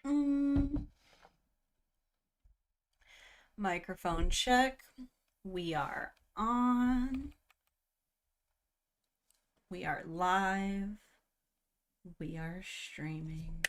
Mm, Microphone check. We are on. We are live. We are streaming.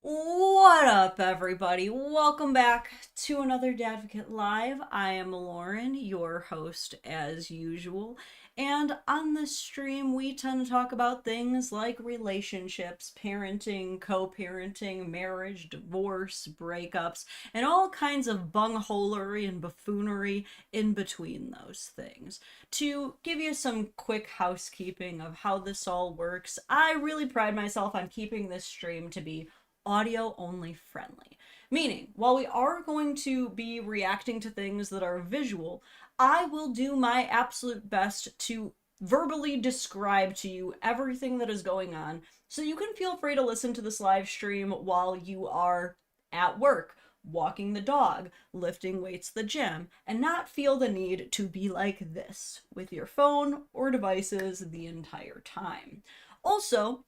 What up, everybody? Welcome back to another Dadvocate Live. I am Lauren, your host as usual. And on this stream, we tend to talk about things like relationships, parenting, co-parenting, marriage, divorce, breakups, and all kinds of bungholery and buffoonery in between those things. To give you some quick housekeeping of how this all works, I really pride myself on keeping this stream to be audio only friendly. Meaning, while we are going to be reacting to things that are visual, I will do my absolute best to verbally describe to you everything that is going on so you can feel free to listen to this live stream while you are at work, walking the dog, lifting weights at the gym, and not feel the need to be like this with your phone or devices the entire time. Also,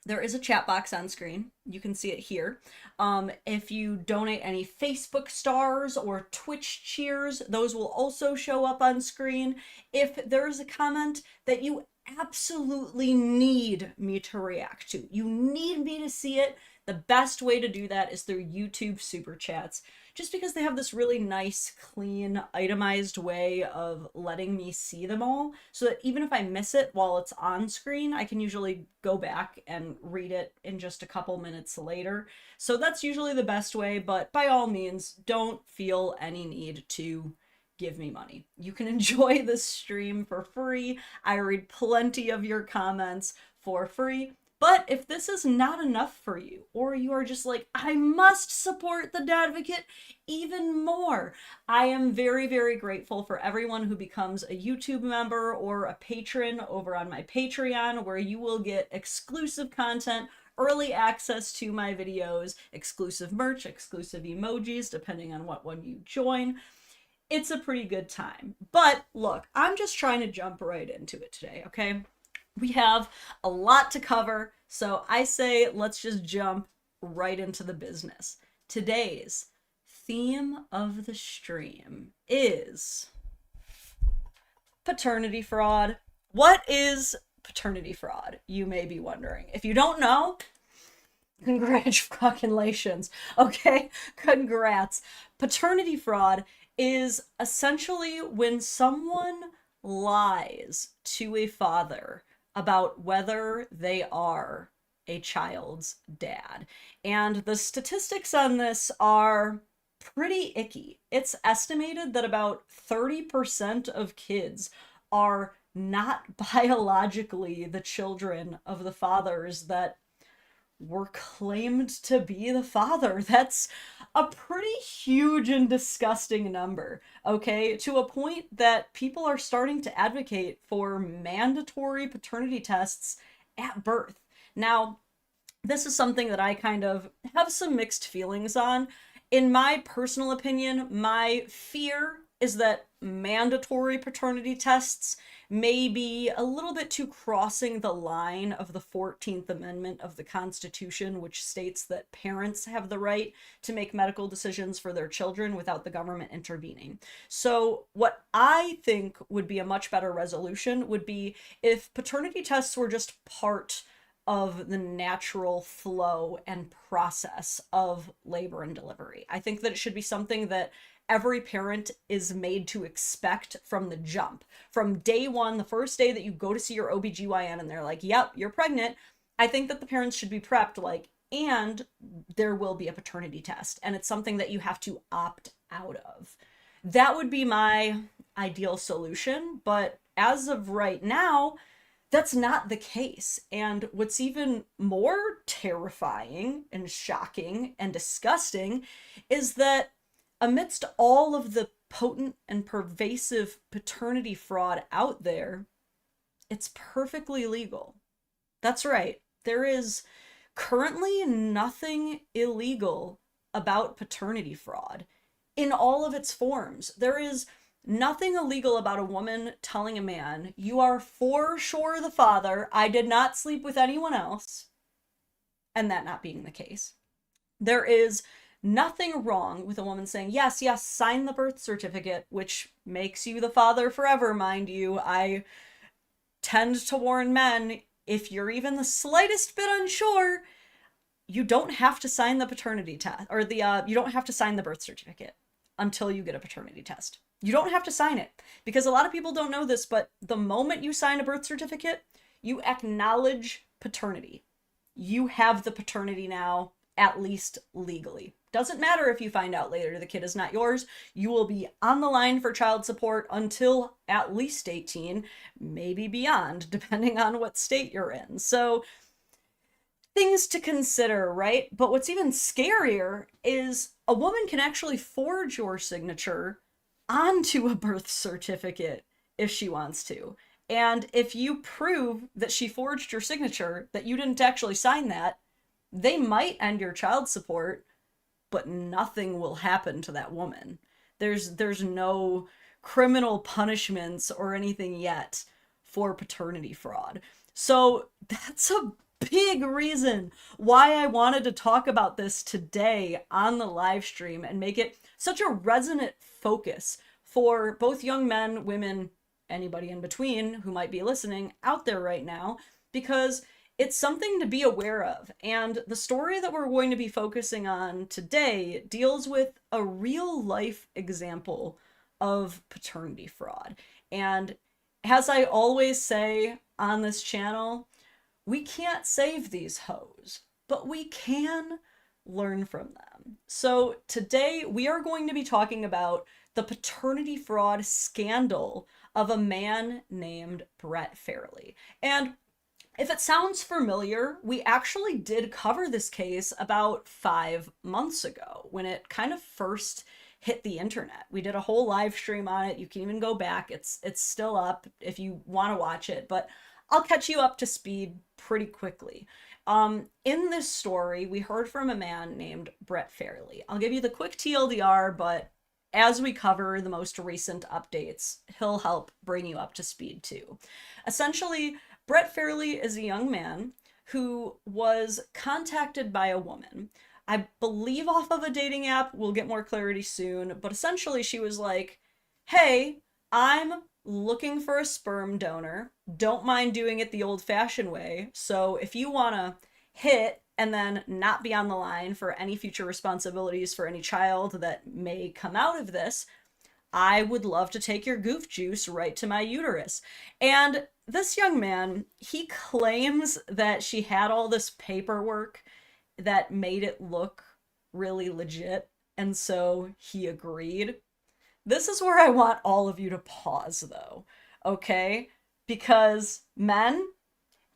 there is a chat box on screen. You can see it here. If you donate any Facebook stars or Twitch cheers, those will also show up on screen. If there's a comment that you absolutely need me to react to, you need me to see it, the best way to do that is through YouTube Super Chats. Just because they have this really nice, clean, itemized way of letting me see them all, so that even if I miss it while it's on screen, I can usually go back and read it in just a couple minutes later. So that's usually the best way, but by all means, don't feel any need to give me money. You can enjoy this stream for free. I read plenty of your comments for free. But if this is not enough for you, or you are just like, I must support the Dadvocate even more, I am very, very grateful for everyone who becomes a YouTube member or a patron over on my Patreon, where you will get exclusive content, early access to my videos, exclusive merch, exclusive emojis, depending on what one you join. It's a pretty good time. But look, I'm just trying to jump right into it today, okay? We have a lot to cover, so I say let's just jump right into the business. Today's theme of the stream is paternity fraud. What is paternity fraud? You may be wondering. If you don't know, congratulations. Okay, congrats. Paternity fraud is essentially when someone lies to a father about whether they are a child's dad. And the statistics on this are pretty icky. It's estimated that about 30% of kids are not biologically the children of the fathers that were claimed to be the father. That's a pretty huge and disgusting number, okay? To a point that people are starting to advocate for mandatory paternity tests at birth. Now, this is something that I kind of have some mixed feelings on. In my personal opinion, my fear is that mandatory paternity tests may be a little bit too crossing the line of the 14th Amendment of the Constitution, which states that parents have the right to make medical decisions for their children without the government intervening. So, what I think would be a much better resolution would be if paternity tests were just part of the natural flow and process of labor and delivery. I think that it should be something that every parent is made to expect from the jump. From day one, the first day that you go to see your OBGYN and they're like, yep, you're pregnant, I think that the parents should be prepped like, and there will be a paternity test. And it's something that you have to opt out of. That would be my ideal solution. But as of right now, that's not the case. And what's even more terrifying and shocking and disgusting is that amidst all of the potent and pervasive paternity fraud out there, it's perfectly legal. That's right. There is currently nothing illegal about paternity fraud in all of its forms. There is nothing illegal about a woman telling a man, you are for sure the father, I did not sleep with anyone else, and that not being the case. There is nothing wrong with a woman saying, yes, yes, sign the birth certificate, which makes you the father forever, mind you. I tend to warn men, if you're even the slightest bit unsure, you don't have to sign the paternity test, or you don't have to sign the birth certificate until you get a paternity test. You don't have to sign it, because a lot of people don't know this, but the moment you sign a birth certificate, you acknowledge paternity. You have the paternity now, at least legally. Doesn't matter if you find out later the kid is not yours. You will be on the line for child support until at least 18, maybe beyond, depending on what state you're in. So things to consider, right? But what's even scarier is a woman can actually forge your signature onto a birth certificate if she wants to. And if you prove that she forged your signature, that you didn't actually sign that, they might end your child support, but nothing will happen to that woman. There's no criminal punishments or anything yet for paternity fraud. So that's a big reason why I wanted to talk about this today on the live stream and make it such a resonant focus for both young men, women, anybody in between who might be listening out there right now, because it's something to be aware of. And the story that we're going to be focusing on today deals with a real life example of paternity fraud. And as I always say on this channel, we can't save these hoes, but we can learn from them. So today we are going to be talking about the paternity fraud scandal of a man named Brett Fairley. And if it sounds familiar, we actually did cover this case about 5 months ago when it kind of first hit the internet. We did a whole live stream on it. You can even go back. It's still up if you want to watch it, but I'll catch you up to speed pretty quickly. In this story, we heard from a man named Brett Fairley. I'll give you the quick TLDR, but as we cover the most recent updates, he'll help bring you up to speed too. Essentially, Brett Fairley is a young man who was contacted by a woman, I believe off of a dating app. We'll get more clarity soon, but essentially she was like, hey, I'm looking for a sperm donor. Don't mind doing it the old-fashioned way. So if you want to hit and then not be on the line for any future responsibilities for any child that may come out of this, I would love to take your goof juice right to my uterus. And this young man, he claims that she had all this paperwork that made it look really legit, and so he agreed. This is where I want all of you to pause, though, okay? Because men,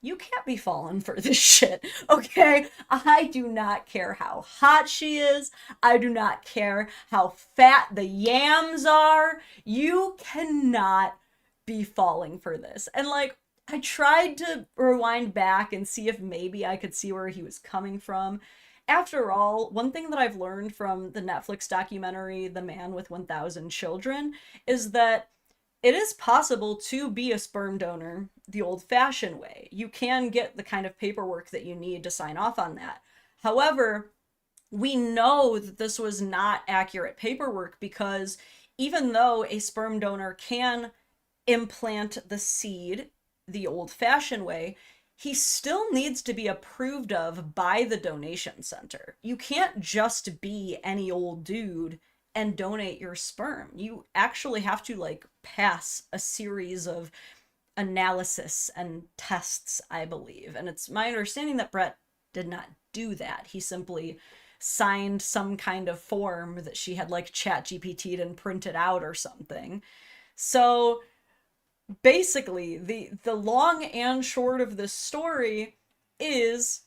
you can't be falling for this shit, okay? I do not care how hot she is. I do not care how fat the yams are. You cannot be falling for this. And like, I tried to rewind back and see if maybe I could see where he was coming from. After all, one thing that I've learned from the Netflix documentary, The Man with 1,000 Children, is that it is possible to be a sperm donor the old-fashioned way. You can get the kind of paperwork that you need to sign off on that. However, we know that this was not accurate paperwork, because even though a sperm donor can implant the seed the old-fashioned way, he still needs to be approved of by the donation center. You can't just be any old dude and donate your sperm. You actually have to like pass a series of analysis and tests, I believe. And it's my understanding that Brett did not do that. He simply signed some kind of form that she had like ChatGPT'd and printed out or something. So basically, the long and short of this story is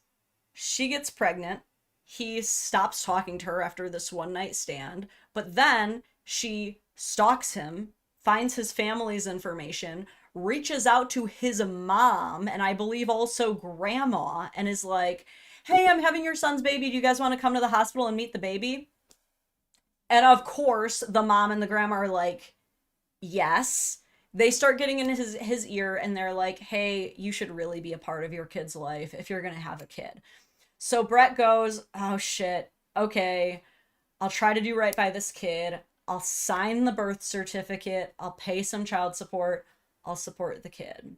she gets pregnant. He stops talking to her after this one night stand, but then she stalks him, finds his family's information, reaches out to his mom, and I believe also grandma, and is like, hey, I'm having your son's baby. Do you guys want to come to the hospital and meet the baby? And of course, the mom and the grandma are like, yes. They start getting in his ear, and they're like, hey, you should really be a part of your kid's life if you're going to have a kid. So Brett goes, oh shit, okay, I'll try to do right by this kid. I'll sign the birth certificate. I'll pay some child support. I'll support the kid.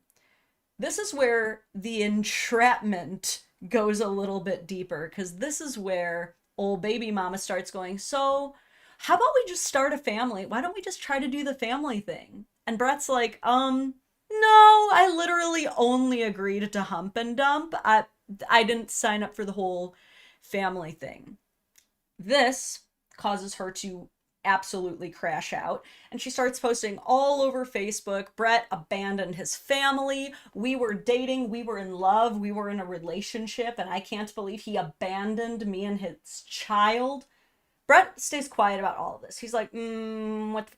This is where the entrapment goes a little bit deeper, because this is where old baby mama starts going, so how about we just start a family? Why don't we just try to do the family thing? And Brett's like, no, I literally only agreed to hump and dump. I didn't sign up for the whole family thing. This causes her to absolutely crash out, and she starts posting all over Facebook, Brett abandoned his family, we were dating, we were in love, we were in a relationship, and I can't believe he abandoned me and his child. Brett stays quiet about all of this. He's like, what?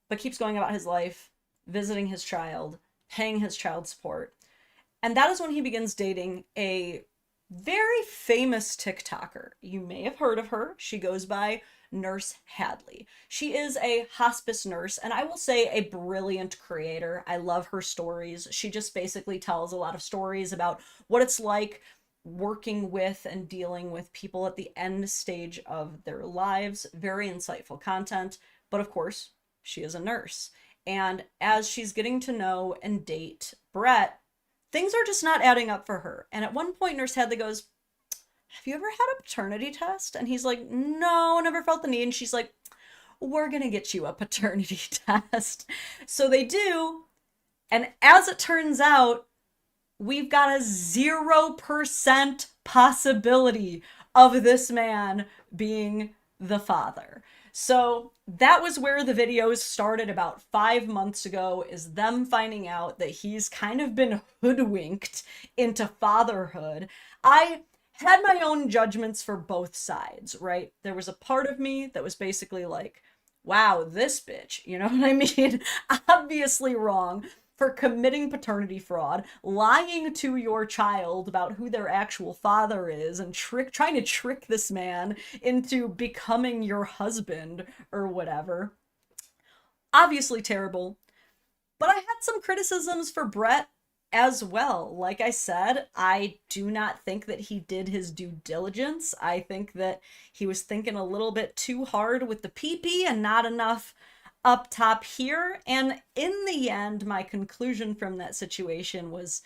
But keeps going about his life, visiting his child, paying his child support. And that is when he begins dating a very famous TikToker. You may have heard of her. She goes by Nurse Hadley. She is a hospice nurse, and I will say a brilliant creator. I love her stories. She just basically tells a lot of stories about what it's like working with and dealing with people at the end stage of their lives. Very insightful content, but of course, she is a nurse. And as she's getting to know and date Brett, things are just not adding up for her. And at one point, Nurse Hadley goes, have you ever had a paternity test? And he's like, no, never felt the need. And she's like, we're going to get you a paternity test. So they do. And as it turns out, we've got a 0% possibility of this man being the father. So that was where the videos started about 5 months ago, is them finding out that he's kind of been hoodwinked into fatherhood. I had my own judgments for both sides, right? There was a part of me that was basically like, wow, this bitch, you know what I mean? Obviously wrong for committing paternity fraud, lying to your child about who their actual father is, and trying to trick this man into becoming your husband or whatever. Obviously terrible. But I had some criticisms for Brett as well. Like I said, I do not think that he did his due diligence. I think that he was thinking a little bit too hard with the pee-pee and not enough up top here. And in the end, my conclusion from that situation was,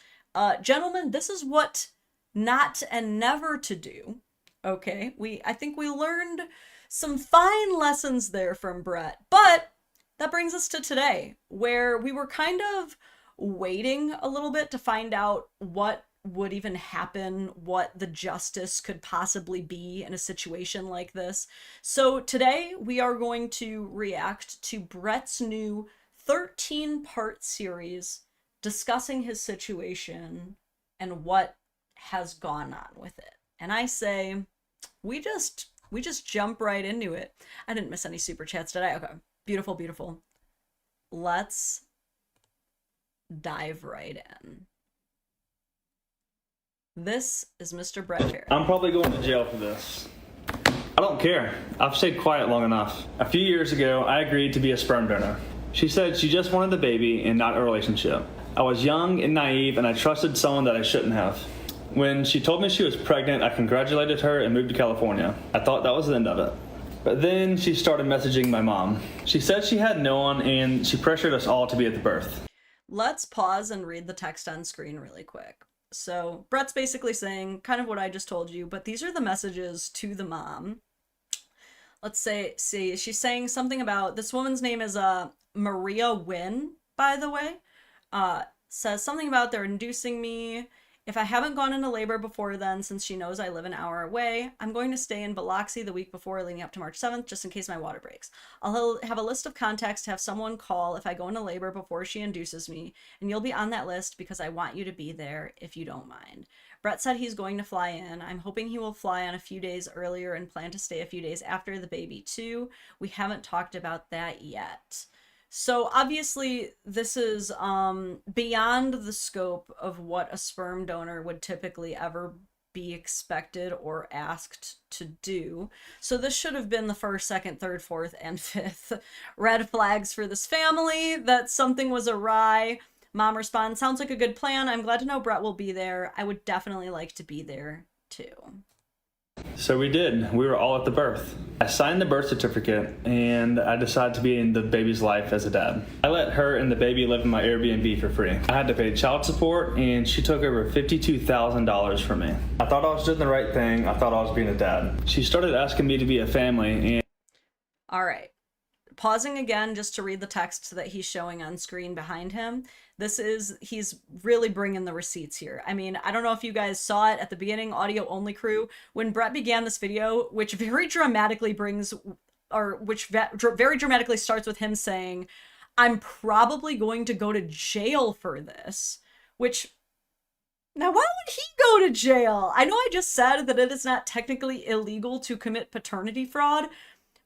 gentlemen, this is what not and never to do. Okay, I think we learned some fine lessons there from Brett. But that brings us to today, where we were kind of waiting a little bit to find out what would even happen, what the justice could possibly be in a situation like this. So today we are going to react to Brett's new 13-part series discussing his situation and what has gone on with it. And I say, we just jump right into it. I didn't miss any super chats, did I? Okay. Beautiful, beautiful. Let's dive right in. This is Mr. Brett Fairley. I'm probably going to jail for this. I don't care. I've stayed quiet long enough. A few years ago, I agreed to be a sperm donor. She said she just wanted the baby and not a relationship. I was young and naive, and I trusted someone that I shouldn't have. When she told me she was pregnant, I congratulated her and moved to California. I thought that was the end of it. But then she started messaging my mom. She said she had no one, and she pressured us all to be at the birth. Let's pause and read the text on screen really quick. So Brett's basically saying kind of what I just told you, but these are the messages to the mom. Let's see, she's saying something about, this woman's name is Maria Wynn, by the way. Says something about they're inducing me. If I haven't gone into labor before then, since she knows I live an hour away, I'm going to stay in Biloxi the week before leading up to March 7th, just in case my water breaks. I'll have a list of contacts to have someone call if I go into labor before she induces me, and you'll be on that list because I want you to be there if you don't mind. Brett said he's going to fly in. I'm hoping he will fly on a few days earlier and plan to stay a few days after the baby too. We haven't talked about that yet. So obviously this is beyond the scope of what a sperm donor would typically ever be expected or asked to do. So this should have been the first, second, third, fourth, and fifth red flags for this family that something was awry. Mom responds, sounds like a good plan. I'm glad to know Brett will be there. I would definitely like to be there too. So we did. We were all at the birth. I signed the birth certificate and I decided to be in the baby's life as a dad. I let her and the baby live in my Airbnb for free. I had to pay child support and she took over $52,000 from me. I thought I was doing the right thing. I thought I was being a dad. She started asking me to be a family and... All right. Pausing again just to read the text that he's showing on screen behind him. He's really bringing the receipts here. I mean, I don't know if you guys saw it at the beginning, audio only crew, when Brett began this video, which very dramatically starts with him saying, I'm probably going to go to jail for this, which, now why would he go to jail? I know I just said that it is not technically illegal to commit paternity fraud,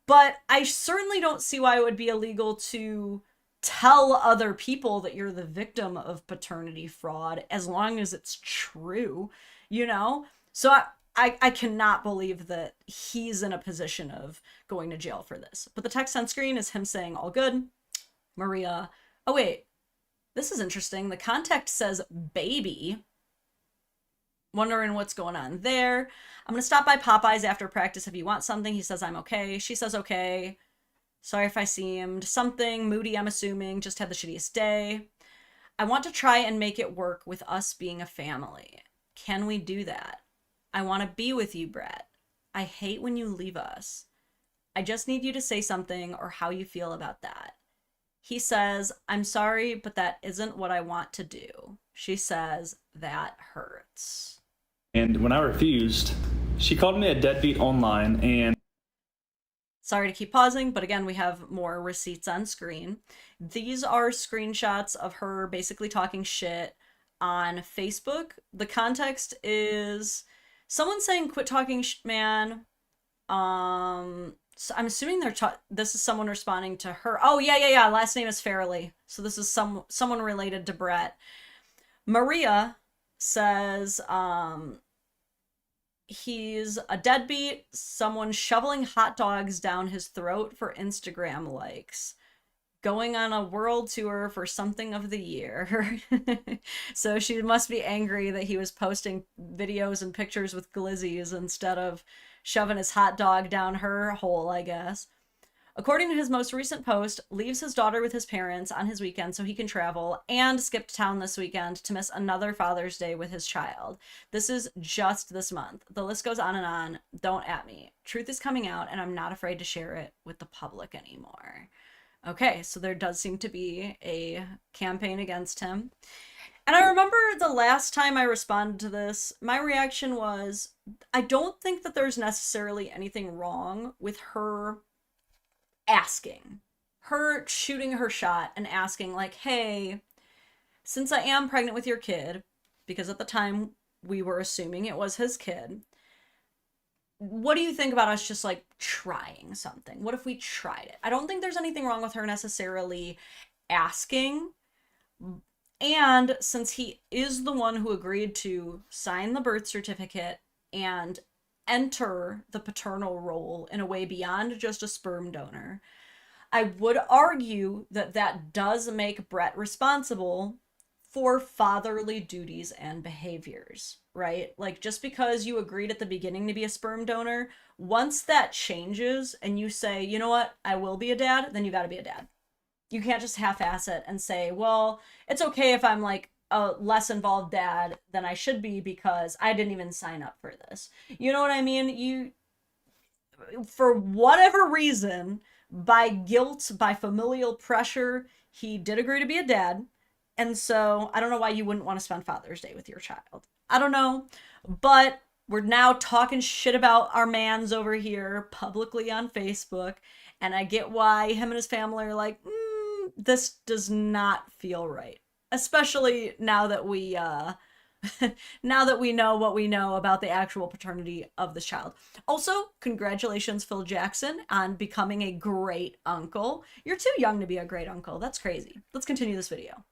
but I certainly don't see why it would be illegal to tell other people that you're the victim of paternity fraud as long as it's true, you know? So I cannot believe that he's in a position of going to jail for this. But the text on screen is him saying, all good. Maria, oh wait, this is interesting. The contact says baby. Wondering what's going on there. I'm going to stop by Popeyes after practice if you want something. He says, I'm okay. She says, okay. Sorry if I seemed something moody, I'm assuming. Just had the shittiest day. I want to try and make it work with us being a family. Can we do that? I want to be with you, Brett. I hate when you leave us. I just need you to say something or how you feel about that. He says, I'm sorry, but that isn't what I want to do. She says, that hurts. And when I refused, she called me a deadbeat online and... Sorry to keep pausing, but again, we have more receipts on screen. These are screenshots of her basically talking shit on Facebook. The context is someone saying, quit talking man. So I'm assuming this is someone responding to her. Oh, yeah. Last name is Fairley. So this is someone related to Brett. Maria says, he's a deadbeat, someone shoveling hot dogs down his throat for Instagram likes, going on a world tour for something of the year. So she must be angry that he was posting videos and pictures with glizzies instead of shoving his hot dog down her hole, I guess. According to his most recent post, leaves his daughter with his parents on his weekend so he can travel, and skipped town this weekend to miss another Father's Day with his child. This is just this month. The list goes on and on. Don't at me. Truth is coming out, and I'm not afraid to share it with the public anymore. Okay, so there does seem to be a campaign against him. And I remember the last time I responded to this, my reaction was, I don't think that there's necessarily anything wrong with her asking, her shooting her shot and asking like, hey, since I am pregnant with your kid, because at the time we were assuming it was his kid, what do you think about us just like trying something? What if we tried it? I don't think there's anything wrong with her necessarily asking. And since he is the one who agreed to sign the birth certificate and enter the paternal role in a way beyond just a sperm donor, I would argue that that does make Brett responsible for fatherly duties and behaviors, right? Like, just because you agreed at the beginning to be a sperm donor, once that changes and you say, you know what, I will be a dad, then you got to be a dad. You can't just half-ass it and say, well, it's okay if I'm like a less involved dad than I should be because I didn't even sign up for this. You know what I mean? You, for whatever reason, by guilt, by familial pressure, he did agree to be a dad. And so I don't know why you wouldn't want to spend Father's Day with your child. I don't know, but we're now talking shit about our mans over here publicly on Facebook. And I get why him and his family are like, this does not feel right. Especially now that we know what we know about the actual paternity of this child. Also, congratulations, Phil Jackson, on becoming a great uncle. You're too young to be a great uncle. That's crazy. Let's continue this video.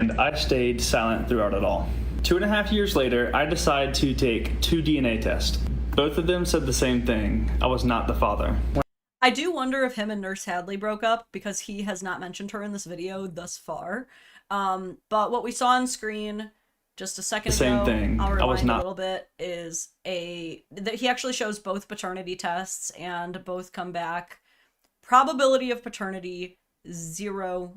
And I stayed silent throughout it all. 2.5 years later, I decided to take 2 DNA tests. Both of them said the same thing. I was not the father. I do wonder if him and Nurse Hadley broke up because he has not mentioned her in this video thus far. But what we saw on screen just a second The same ago, thing. I'll I was rewind a not. little bit, that he actually shows both paternity tests and both come back. Probability of paternity, 0%.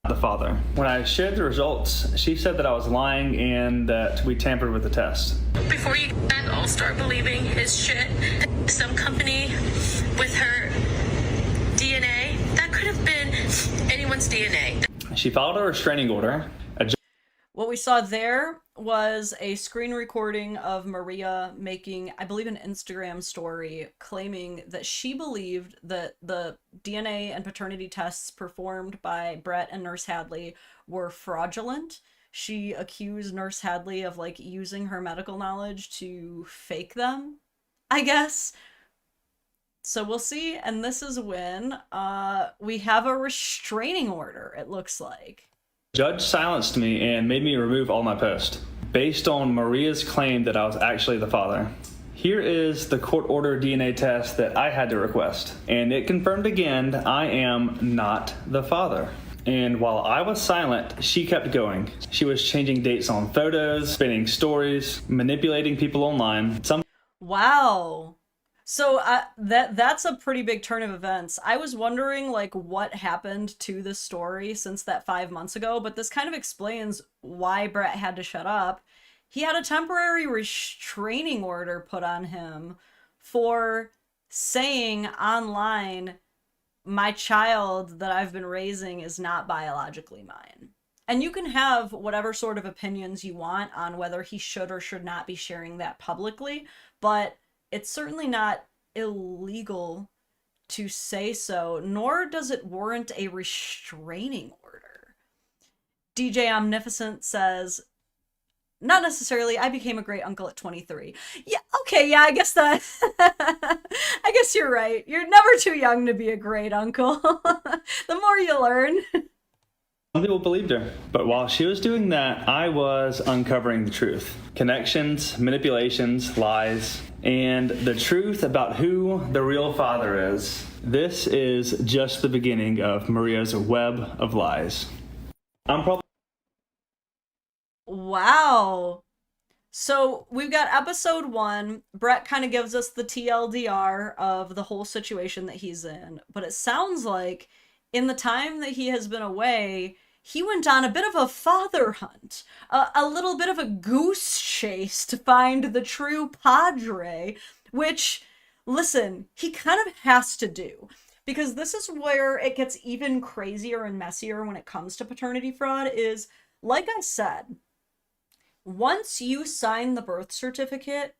The father. When I shared the results, she said that I was lying and that we tampered with the test. Before you all start believing his shit, some company with her DNA, that could have been anyone's DNA. She filed a restraining order. What we saw there was a screen recording of Maria making, I believe, an Instagram story claiming that she believed that the DNA and paternity tests performed by Brett and Nurse Hadley were fraudulent. She accused Nurse Hadley of like using her medical knowledge to fake them, I guess. So we'll see. And this is when we have a restraining order, it looks like. Judge silenced me and made me remove all my posts based on Maria's claim that I was actually the father. Here is the court order DNA test that I had to request, and it confirmed again I am not the father. And while I was silent, she kept going. She was changing dates on photos, spinning stories, manipulating people online. Wow. So that's a pretty big turn of events. I was wondering like what happened to the story since that 5 months ago, but this kind of explains why Brett had to shut up. He had a temporary restraining order put on him for saying online, my child that I've been raising is not biologically mine. And you can have whatever sort of opinions you want on whether he should or should not be sharing that publicly, but it's certainly not illegal to say so, nor does it warrant a restraining order. DJ Omnificent says, not necessarily, I became a great uncle at 23. Yeah, okay, yeah, I guess that, I guess you're right. You're never too young to be a great uncle. The more you learn. Some people believed her, but while she was doing that, I was uncovering the truth. Connections, manipulations, lies, and the truth about who the real father is. This is just the beginning of Maria's web of lies. Wow. So we've got episode 1. Brett kind of gives us the TLDR of the whole situation that he's in, but it sounds like in the time that he has been away, he went on a bit of a father hunt, a little bit of a goose chase to find the true padre, which, listen, he kind of has to do, because this is where it gets even crazier and messier when it comes to paternity fraud is, like I said, once you sign the birth certificate,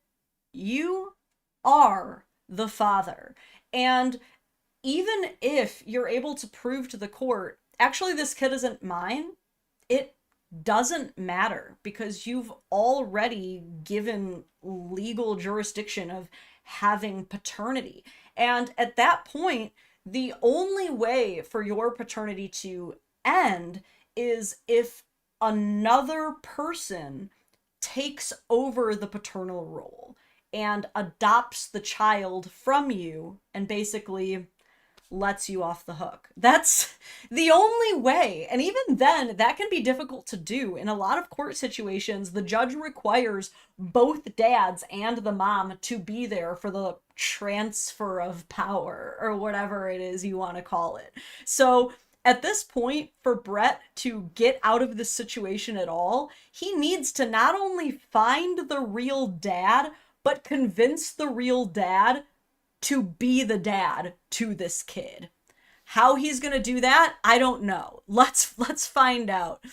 you are the father. And even if you're able to prove to the court, actually this kid isn't mine, it doesn't matter because you've already given legal jurisdiction of having paternity. And at that point, the only way for your paternity to end is if another person takes over the paternal role and adopts the child from you and basically lets you off the hook. That's the only way. And even then, that can be difficult to do. In a lot of court situations, the judge requires both dads and the mom to be there for the transfer of power or whatever it is you want to call it. So at this point, for Brett to get out of this situation at all, he needs to not only find the real dad, but convince the real dad to be the dad to this kid. How he's gonna do that, I don't know. Let's find out.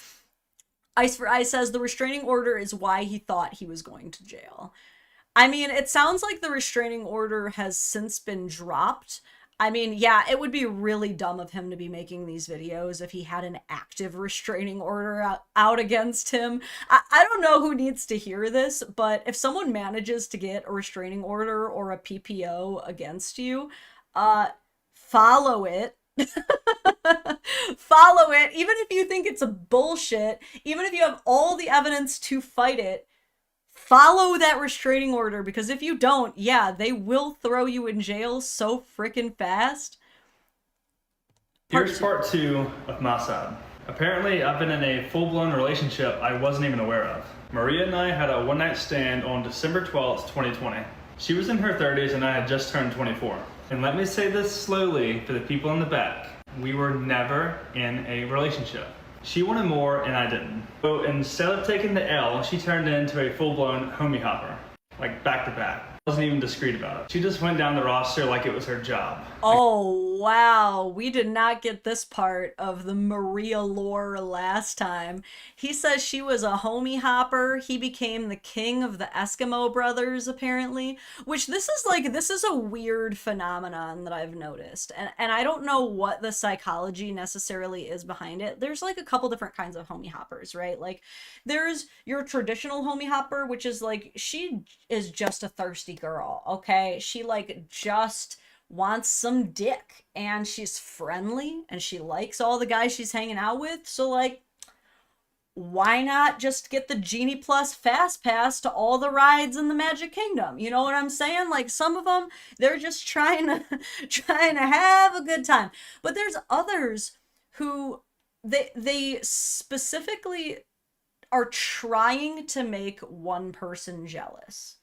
Ice for Ice says the restraining order is why he thought he was going to jail. I mean, it sounds like the restraining order has since been dropped. I mean, yeah, it would be really dumb of him to be making these videos if he had an active restraining order out against him. I don't know who needs to hear this, but if someone manages to get a restraining order or a PPO against you, follow it. Follow it, even if you think it's a bullshit, even if you have all the evidence to fight it, follow that restraining order, because if you don't, yeah, they will throw you in jail so freaking fast. Here's part 2 of my side. Apparently, I've been in a full-blown relationship I wasn't even aware of. Maria and I had a one-night stand on December 12th, 2020. She was in her 30s and I had just turned 24. And let me say this slowly for the people in the back. We were never in a relationship. She wanted more and I didn't. So instead of taking the L, she turned into a full-blown homie hopper. Like back to back. Wasn't even discreet about it. She just went down the roster like it was her job. Oh, wow. We did not get this part of the Maria lore last time. He says she was a homie hopper. He became the king of the Eskimo brothers, apparently. Which this is a weird phenomenon that I've noticed. And I don't know what the psychology necessarily is behind it. There's like a couple different kinds of homie hoppers, right? Like there's your traditional homie hopper, which is like, she is just a thirsty girl, okay? She like just wants some dick and she's friendly and she likes all the guys she's hanging out with. So like, why not just get the Genie Plus Fast Pass to all the rides in the Magic Kingdom? You know what I'm saying? Like some of them, they're just trying to have a good time. But there's others who they specifically are trying to make one person jealous.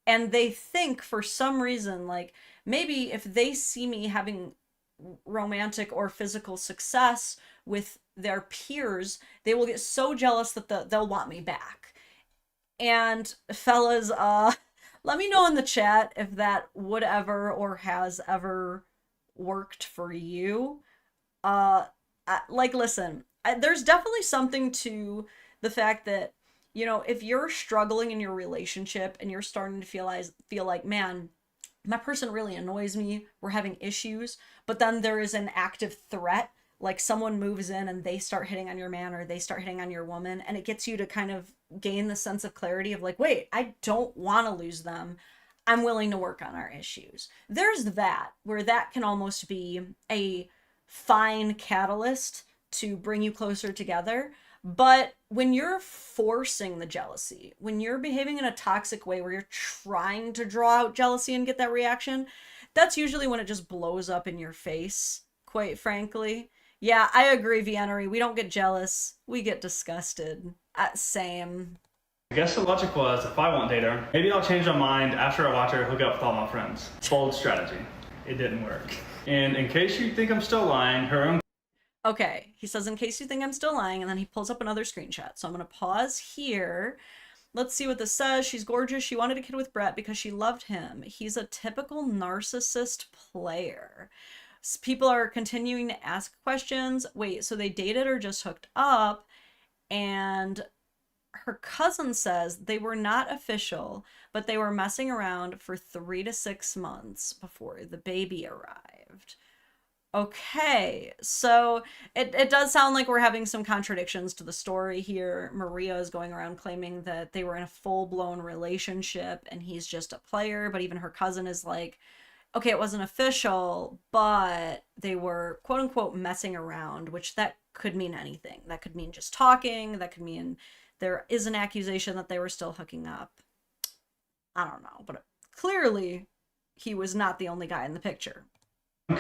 And they think for some reason, like maybe if they see me having romantic or physical success with their peers, they will get so jealous that they'll want me back. And fellas, let me know in the chat if that would ever or has ever worked for you. Listen, there's definitely something to the fact that, you know, if you're struggling in your relationship and you're starting to feel like, man, my person really annoys me, we're having issues, but then there is an active threat, like someone moves in and they start hitting on your man or they start hitting on your woman, and it gets you to kind of gain the sense of clarity of like, wait, I don't want to lose them. I'm willing to work on our issues. There's that, where that can almost be a fine catalyst to bring you closer together. But when you're forcing the jealousy, when you're behaving in a toxic way where you're trying to draw out jealousy and get that reaction, that's usually when it just blows up in your face, quite frankly. Yeah, I agree, Viennery. We don't get jealous. We get disgusted. Same. I guess the logic was, if I won't date her, maybe I'll change my mind after I watch her hook up with all my friends. Bold strategy. It didn't work. And in case you think I'm still lying, her own... Okay, he says, in case you think I'm still lying, and then he pulls up another screenshot. So I'm going to pause here. Let's see what this says. She's gorgeous. She wanted a kid with Brett because she loved him. He's a typical narcissist player. People are continuing to ask questions. Wait, so they dated or just hooked up? And her cousin says they were not official, but they were messing around for 3 to 6 months before the baby arrived. Okay, so it does sound like we're having some contradictions to the story here. Maria is going around claiming that they were in a full-blown relationship and he's just a player, but even her cousin is like, okay, it wasn't official, but they were quote-unquote messing around, which that could mean anything. That could mean just talking. That could mean there is an accusation that they were still hooking up. I don't know, but clearly he was not the only guy in the picture.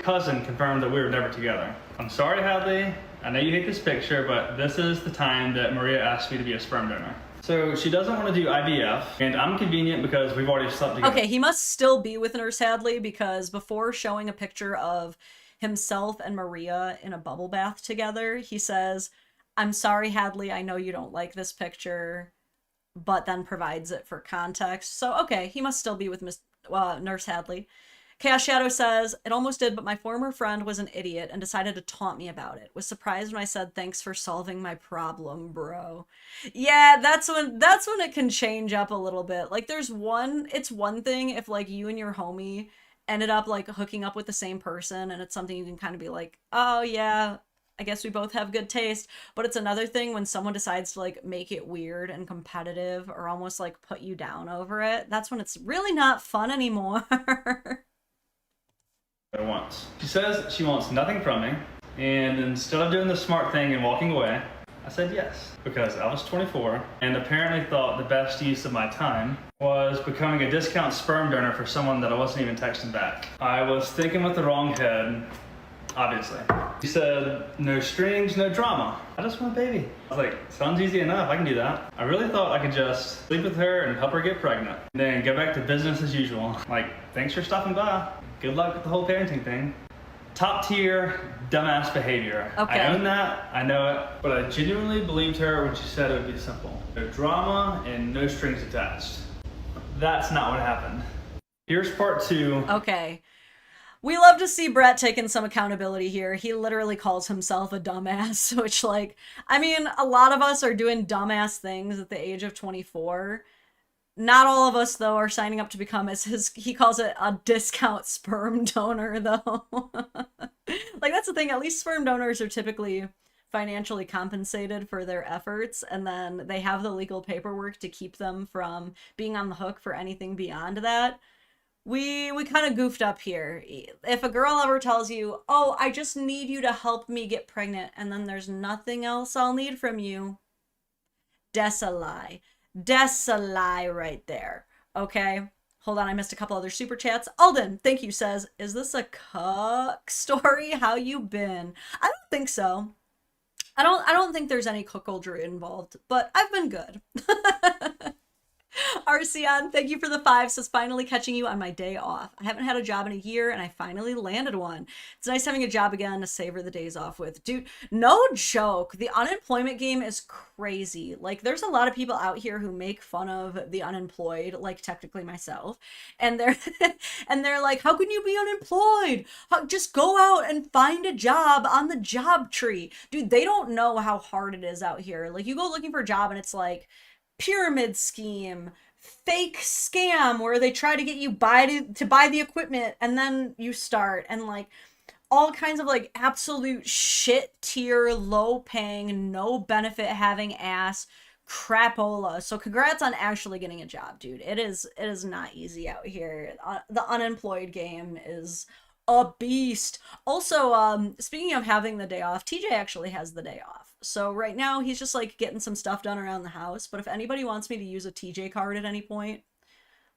Cousin confirmed that we were never together. I'm sorry, Hadley. I know you hate this picture, but this is the time that Maria asked me to be a sperm donor. So she doesn't want to do IVF, and I'm convenient because we've already slept together. Okay, he must still be with Nurse Hadley, because before showing a picture of himself and Maria in a bubble bath together, he says, I'm sorry, Hadley, I know you don't like this picture, but then provides it for context. So, okay, he must still be with Nurse Hadley. Chaos Shadow says, it almost did, but my former friend was an idiot and decided to taunt me about it. Was surprised when I said, thanks for solving my problem, bro. Yeah, that's when it can change up a little bit. Like it's one thing if like you and your homie ended up like hooking up with the same person and it's something you can kind of be like, oh yeah, I guess we both have good taste. But it's another thing when someone decides to like make it weird and competitive or almost like put you down over it. That's when it's really not fun anymore. Once. She says she wants nothing from me, and instead of doing the smart thing and walking away, I said yes, because I was 24 and apparently thought the best use of my time was becoming a discount sperm donor for someone that I wasn't even texting back. I was thinking with the wrong head, obviously. He said, no strings, no drama. I just want a baby. I was like, sounds easy enough, I can do that. I really thought I could just sleep with her and help her get pregnant. And then go back to business as usual. Like, thanks for stopping by. Good luck with the whole parenting thing. Top tier, dumbass behavior. Okay. I own that, I know it, but I genuinely believed her when she said it would be simple. No drama and no strings attached. That's not what happened. Here's part 2. Okay. We love to see Brett taking some accountability here. He literally calls himself a dumbass, which, like, I mean, a lot of us are doing dumbass things at the age of 24. Not all of us, though, are signing up to become, as he calls it, a discount sperm donor, though. Like, that's the thing. At least sperm donors are typically financially compensated for their efforts, and then they have the legal paperwork to keep them from being on the hook for anything beyond that. We kind of goofed up here. If a girl ever tells you, oh, I just need you to help me get pregnant, and then there's nothing else I'll need from you, that's a lie. That's a lie right there. Okay? Hold on, I missed a couple other super chats. Alden, thank you, says, is this a cuck story? How you been? I don't think so. I don't think there's any cuckoldry involved, but I've been good. Arceon, thank you for the 5, says finally catching you on my day off. I haven't had a job in a year and I finally landed one. It's nice having a job again to savor the days off with. Dude, no joke. The unemployment game is crazy. Like, there's a lot of people out here who make fun of the unemployed, like technically myself. And they're and they're like, how can you be unemployed? Just go out and find a job on the job tree. Dude, they don't know how hard it is out here. Like, you go looking for a job and it's like pyramid scheme, fake scam where they try to get you to buy the equipment and then you start, and like all kinds of like absolute shit tier, low paying, no benefit having ass crapola. So congrats on actually getting a job, dude. It is not easy out here. The unemployed game is a beast. Also, speaking of having the day off, TJ actually has the day off. So right now he's just like getting some stuff done around the house. But if anybody wants me to use a TJ card at any point,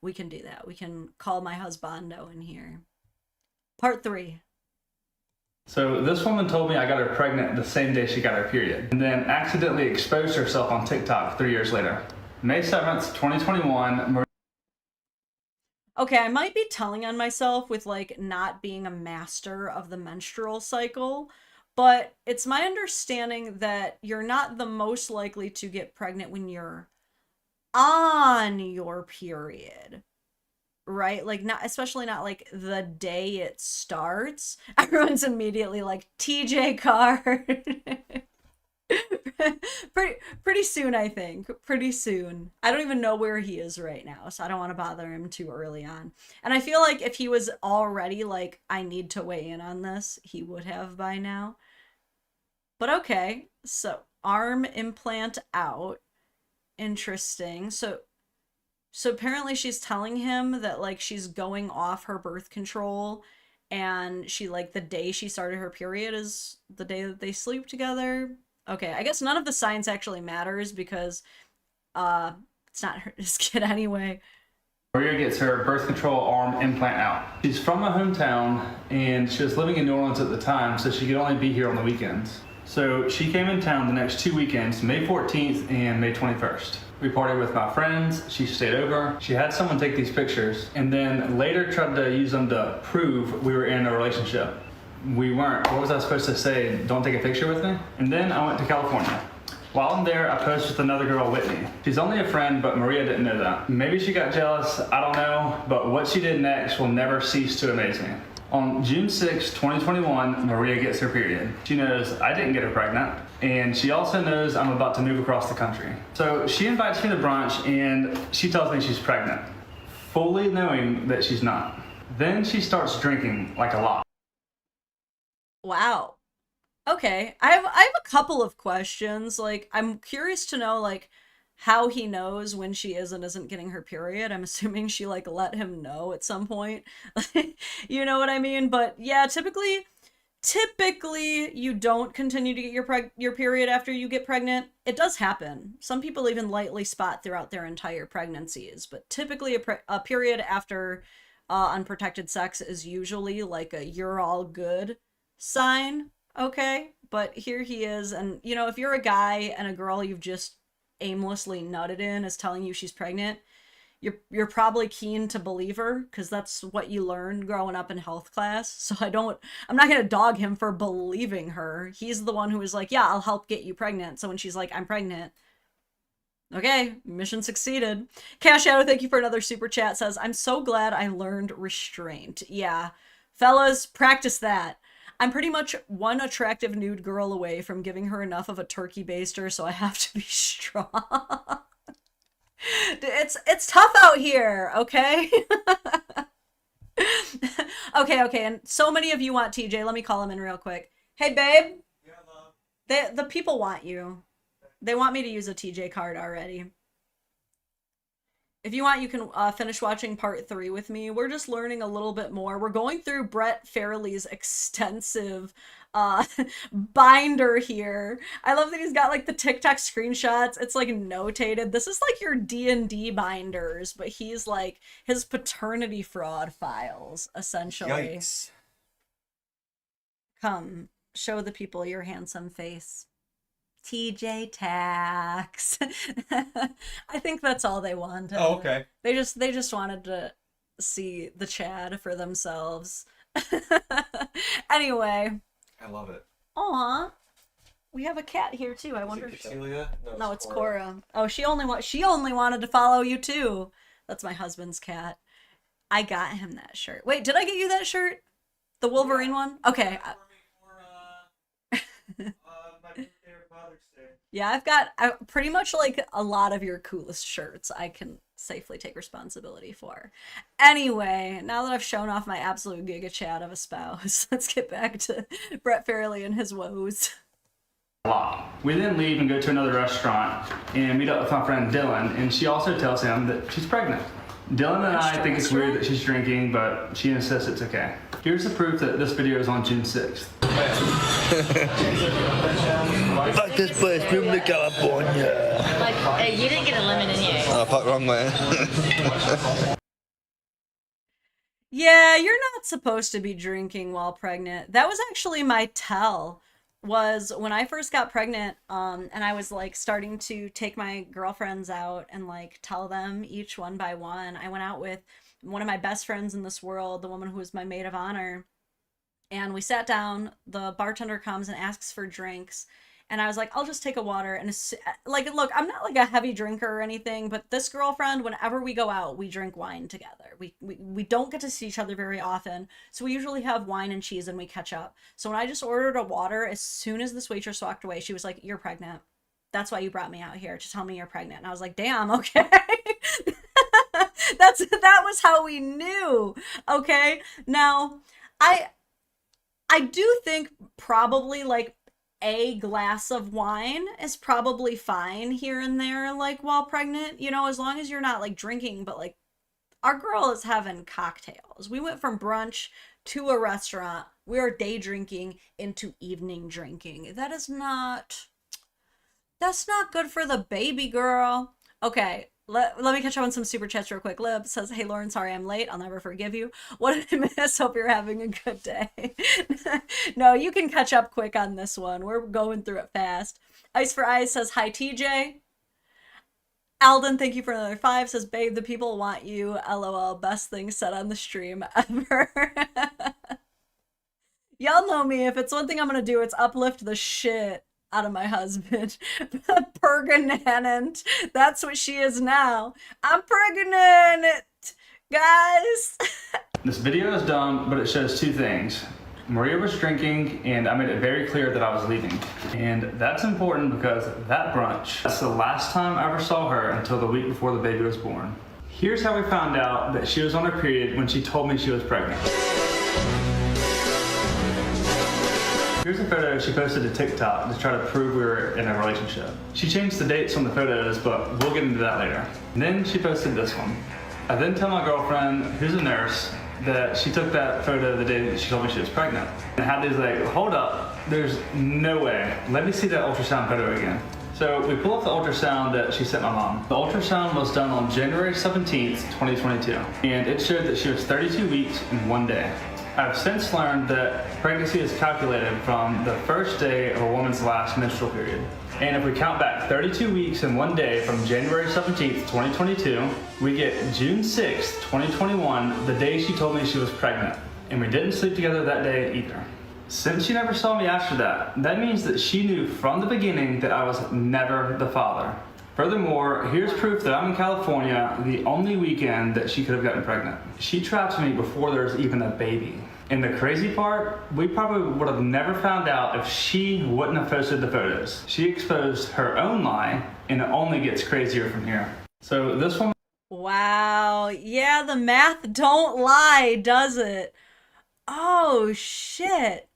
we can do that. We can call my husbando in here. Part 3. So this woman told me I got her pregnant the same day she got her period, and then accidentally exposed herself on TikTok 3 years later. May 7th, 2021. Okay, I might be telling on myself with like not being a master of the menstrual cycle, but it's my understanding that you're not the most likely to get pregnant when you're on your period, right? Like, not, especially not like the day it starts. Everyone's immediately like, TJ card. pretty soon, I think. Pretty soon. I don't even know where he is right now, so I don't want to bother him too early on. And I feel like if he was already like, I need to weigh in on this, he would have by now. But okay, so arm implant out. Interesting. So apparently she's telling him that like she's going off her birth control, and she like the day she started her period is the day that they sleep together. Okay, I guess none of the science actually matters because it's not his kid anyway. Maria gets her birth control arm implant out. She's from my hometown and she was living in New Orleans at the time, so she could only be here on the weekends. So she came in town the next 2 weekends, May 14th and May 21st. We partied with my friends, she stayed over, she had someone take these pictures, and then later tried to use them to prove we were in a relationship. We weren't. What was I supposed to say? Don't take a picture with me? And then I went to California. While I'm there, I posed with another girl, Whitney. She's only a friend, but Maria didn't know that. Maybe she got jealous, I don't know, but what she did next will never cease to amaze me. On June 6, 2021, Maria gets her period. She knows I didn't get her pregnant, and she also knows I'm about to move across the country. So she invites me to brunch, and she tells me she's pregnant, fully knowing that she's not. Then she starts drinking, like a lot. Wow. Okay. I have a couple of questions. Like, I'm curious to know like how he knows when she is and isn't getting her period. I'm assuming she like let him know at some point. You know what I mean? But yeah, typically you don't continue to get your period after you get pregnant. It does happen. Some people even lightly spot throughout their entire pregnancies, but typically a period after unprotected sex is usually like a you're all good sign, okay? But here he is, and you know, if you're a guy and a girl you've just aimlessly nutted in is telling you she's pregnant, you're probably keen to believe her because that's what you learned growing up in health class. So I'm not gonna dog him for believing her. He's the one who was like, yeah, I'll help get you pregnant. So when she's like, I'm pregnant, okay, mission succeeded. Cash Shadow, thank you for another super chat, says, I'm so glad I learned restraint. Yeah, fellas, practice that. I'm pretty much one attractive nude girl away from giving her enough of a turkey baster, so I have to be strong. It's tough out here, okay? Okay, and so many of you want TJ. Let me call him in real quick. Hey, babe. Yeah, love. The people want you. They want me to use a TJ card already. If you want, you can finish watching part 3 with me. We're just learning a little bit more. We're going through Brett Fairley's extensive binder here. I love that he's got like the TikTok screenshots. It's like notated. This is like your D&D binders, but he's like his paternity fraud files, essentially. Yikes. Come, show the people your handsome face. TJ Tax. I think that's all they wanted. Oh, okay. They just wanted to see the Chad for themselves. Anyway. I love it. Aw. We have a cat here too. I wonder Is if it Celia? No, it's Cora. Oh, she only wanted to follow you too. That's my husband's cat. I got him that shirt. Wait, did I get you that shirt? The Wolverine one? Okay. My birthday or Father's Day. Yeah, I've got pretty much like a lot of your coolest shirts I can safely take responsibility for. Anyway, now that I've shown off my absolute giga chat of a spouse, let's get back to Brett Fairley and his woes. We then leave and go to another restaurant and meet up with my friend Dylan, and she also tells him that she's pregnant. Dylan and I think it's weird that she's drinking, but she insists it's okay. Here's the proof that this video is on June 6th. Fuck this place, move to California. Like, you didn't get a lemon in you. Oh, fuck, wrong way. Yeah, you're not supposed to be drinking while pregnant. That was actually my tell, was when I first got pregnant, and I was like starting to take my girlfriends out and like tell them each one by one. I went out with one of my best friends in this world, the woman who was my maid of honor, and we sat down. The bartender comes and asks for drinks, and I was like, I'll just take a water. And like, look, I'm not like a heavy drinker or anything, but this girlfriend, whenever we go out, we drink wine together. We don't get to see each other very often, so we usually have wine and cheese and we catch up. So when I just ordered a water, as soon as this waitress walked away, she was like, you're pregnant. That's why you brought me out here, to tell me you're pregnant. And I was like, damn, okay. That was how we knew. Okay. Now, I do think probably like a glass of wine is probably fine here and there, like while pregnant, you know, as long as you're not like drinking. But like, our girl is having cocktails. We went from brunch to a restaurant. We are day drinking into evening drinking. That's not good for the baby girl. Okay, let me catch up on some super chats real quick. Lib says, hey Lauren, sorry I'm late. I'll never forgive you. What did I miss? Hope you're having a good day. No, you can catch up quick on this one. We're going through it fast. Ice for Eyes says, hi TJ. Alden, thank you for another 5, says, babe, the people want you. LOL, best thing said on the stream ever. Y'all know me. If it's one thing I'm gonna do, it's uplift the shit out of my husband. Pregnant. That's what she is now. I'm pregnant, guys. This video is dumb, but it shows 2 things. Maria was drinking, and I made it very clear that I was leaving. And that's important because that brunch, that's the last time I ever saw her until the week before the baby was born. Here's how we found out that she was on her period when she told me she was pregnant. Here's a photo she posted to TikTok to try to prove we were in a relationship. She changed the dates on the photos, but we'll get into that later. And then she posted this one. I then tell my girlfriend, who's a nurse, that she took that photo the day that she told me she was pregnant. And Hadley's like, hold up, there's no way. Let me see that ultrasound photo again. So we pull up the ultrasound that she sent my mom. The ultrasound was done on January 17th, 2022. And it showed that she was 32 weeks and 1 day. I've since learned that pregnancy is calculated from the first day of a woman's last menstrual period. And if we count back 32 weeks and 1 day from January 17th, 2022, we get June 6th, 2021, the day she told me she was pregnant. And we didn't sleep together that day either. Since she never saw me after that, that means that she knew from the beginning that I was never the father. Furthermore, here's proof that I'm in California the only weekend that she could have gotten pregnant. She trapped me before there was even a baby. And the crazy part, we probably would have never found out if she wouldn't have posted the photos. She exposed her own lie, and it only gets crazier from here. So this woman... Wow. Yeah, the math don't lie, does it? Oh, shit.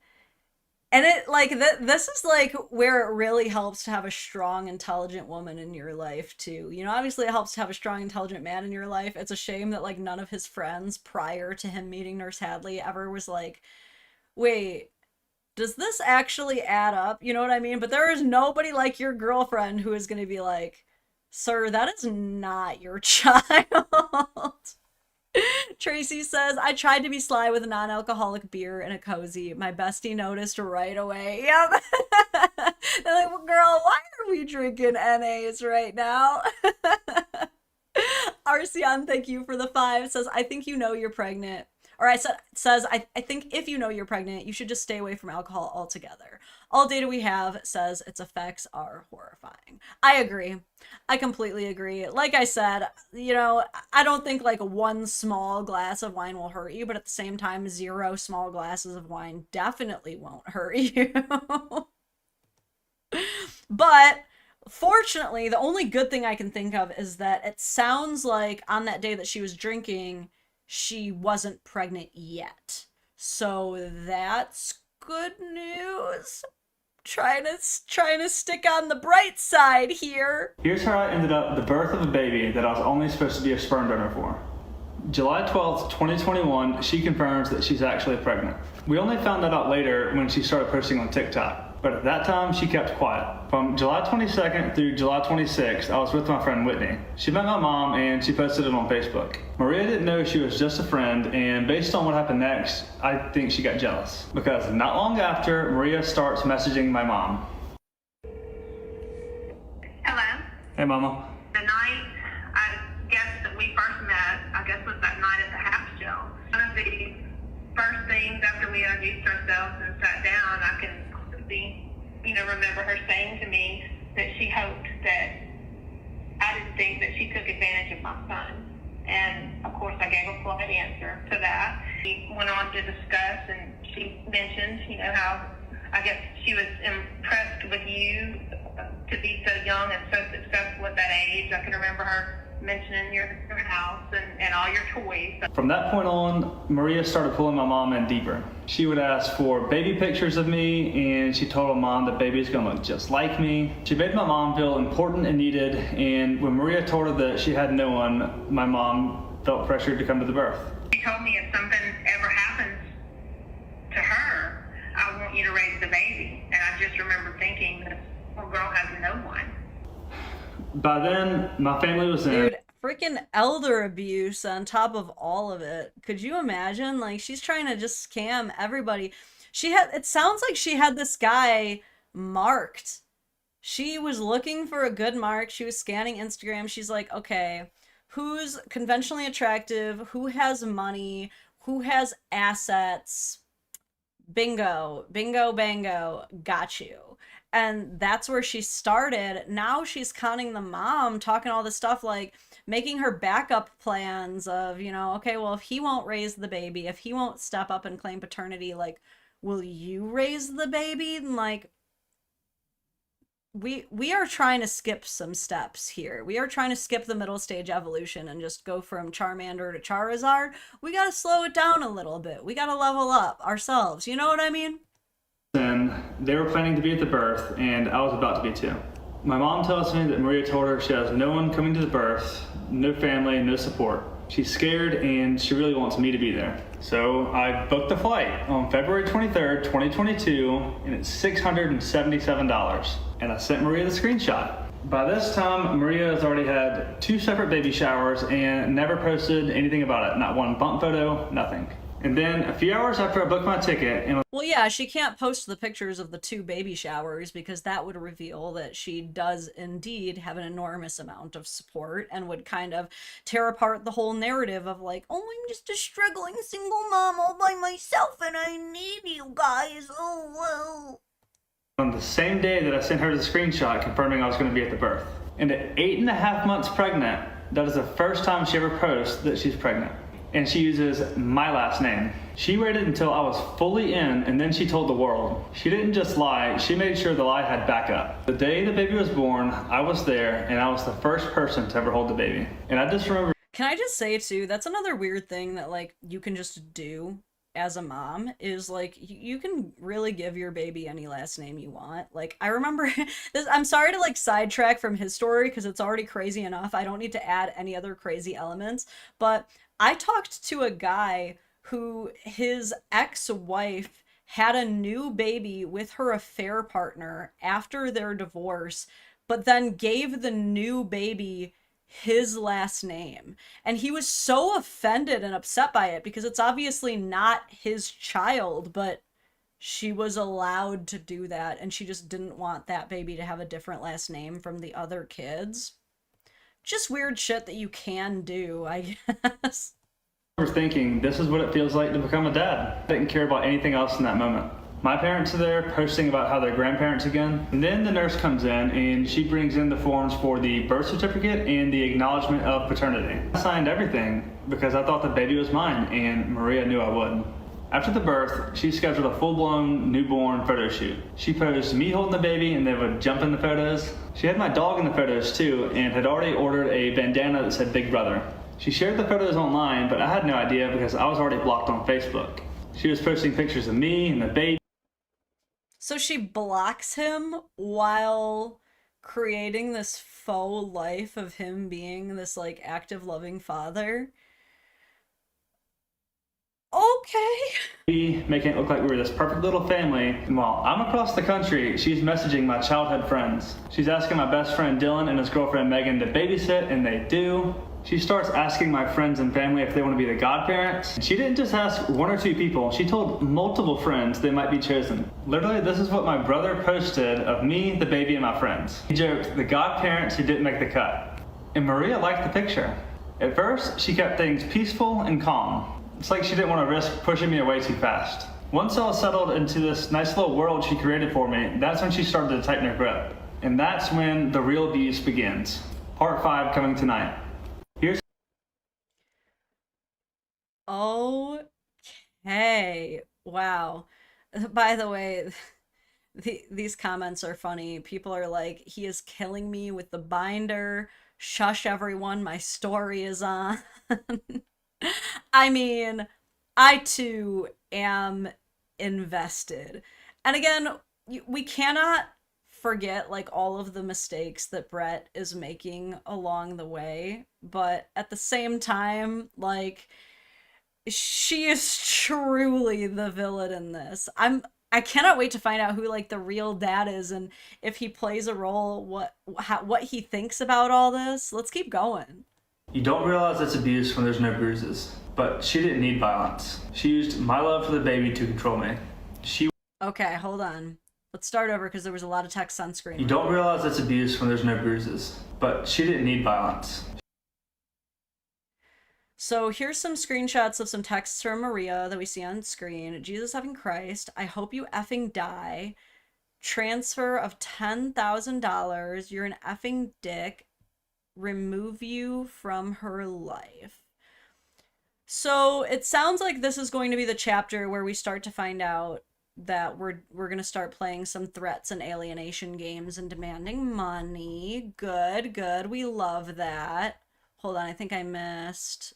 And it, like, this is, like, where it really helps to have a strong, intelligent woman in your life, too. You know, obviously it helps to have a strong, intelligent man in your life. It's a shame that, like, none of his friends prior to him meeting Nurse Hadley ever was like, wait, does this actually add up? You know what I mean? But there is nobody like your girlfriend who is going to be like, sir, that is not your child. Tracy says, I tried to be sly with a non-alcoholic beer and a cozy. My bestie noticed right away. Yep. They're like, well, girl, why are we drinking NAs right now? Arcion, thank you for the 5. It says, I think you know you're pregnant. Or I think if you know you're pregnant, you should just stay away from alcohol altogether. All data we have says its effects are horrifying. I agree. I completely agree. Like I said, you know, I don't think like 1 small glass of wine will hurt you, but at the same time, 0 small glasses of wine definitely won't hurt you. But fortunately, the only good thing I can think of is that it sounds like on that day that she was drinking, she wasn't pregnant yet. So that's good news. Trying to stick on the bright side here. Here's how I ended up the birth of a baby that I was only supposed to be a sperm donor for. July 12th, 2021, she confirms that she's actually pregnant. We only found that out later when she started posting on TikTok. But at that time, she kept quiet. From July 22nd through July 26th, I was with my friend Whitney. She met my mom and she posted it on Facebook. Maria didn't know she was just a friend, and based on what happened next, I think she got jealous. Because not long after, Maria starts messaging my mom. Hello? Hey, Mama. The night, I guess that we first met, I guess was that night at the house show. One of the first things after we introduced ourselves and sat down, I can remember her saying to me that she hoped that I didn't think that she took advantage of my son. And of course I gave a polite answer to that. We went on to discuss, and she mentioned, how I guess she was impressed with you to be so young and so successful at that age. I can remember her mentioning your house and all your toys. From that point on, Maria started pulling my mom in deeper. She would ask for baby pictures of me, and she told my mom that baby's gonna look just like me. She made my mom feel important and needed, and when Maria told her that she had no one, my mom felt pressured to come to the birth. She told me if something ever happens to her, I want you to raise the baby. And I just remember thinking, this poor girl has no one. By then, my family was in. Dude, freaking elder abuse on top of all of it. Could you imagine? Like, she's trying to just scam everybody. It sounds like she had this guy marked. She was looking for a good mark. She was scanning Instagram. She's like, okay, who's conventionally attractive? Who has money? Who has assets? Bingo, bingo, bango, got you. And that's where she started. Now she's counting the mom, talking all this stuff, like making her backup plans of, okay, well, if he won't raise the baby, if he won't step up and claim paternity, like, will you raise the baby? And like, we are trying to skip some steps here. We are trying to skip the middle stage evolution and just go from Charmander to Charizard. We got to slow it down a little bit. We got to level up ourselves. You know what I mean? And they were planning to be at the birth, and I was about to be too. My mom tells me that Maria told her she has no one coming to the birth, no family, no support. She's scared, and she really wants me to be there. So I booked the flight on February 23rd, 2022, and it's $677. And I sent Maria the screenshot. By this time, Maria has already had 2 separate baby showers and never posted anything about it. Not one bump photo, nothing. And then a few hours after I booked my ticket and Well, yeah, she can't post the pictures of the 2 baby showers because that would reveal that she does indeed have an enormous amount of support and would kind of tear apart the whole narrative of like, oh, I'm just a struggling single mom all by myself and I need you guys. Oh, well. on the same day that I sent her the screenshot confirming I was going to be at the birth. And at 8.5 months pregnant, that is the first time she ever posts that she's pregnant. And she uses my last name. She waited until I was fully in and then she told the world. She didn't just lie, she made sure the lie had backup. The day the baby was born, I was there and I was the first person to ever hold the baby. And I just remember. Can I just say too, that's another weird thing that like you can just do as a mom is like you can really give your baby any last name you want. Like I remember this, I'm sorry to like sidetrack from his story because it's already crazy enough. I don't need to add any other crazy elements, but I talked to a guy who his ex-wife had a new baby with her affair partner after their divorce, but then gave the new baby his last name. And he was so offended and upset by it because it's obviously not his child, but she was allowed to do that and she just didn't want that baby to have a different last name from the other kids. Just weird shit that you can do, I guess. I was thinking, this is what it feels like to become a dad. I didn't care about anything else in that moment. My parents are there posting about how they're grandparents again. And then the nurse comes in and she brings in the forms for the birth certificate and the acknowledgement of paternity. I signed everything because I thought the baby was mine and Maria knew I would. After the birth, she scheduled a full-blown newborn photo shoot. She posed me holding the baby and they would jump in the photos. She had my dog in the photos too and had already ordered a bandana that said Big Brother. She shared the photos online, but I had no idea because I was already blocked on Facebook. She was posting pictures of me and the baby. So she blocks him while creating this faux life of him being this like active loving father. Okay. Making it look like we were this perfect little family. And while I'm across the country, she's messaging my childhood friends. She's asking my best friend Dylan and his girlfriend Megan to babysit, and they do. She starts asking my friends and family if they want to be the godparents. She didn't just ask 1 or 2 people, she told multiple friends they might be chosen. Literally, this is what my brother posted of me, the baby, and my friends. He joked, the godparents who didn't make the cut. And Maria liked the picture. At first, she kept things peaceful and calm. It's like she didn't want to risk pushing me away too fast. Once I was settled into this nice little world she created for me, that's when she started to tighten her grip. And that's when the real abuse begins. Part 5 coming tonight. Here's. Okay. Wow. By the way, these comments are funny. People are like, he is killing me with the binder. Shush everyone, my story is on. I mean, I too am invested. And again, we cannot forget like all of the mistakes that Brett is making along the way, but at the same time, like she is truly the villain in this. I cannot wait to find out who like the real dad is and if he plays a role, what he thinks about all this. Let's keep going. You don't realize it's abuse when there's no bruises, but she didn't need violence. She used my love for the baby to control me. Okay, hold on. Let's start over because there was a lot of text on screen. You don't realize it's abuse when there's no bruises, but she didn't need violence. So here's some screenshots of some texts from Maria that we see on screen. Jesus effing Christ, I hope you effing die. Transfer of $10,000. You're an effing dick. Remove you from her life. So it sounds like this is going to be the chapter where we start to find out that we're going to start playing some threats and alienation games and demanding money. Good. We love that. Hold on, I think I missed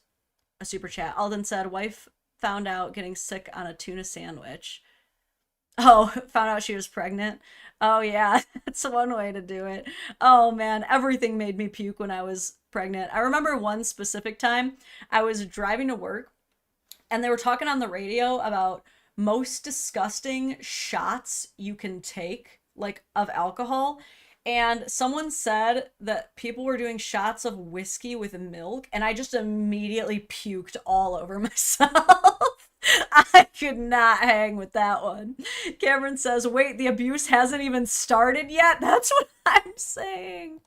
a super chat. Alden said, wife found out getting sick on a tuna sandwich. Oh, found out she was pregnant. Oh yeah, that's one way to do it. Oh man, everything made me puke when I was pregnant. I remember one specific time I was driving to work and they were talking on the radio about most disgusting shots you can take, like of alcohol. And someone said that people were doing shots of whiskey with milk, and I just immediately puked all over myself. I could not hang with that one. Cameron says, wait, the abuse hasn't even started yet? That's what I'm saying.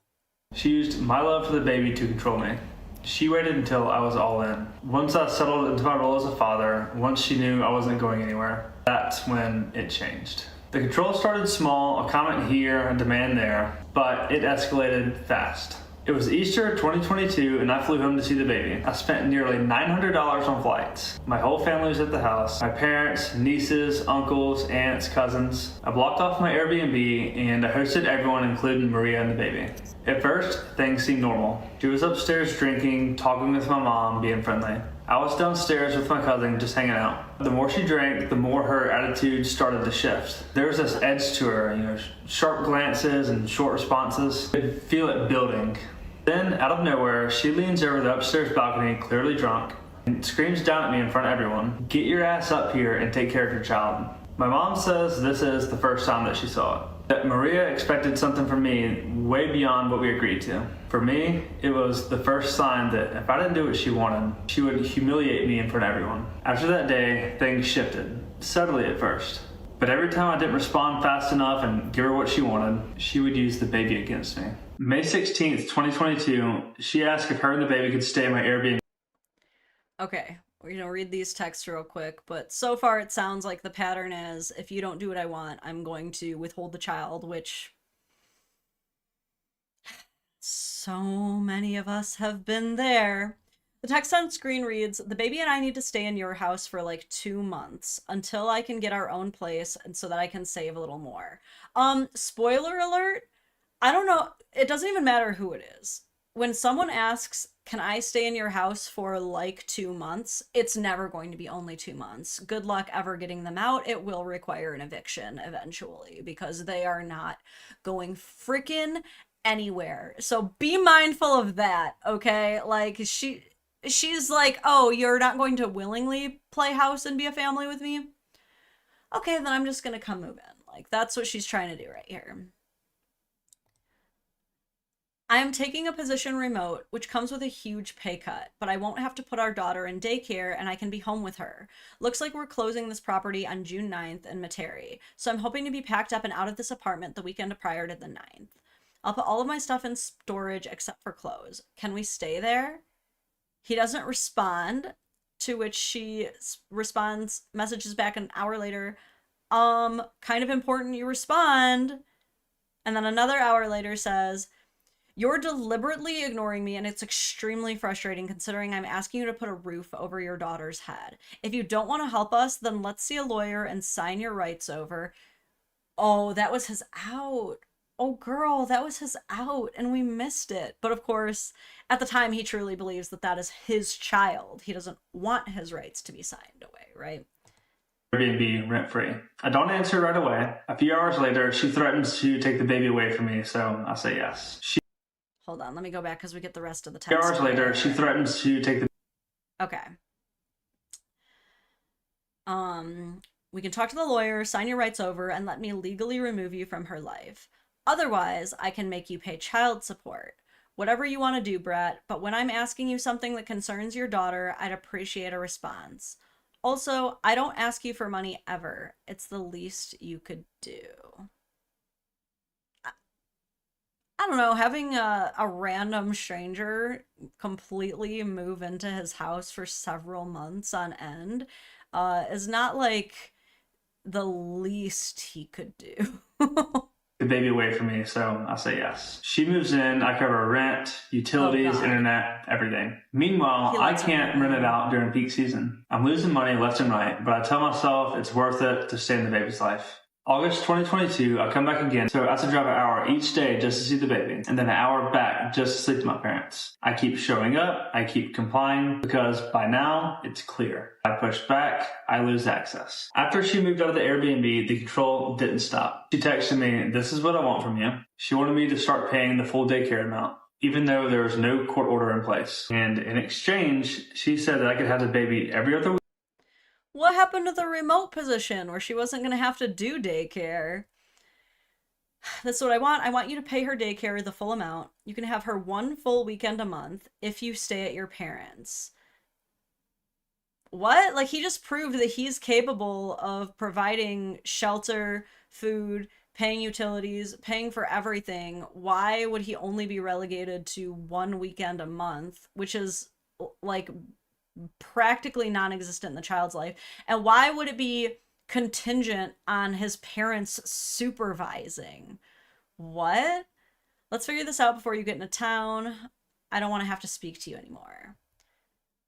She used my love for the baby to control me. She waited until I was all in. Once I settled into my role as a father, once she knew I wasn't going anywhere, that's when it changed. The control started small, a comment here, a demand there, but it escalated fast. It was Easter 2022 and I flew home to see the baby. I spent nearly $900 on flights. My whole family was at the house. My parents, nieces, uncles, aunts, cousins. I blocked off my Airbnb and I hosted everyone including Maria and the baby. At first, things seemed normal. She was upstairs drinking, talking with my mom, being friendly. I was downstairs with my cousin just hanging out. The more she drank, the more her attitude started to shift. There was this edge to her, sharp glances and short responses. I could feel it building. Then, out of nowhere, she leans over the upstairs balcony, clearly drunk, and screams down at me in front of everyone, "Get your ass up here and take care of your child." My mom says this is the first time that she saw it. That Maria expected something from me way beyond what we agreed to. For me, it was the first sign that if I didn't do what she wanted, she would humiliate me in front of everyone. After that day, things shifted, subtly at first. But every time I didn't respond fast enough and give her what she wanted, she would use the baby against me. May 16th, 2022, she asked if her and the baby could stay in my Airbnb. Okay, we're gonna read these texts real quick, but so far it sounds like the pattern is, if you don't do what I want, I'm going to withhold the child, which so many of us have been there. The text on screen reads, the baby and I need to stay in your house for like 2 months until I can get our own place and so that I can save a little more. Spoiler alert, I don't know, it doesn't even matter who it is. When someone asks, can I stay in your house for like 2 months? It's never going to be only 2 months. Good luck ever getting them out. It will require an eviction eventually because they are not going freaking anywhere. So be mindful of that, okay? Like she's like, oh, you're not going to willingly play house and be a family with me? Okay, then I'm just gonna come move in. Like that's what she's trying to do right here. I am taking a position remote, which comes with a huge pay cut, but I won't have to put our daughter in daycare and I can be home with her. Looks like we're closing this property on June 9th in Materi, so I'm hoping to be packed up and out of this apartment the weekend prior to the 9th. I'll put all of my stuff in storage except for clothes. Can we stay there? He doesn't respond, to which she responds, messages back an hour later, kind of important you respond. And then another hour later says, you're deliberately ignoring me and it's extremely frustrating considering I'm asking you to put a roof over your daughter's head. If you don't want to help us, then let's see a lawyer and sign your rights over. Oh, that was his out. Oh, girl, that was his out and we missed it. But of course, at the time, he truly believes that that is his child. He doesn't want his rights to be signed away, right? Airbnb rent-free. I don't answer right away. A few hours later, she threatens to take the baby away from me, so I say yes. Hold on, let me go back because we get the rest of the A few text. hours later, she threatens to take the... Okay. We can talk to the lawyer, sign your rights over, and let me legally remove you from her life. Otherwise, I can make you pay child support. Whatever you want to do, Brett, but when I'm asking you something that concerns your daughter, I'd appreciate a response. Also, I don't ask you for money ever. It's the least you could do. I don't know, having a random stranger completely move into his house for several months on end is not like the least he could do. the baby away from me, so I say yes. She moves in, I cover rent, utilities, internet, everything. Meanwhile, I can't rent it out during peak season. I'm losing money left and right, but I tell myself it's worth it to stay in the baby's life. August 2022, I come back again, so I have to drive an hour each day just to see the baby, and then an hour back just to sleep with my parents. I keep showing up, I keep complying, because by now, it's clear. I push back, I lose access. After she moved out of the Airbnb, the control didn't stop. She texted me, "This is what I want from you." She wanted me to start paying the full daycare amount, even though there was no court order in place. And in exchange, she said that I could have the baby every other week. What happened to the remote position where she wasn't going to have to do daycare? That's what I want. I want you to pay her daycare the full amount. You can have her one full weekend a month if you stay at your parents'. what? Like, he just proved that he's capable of providing shelter, food, paying utilities, paying for everything. Why would he only be relegated to 1 weekend a month, which is like practically non-existent in the child's life? And why would it be contingent on his parents supervising? What? Let's figure this out before you get into town. I don't want to have to speak to you anymore.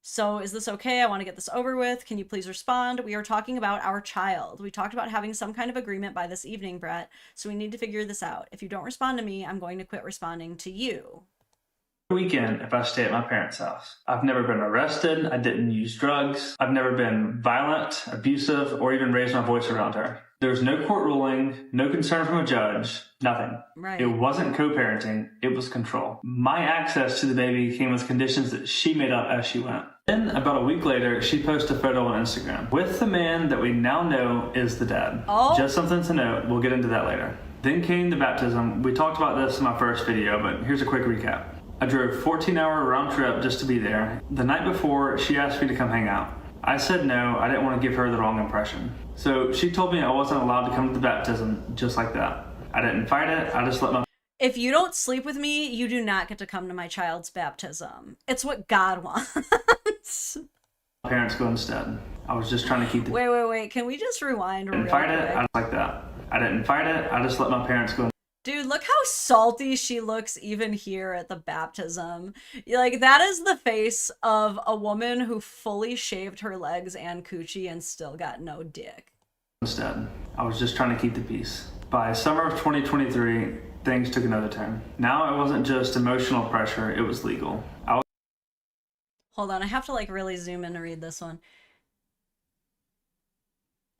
So is this okay? I want to get this over with. Can you please respond? We are talking about our child. We talked about having some kind of agreement by this evening, Brett. So we need to figure this out. If you don't respond to me, I'm going to quit responding to you. Weekend if I stay at my parents' house. I've never been arrested. I didn't use drugs. I've never been violent, abusive, or even raised my voice around her. There's no court ruling, no concern from a judge, nothing. Right. It wasn't co-parenting, it was control. My access to the baby came with conditions that she made up as she went. Then, about a week later, she posted a photo on Instagram with the man that we now know is the dad. Oh. Just something to note, we'll get into that later. Then came the baptism. We talked about this in my first video, but here's a quick recap. I drove a 14-hour round trip just to be there. The night before, she asked me to come hang out. I said no, I didn't want to give her the wrong impression. So she told me I wasn't allowed to come to the baptism just like that. I didn't fight it, I just let my If you don't sleep with me, you do not get to come to my child's baptism. It's what God wants. parents go instead. I was just trying to keep the Wait. Can we just rewind real didn't fight quick? it, I just like that. I didn't fight it, I just let my parents go. Dude, look how salty she looks even here at the baptism. Like, that is the face of a woman who fully shaved her legs and coochie and still got no dick. Instead, I was just trying to keep the peace. By summer of 2023, things took another turn. Now it wasn't just emotional pressure, it was legal. Hold on, I have to like really zoom in to read this one.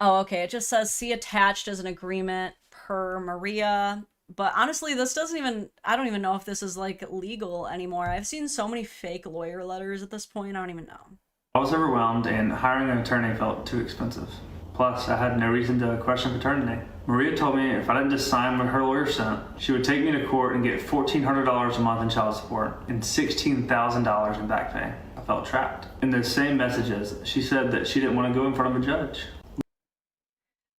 Oh, okay, it just says see attached as an agreement per Maria. But honestly, this doesn't even, I don't even know if this is like legal anymore. I've seen so many fake lawyer letters at this point, I don't even know. I was overwhelmed and hiring an attorney felt too expensive. Plus, I had no reason to question paternity. Maria told me if I didn't just sign what her lawyer sent, she would take me to court and get $1,400 a month in child support and $16,000 in back pay. I felt trapped. In those same messages, she said that she didn't want to go in front of a judge.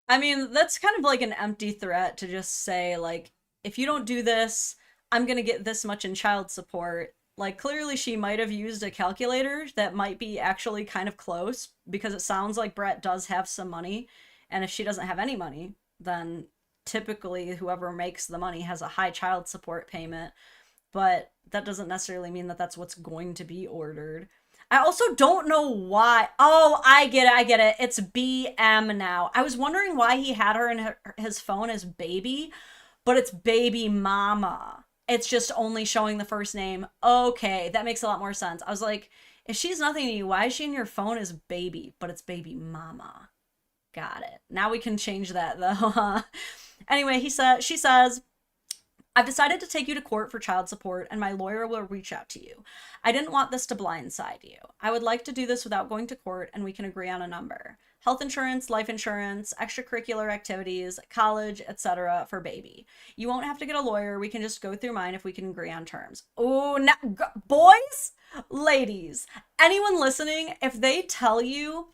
I mean, that's kind of like an empty threat to just say, like, if you don't do this, I'm gonna get this much in child support. Like, clearly she might have used a calculator that might be actually kind of close, because it sounds like Brett does have some money, and if she doesn't have any money, then typically whoever makes the money has a high child support payment, but that doesn't necessarily mean that that's what's going to be ordered. I also don't know why. Oh, I get it. It's BM now. I was wondering why he had her in his phone as baby, but it's baby mama. It's just only showing the first name. Okay, that makes a lot more sense. I was like, if she's nothing to you, why is she in your phone as baby, but it's baby mama? Got it. Now we can change that though. Anyway, she says, I've decided to take you to court for child support and my lawyer will reach out to you. I didn't want this to blindside you. I would like to do this without going to court and we can agree on a number. Health insurance, life insurance, extracurricular activities, college, etc. for baby. You won't have to get a lawyer. We can just go through mine if we can agree on terms. Oh, now, boys, ladies, anyone listening, if they tell you,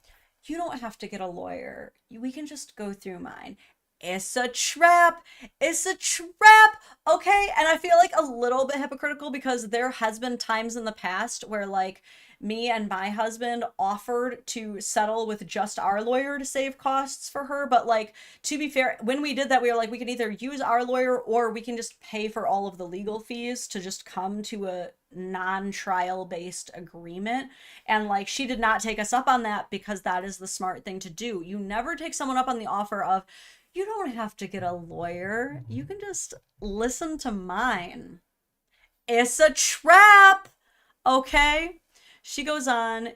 you don't have to get a lawyer, we can just go through mine. It's a trap. It's a trap. Okay. And I feel like a little bit hypocritical because there has been times in the past where like me and my husband offered to settle with just our lawyer to save costs for her. But like, to be fair, when we did that, we were like, we can either use our lawyer or we can just pay for all of the legal fees to just come to a non-trial based agreement. And like, she did not take us up on that because that is the smart thing to do. You never take someone up on the offer of, you don't have to get a lawyer. You can just listen to mine. It's a trap. Okay. She goes on.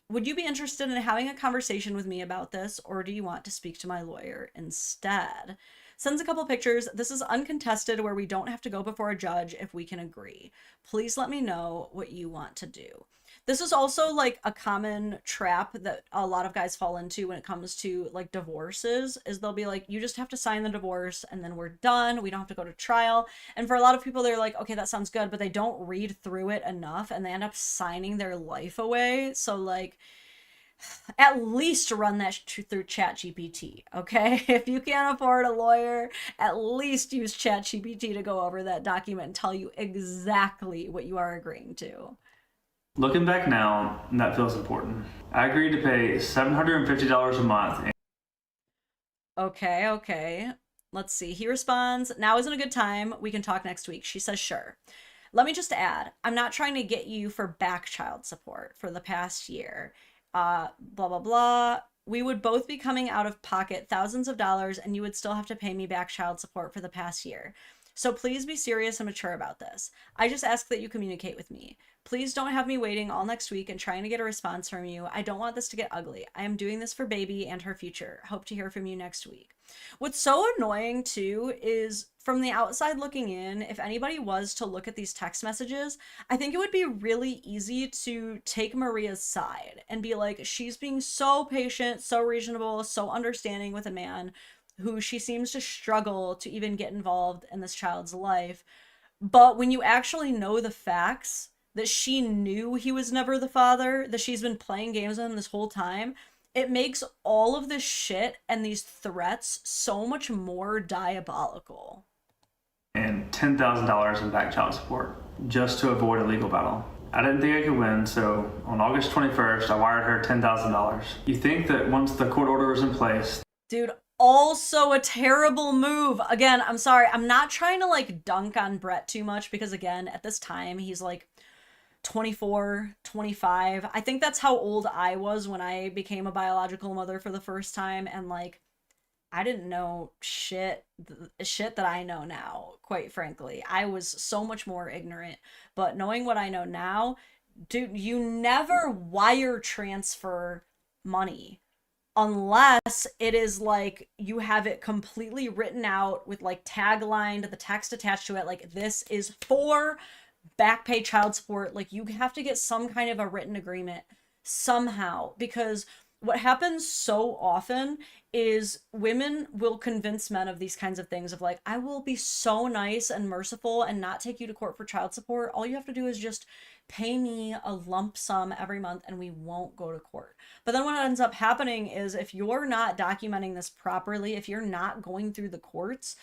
Would you be interested in having a conversation with me about this, or do you want to speak to my lawyer instead? Sends a couple pictures. This is uncontested where we don't have to go before a judge if we can agree. Please let me know what you want to do. This is also like a common trap that a lot of guys fall into when it comes to like divorces, is they'll be like, you just have to sign the divorce and then we're done. We don't have to go to trial. And for a lot of people, they're like, okay, that sounds good, but they don't read through it enough and they end up signing their life away. So like, at least run that through ChatGPT, okay? If you can't afford a lawyer, at least use ChatGPT to go over that document and tell you exactly what you are agreeing to. Looking back now, that feels important. I agreed to pay $750 a month. Okay. Let's see. He responds, now isn't a good time. We can talk next week. She says, sure. Let me just add, I'm not trying to get you for back child support for the past year. Blah, blah, blah. We would both be coming out of pocket thousands of dollars and you would still have to pay me back child support for the past year. So please be serious and mature about this. I just ask that you communicate with me. Please don't have me waiting all next week and trying to get a response from you. I don't want this to get ugly. I am doing this for baby and her future. Hope to hear from you next week. What's so annoying too is from the outside looking in, if anybody was to look at these text messages, I think it would be really easy to take Maria's side and be like, she's being so patient, so reasonable, so understanding with a man who she seems to struggle to even get involved in this child's life. But when you actually know the facts, that she knew he was never the father, that she's been playing games with him this whole time, it makes all of this shit and these threats so much more diabolical. And $10,000 in back child support just to avoid a legal battle. I didn't think I could win, so on August 21st, I wired her $10,000. You think that once the court order is in place... Dude, also a terrible move. Again, I'm sorry, I'm not trying to like dunk on Brett too much because again, at this time, he's like 24, 25. I think that's how old I was when I became a biological mother for the first time. And like, I didn't know shit that I know now, quite frankly. I was so much more ignorant. But knowing what I know now, dude, you never wire transfer money unless it is like you have it completely written out with like taglined, the text attached to it, like this is for back pay child support. Like you have to get some kind of a written agreement somehow, because what happens so often is women will convince men of these kinds of things of like, I will be so nice and merciful and not take you to court for child support. All you have to do is just pay me a lump sum every month and we won't go to court. But then what ends up happening is if you're not documenting this properly, if you're not going through the courts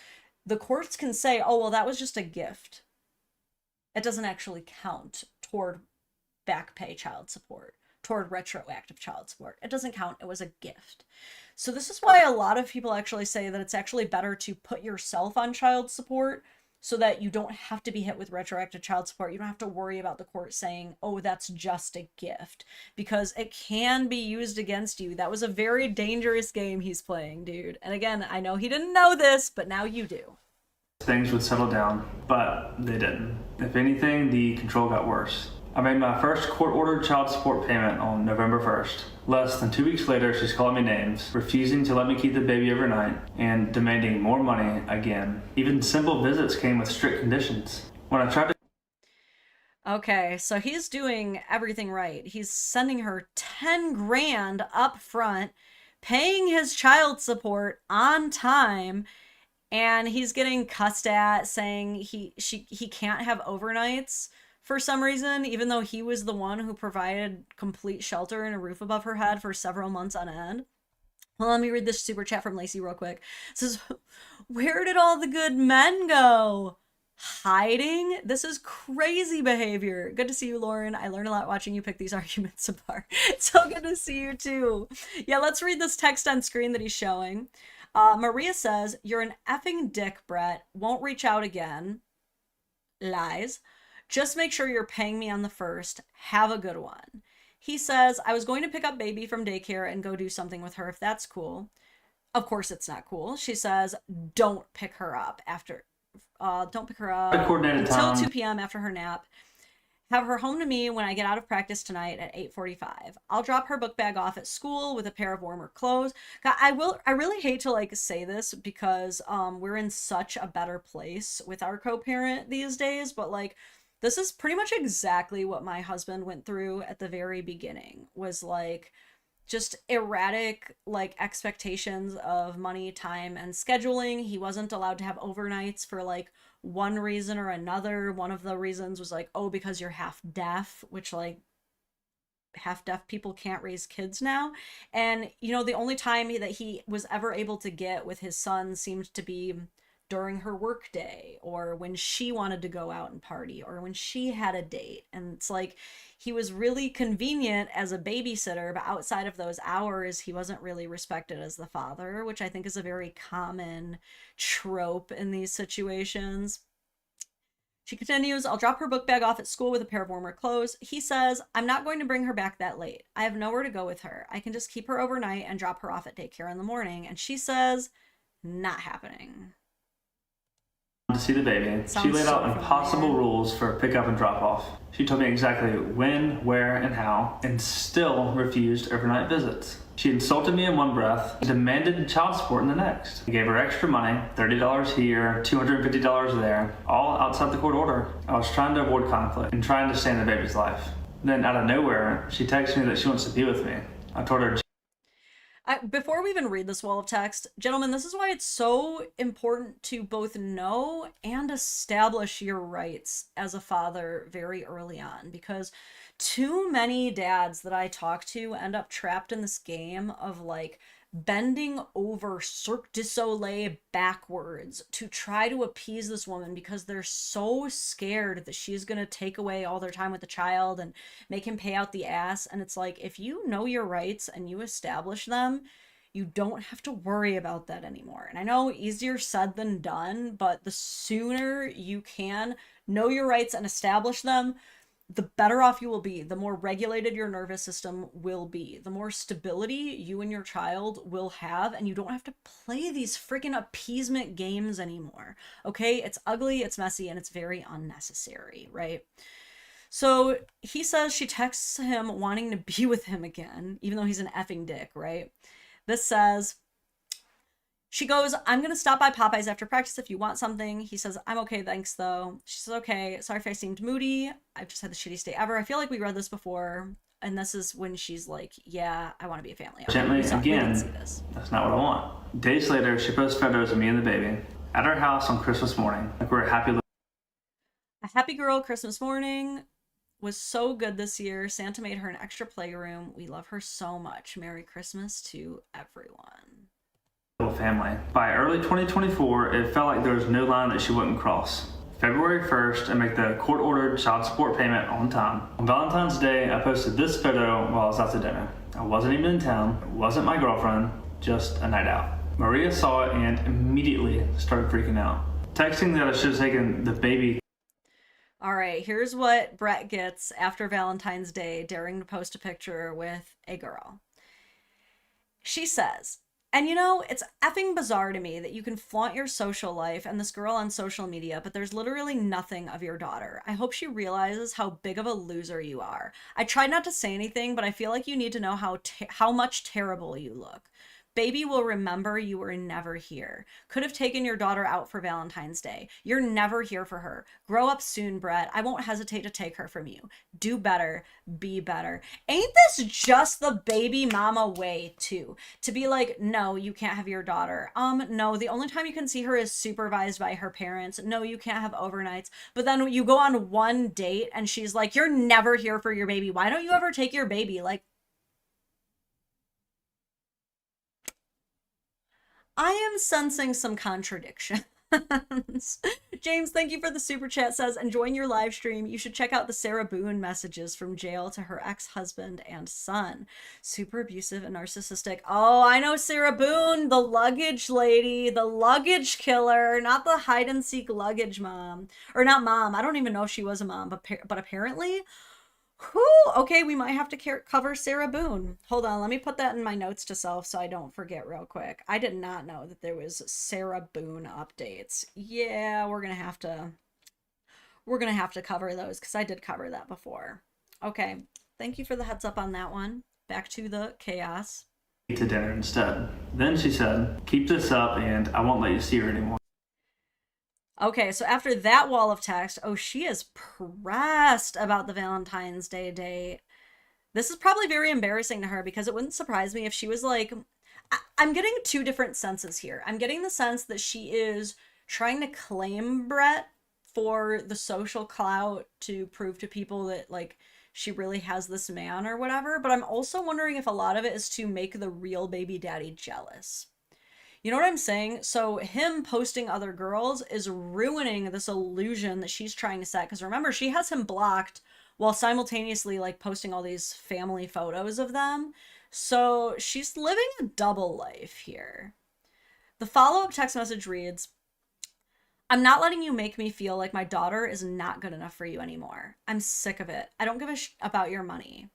can say, oh, well, that was just a gift. It doesn't actually count toward back pay child support, toward retroactive child support. It doesn't count. It was a gift. So this is why a lot of people actually say that it's actually better to put yourself on child support so that you don't have to be hit with retroactive child support. You don't have to worry about the court saying, oh, that's just a gift, because it can be used against you. That was a very dangerous game he's playing, dude. And again, I know he didn't know this, but now you do. Things would settle down, but they didn't. If anything, the control got worse. I made my first court-ordered child support payment on November 1st. Less than 2 weeks later, she's calling me names, refusing to let me keep the baby overnight, and demanding more money again. Even simple visits came with strict conditions. When I tried to... Okay, so he's doing everything right. He's sending her 10 grand up front, paying his child support on time, and he's getting cussed at, saying he can't have overnights for some reason, even though he was the one who provided complete shelter and a roof above her head for several months on end. Well, let me read this super chat from Lacey real quick. It says, where did all the good men go? Hiding? This is crazy behavior. Good to see you, Lauren. I learned a lot watching you pick these arguments apart. It's so good to see you too. Yeah, let's read this text on screen that he's showing. Maria says, you're an effing dick, Brett. Won't reach out again. Lies. Just make sure you're paying me on the first. Have a good one. He says, I was going to pick up baby from daycare and go do something with her if that's cool. Of course it's not cool. She says, don't pick her up until 2 p.m. after her nap. Have her home to me when I get out of practice tonight at 8:45. I'll drop her book bag off at school with a pair of warmer clothes. I really hate to like say this because we're in such a better place with our co-parent these days, but like this is pretty much exactly what my husband went through at the very beginning, was like just erratic like expectations of money, time, and scheduling. He wasn't allowed to have overnights for like one reason or another. One of the reasons was like, oh, because you're half deaf, which like half deaf people can't raise kids now. And you know, the only time that he was ever able to get with his son seemed to be during her work day, or when she wanted to go out and party, or when she had a date. And it's like he was really convenient as a babysitter, but outside of those hours he wasn't really respected as the father, which I think is a very common trope in these situations. She continues, I'll drop her book bag off at school with a pair of warmer clothes. He says, I'm not going to bring her back that late. I have nowhere to go with her. I can just keep her overnight and drop her off at daycare in the morning. And she says, not happening. To see the baby. Sounds She laid out so impossible familiar. rules for pickup and drop off. She told me exactly when, where, and how, and still refused overnight visits. She insulted me in one breath, demanded child support in the next. I gave her extra money, $30 here, $250 there, all outside the court order. I was trying to avoid conflict and trying to stay in the baby's life. Then out of nowhere, she texted me that she wants to be with me. I told her, Before we even read this wall of text, gentlemen, this is why it's so important to both know and establish your rights as a father very early on, because too many dads that I talk to end up trapped in this game of like bending over Cirque du Soleil backwards to try to appease this woman because they're so scared that she's going to take away all their time with the child and make him pay out the ass. And it's like, if you know your rights and you establish them, you don't have to worry about that anymore. And I know easier said than done, but the sooner you can know your rights and establish them, the better off you will be, the more regulated your nervous system will be, the more stability you and your child will have, and you don't have to play these freaking appeasement games anymore. Okay? It's ugly, it's messy, and it's very unnecessary, right? So he says she texts him wanting to be with him again, even though he's an effing dick, right? This says, she goes, I'm going to stop by Popeyes after practice if you want something. He says, I'm okay, thanks, though. She says, okay, sorry if I seemed moody. I've just had the shittiest day ever. I feel like we read this before. And this is when she's like, yeah, I want to be a family. gently We again, see this. that's not what I want. Days later, she posts photos of me and the baby at our house on Christmas morning. Like we're a happy little A happy girl Christmas morning was so good this year. Santa made her an extra playroom. We love her so much. Merry Christmas to everyone. family. By early 2024, it felt like there was no line that she wouldn't cross. February 1st, I make the court-ordered child support payment on time. On Valentine's Day, I posted this photo while I was out to dinner. I wasn't even in town, it wasn't my girlfriend, just a night out. Maria saw it and immediately started freaking out, texting that I should have taken the baby. All right, here's what Brett gets after Valentine's Day, daring to post a picture with a girl. She says, and you know, it's effing bizarre to me that you can flaunt your social life and this girl on social media, but there's literally nothing of your daughter. I hope she realizes how big of a loser you are. I tried not to say anything, but I feel like you need to know how much terrible you look. Baby will remember you were never here. Could have taken your daughter out for Valentine's Day. You're never here for her. Grow up soon, Brett. I won't hesitate to take her from you. Do better. Be better. Ain't this just the baby mama way, too? To be like, no, you can't have your daughter. No, the only time you can see her is supervised by her parents. No, you can't have overnights. But then you go on one date and she's like, you're never here for your baby. Why don't you ever take your baby? Like, I am sensing some contradictions. James, thank you for the super chat, says, enjoying your live stream. You should check out the Sarah Boone messages from jail to her ex-husband and son. Super abusive and narcissistic. Oh, I know Sarah Boone, the luggage lady, the luggage killer, not the hide and seek luggage mom. Or not mom. I don't even know if she was a mom, but apparently... Whew, okay, we might have to cover Sarah Boone. Hold on, let me put that in my notes to self so I don't forget real quick. I did not know that there was Sarah Boone updates. Yeah, we're gonna have to we're going to have to cover those because I did cover that before. Okay. Thank you for the heads up on that one. Back to the chaos. To dinner instead. Then she said, keep this up and I won't let you see her anymore. Okay, so after that wall of text, oh, she is pressed about the Valentine's Day date. This is probably very embarrassing to her because it wouldn't surprise me if she was like, I'm getting two different senses here. I'm getting the sense that she is trying to claim Brett for the social clout to prove to people that, like, she really has this man or whatever. But I'm also wondering if a lot of it is to make the real baby daddy jealous. You know what I'm saying? So him posting other girls is ruining this illusion that she's trying to set. Because remember, she has him blocked while simultaneously, like, posting all these family photos of them. So she's living a double life here. The follow-up text message reads, I'm not letting you make me feel like my daughter is not good enough for you anymore. I'm sick of it. I don't give a about your money.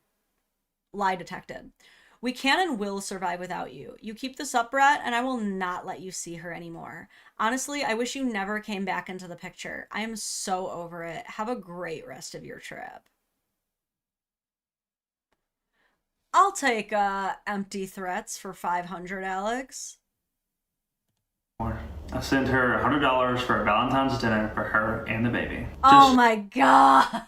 Lie detected. We can and will survive without you. You keep this up, Brett, and I will not let you see her anymore. Honestly, I wish you never came back into the picture. I am so over it. Have a great rest of your trip. I'll take empty threats for 500, Alex. I sent her $100 for a Valentine's dinner for her and the baby. Oh my God.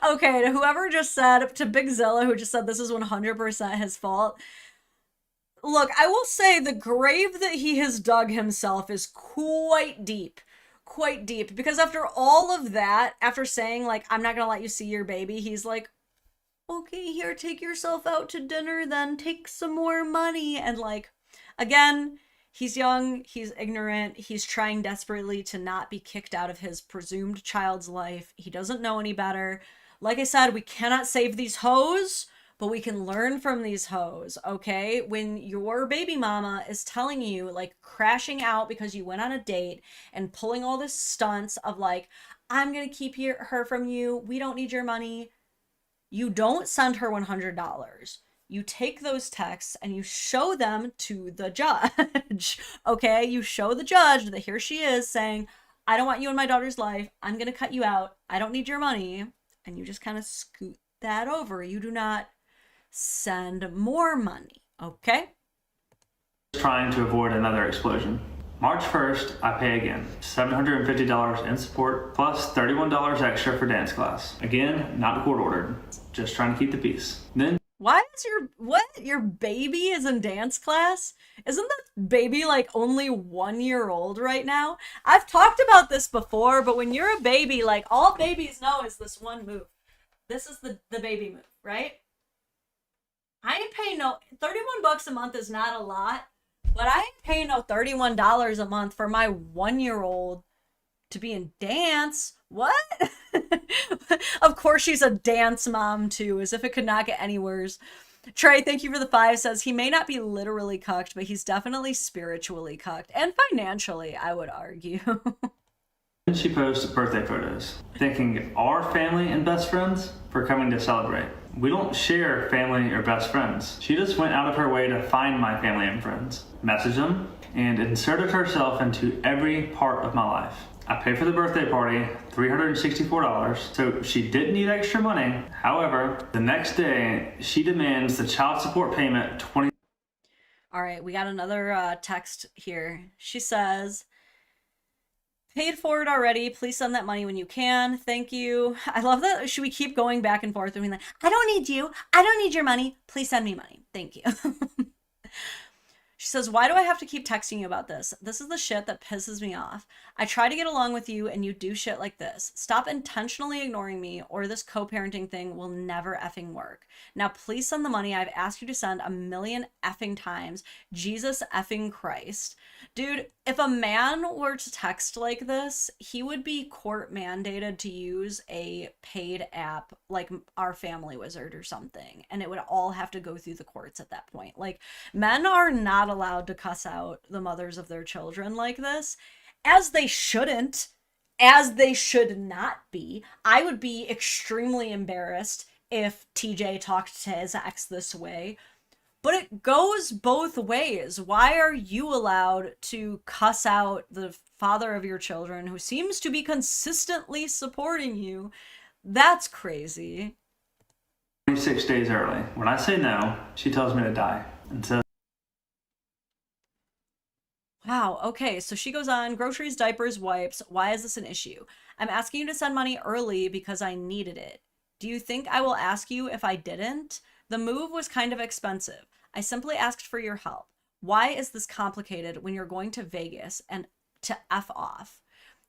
Okay, to whoever just said, to Big Zilla, who just said this is 100% his fault. Look, I will say the grave that he has dug himself is quite deep. Quite deep. Because after all of that, after saying, like, I'm not gonna let you see your baby, he's like, okay, here, take yourself out to dinner, then take some more money. And, like, again, he's young, he's ignorant, he's trying desperately to not be kicked out of his presumed child's life. He doesn't know any better. Like I said, we cannot save these hoes, but we can learn from these hoes, okay? When your baby mama is telling you, like, crashing out because you went on a date and pulling all this stunts of, like, I'm gonna keep her from you, we don't need your money. You don't send her $100. You take those texts and you show them to the judge, okay? You show the judge that here she is saying, I don't want you in my daughter's life. I'm going to cut you out. I don't need your money. And you just kind of scoot that over. You do not send more money, okay? Trying to avoid another explosion. March 1st, I pay again. $750 in support, plus $31 extra for dance class. Again, not court ordered. Just trying to keep the peace. Then why is your baby is in dance class? Isn't that baby like only 1 year old right now? I've talked about this before, but when you're a baby, like, all babies know is this one move. This is the baby move, right? I ain't paying no, 31 bucks a month is not a lot, but I ain't paying no $31 a month for my 1 year old to be in dance. What? Of course she's a dance mom too, as if it could not get any worse. Trey, thank you for the 5, says he may not be literally cucked, but he's definitely spiritually cucked. And financially, I would argue. she posts birthday photos, thanking our family and best friends for coming to celebrate. We don't share family or best friends. She just went out of her way to find my family and friends, message them, and inserted herself into every part of my life. I paid for the birthday party, $364, so she didn't need extra money. However, the next day, she demands the child support payment $20. All right, we got another text here. She says, paid for it already. Please send that money when you can. Thank you. I love that. Should we keep going back and forth? I mean, like, I don't need you. I don't need your money. Please send me money. Thank you. She says, why do I have to keep texting you about this? This is the shit that pisses me off. I try to get along with you and you do shit like this. Stop intentionally ignoring me or this co-parenting thing will never effing work. Now, please send the money I've asked you to send a million effing times. Jesus effing Christ. Dude, if a man were to text like this, he would be court mandated to use a paid app like our Family Wizard or something. And it would all have to go through the courts at that point. Like, men are not allowed to cuss out the mothers of their children like this, as they shouldn't, as they should not be. I would be extremely embarrassed if TJ talked to his ex this way. But it goes both ways. Why are you allowed to cuss out the father of your children who seems to be consistently supporting you? That's crazy. 26 days early. When I say no, she tells me to die and says, Wow, okay, so she goes on, groceries, diapers, wipes. Why is this an issue? I'm asking you to send money early because I needed it. Do you think I will ask you if I didn't? The move was kind of expensive. I simply asked for your help. Why is this complicated when you're going to Vegas and to F off?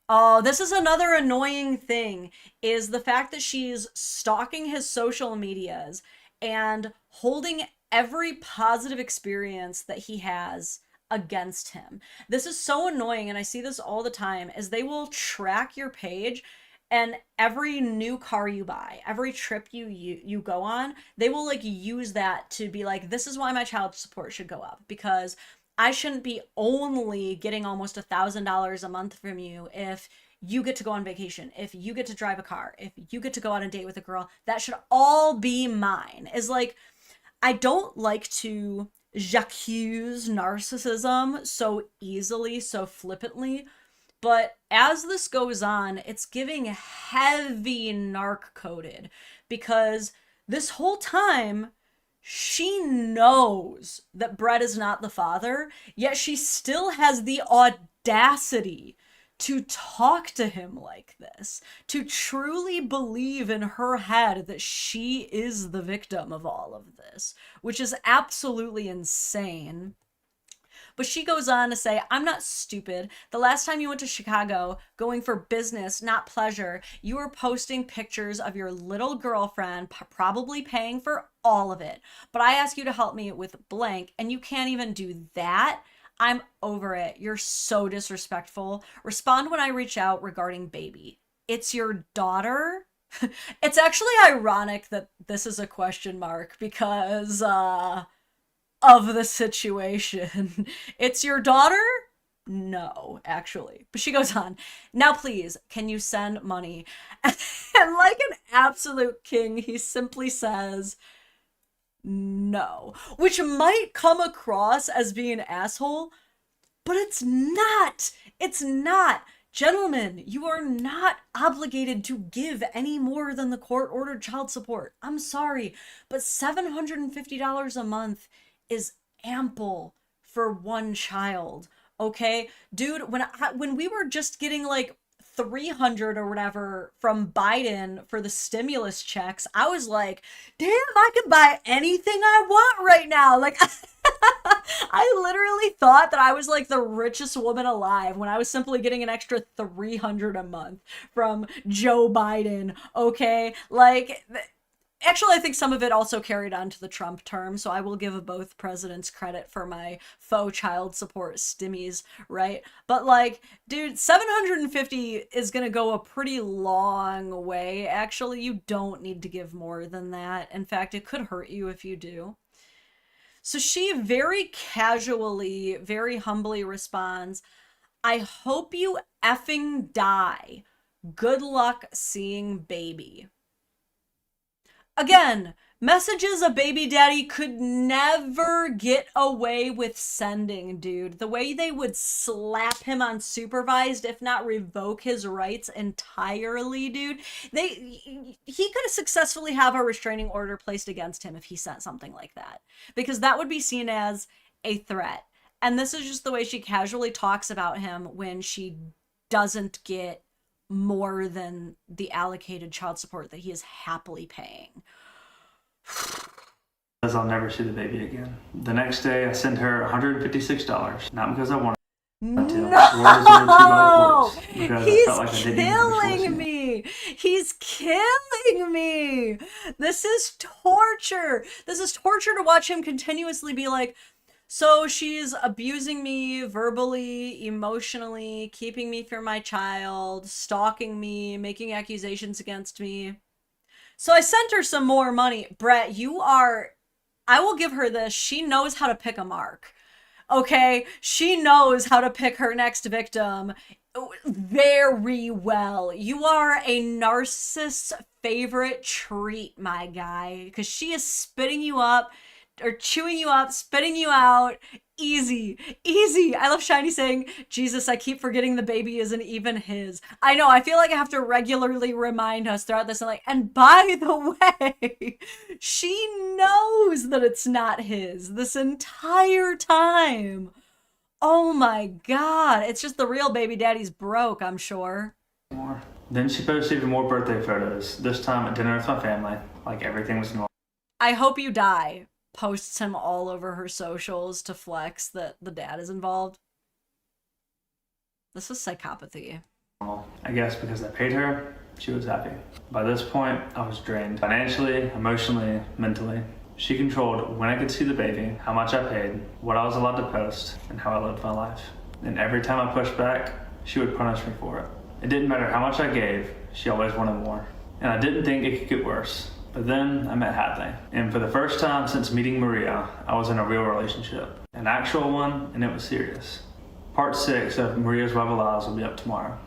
Oh, this is another annoying thing, is the fact that she's stalking his social medias and holding every positive experience that he has against him. This is so annoying, and I see this all the time, is they will track your page, and every new car you buy, every trip you go on, they will like use that to be like, this is why my child support should go up, because I shouldn't be only getting almost $1,000 a month from you if you get to go on vacation, if you get to drive a car, if you get to go on a date with a girl. That should all be mine. Is like, I don't like to j'accuse narcissism so easily, so flippantly, but as this goes on, it's giving heavy narc coded, because this whole time she knows that Brett is not the father, yet she still has the audacity to talk to him like this, to truly believe in her head that she is the victim of all of this, which is absolutely insane. But she goes on to say, I'm not stupid. The last time you went to Chicago, going for business, not pleasure, you were posting pictures of your little girlfriend, probably paying for all of it. But I asked you to help me with blank, and you can't even do that? I'm over it. You're so disrespectful. Respond when I reach out regarding baby. It's your daughter? It's actually ironic that this is a question mark because, of the situation. It's your daughter? No, actually. But she goes on, now please, can you send money? And like an absolute king, he simply says, no. Which might come across as being an asshole, but it's not. It's not. Gentlemen, you are not obligated to give any more than the court-ordered child support. I'm sorry, but $750 a month is ample for one child, okay? Dude, when we were just getting like 300 or whatever from Biden for the stimulus checks, I was like, damn, I can buy anything I want right now. Like, I literally thought that I was like the richest woman alive when I was simply getting an extra 300 a month from Joe Biden, okay? Like, actually, I think some of it also carried on to the Trump term, so I will give both presidents credit for my faux child support stimmies, right? But like, dude, 750 is gonna go a pretty long way. Actually, you don't need to give more than that. In fact, it could hurt you if you do. So she very casually, very humbly responds, I hope you effing die. Good luck seeing baby. Again, messages a baby daddy could never get away with sending, dude. The way they would slap him on supervised, if not revoke his rights entirely, dude. He could successfully have a restraining order placed against him if he sent something like that, because that would be seen as a threat. And this is just the way she casually talks about him when she doesn't get more than the allocated child support that he is happily paying. Says I'll never see the baby again. The next day, I send her $156, not because I wanted No! to. He's killing me! He's killing me! This is torture! This is torture to watch him continuously be like, so she's abusing me verbally, emotionally, keeping me from my child, stalking me, making accusations against me. So I sent her some more money. Brett, I will give her this. She knows how to pick a mark. Okay? She knows how to pick her next victim very well. You are a narcissist's favorite treat, my guy, because she is spitting you up or chewing you up, spitting you out. Easy. I love Shiny saying, Jesus, I keep forgetting the baby isn't even his. I know, I feel like I have to regularly remind us throughout this, and by the way, she knows that it's not his this entire time. Oh my God, it's just the real baby daddy's broke, I'm sure. Then she posted even more birthday photos, this time at dinner with my family, like everything was normal. I hope you die. Posts him all over her socials to flex that the dad is involved. This is psychopathy. I guess because I paid her, she was happy. By this point, I was drained financially, emotionally, mentally. She controlled when I could see the baby, how much I paid, what I was allowed to post, and how I lived my life. And every time I pushed back, she would punish me for it. It didn't matter how much I gave, she always wanted more. And I didn't think it could get worse. But then I met Hadley, and for the first time since meeting Maria, I was in a real relationship. An actual one, and it was serious. Part 6 of Maria's Web of Lies will be up tomorrow.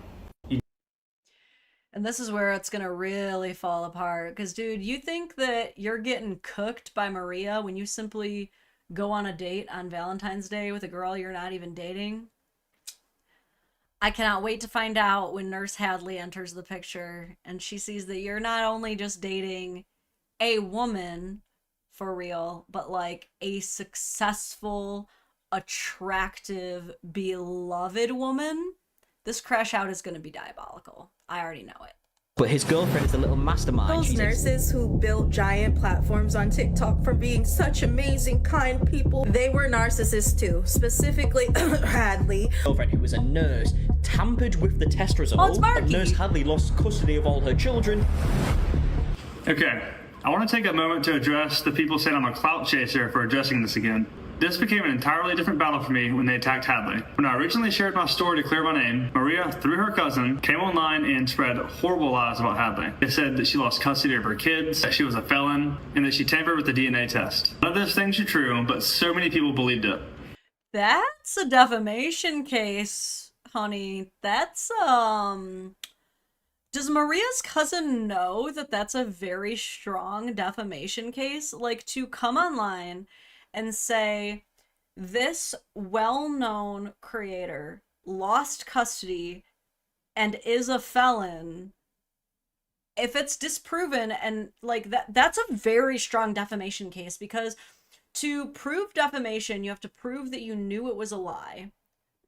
And this is where it's gonna really fall apart, because dude, you think that you're getting cooked by Maria when you simply go on a date on Valentine's Day with a girl you're not even dating? I cannot wait to find out when Nurse Hadley enters the picture and she sees that you're not only just dating a woman for real, but like a successful, attractive, beloved woman. This crash out is going to be diabolical. I already know it. But his girlfriend is a little mastermind. Those nurses who built giant platforms on TikTok for being such amazing, kind people, they were narcissists too. Specifically, Hadley. Girlfriend who was a nurse tampered with the test result. Oh, it's Marky. And Nurse Hadley lost custody of all her children. Okay, I want to take a moment to address the people saying I'm a clout chaser for addressing this again. This became an entirely different battle for me when they attacked Hadley. When I originally shared my story to clear my name, Maria, through her cousin, came online and spread horrible lies about Hadley. They said that she lost custody of her kids, that she was a felon, and that she tampered with the DNA test. None of those things are true, but so many people believed it. That's a defamation case, honey. That's, Does Maria's cousin know that that's a very strong defamation case? Like, to come online and say, this well-known creator lost custody and is a felon, if it's disproven, and like that's a very strong defamation case, because to prove defamation, you have to prove that you knew it was a lie.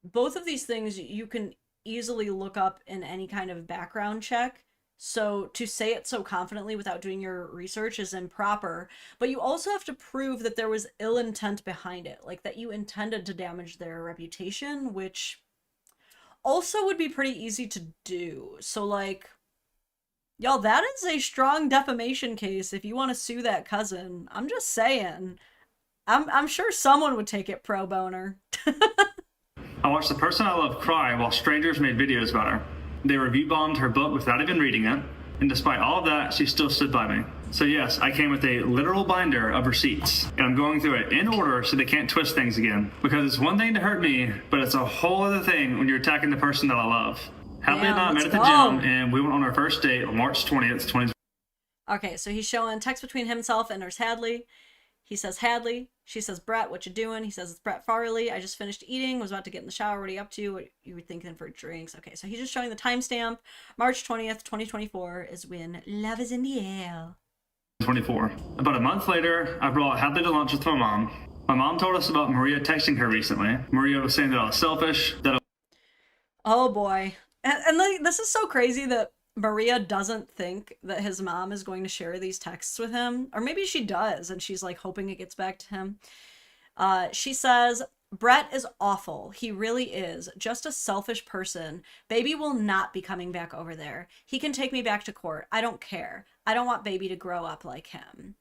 Both of these things you can easily look up in any kind of background check. So to say it so confidently without doing your research is improper. But you also have to prove that there was ill intent behind it, like that you intended to damage their reputation, which also would be pretty easy to do. So like, y'all, that is a strong defamation case if you want to sue that cousin. I'm just saying. I'm sure someone would take it pro boner. I watched the person I love cry while strangers made videos about her. They review bombed her book without even reading it, and despite all of that, she still stood by me. So yes, I came with a literal binder of receipts, and I'm going through it in order so they can't twist things again. Because it's one thing to hurt me, but it's a whole other thing when you're attacking the person that I love. Hadley and I met at the gym, and we went on our first date on March 20th, 2020. Okay, so he's showing text between himself and Nurse Hadley. He says, Hadley. She says, Brett, what you doing? He says, it's Brett Fairley. I just finished eating, was about to get in the shower. What are you up to? What you were thinking for drinks? Okay, so he's just showing the timestamp. March 20th, 2024 is when love is in the air. 24. About a month later, I brought Hadley to lunch with my mom. My mom told us about Maria texting her recently. Maria was saying that I was selfish, that I... Oh boy. And like, this is so crazy that Maria doesn't think that his mom is going to share these texts with him. Or maybe she does, and she's like hoping it gets back to him. She says, Brett is awful. He really is. Just a selfish person. Baby will not be coming back over there. He can take me back to court. I don't care. I don't want baby to grow up like him.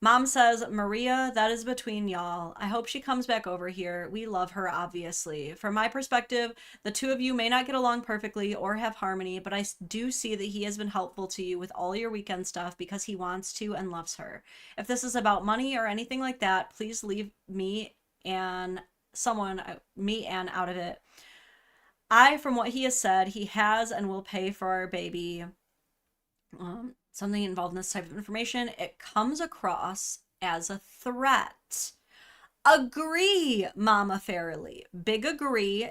Mom says, Maria, that is between y'all. I hope she comes back over here. We love her, obviously. From my perspective, the two of you may not get along perfectly or have harmony, but I do see that he has been helpful to you with all your weekend stuff because he wants to and loves her. If this is about money or anything like that, please leave me and out of it. From what he has said, he has and will pay for our baby. Something involved in this type of information. It comes across as a threat. Agree, Mama Fairley. Big agree.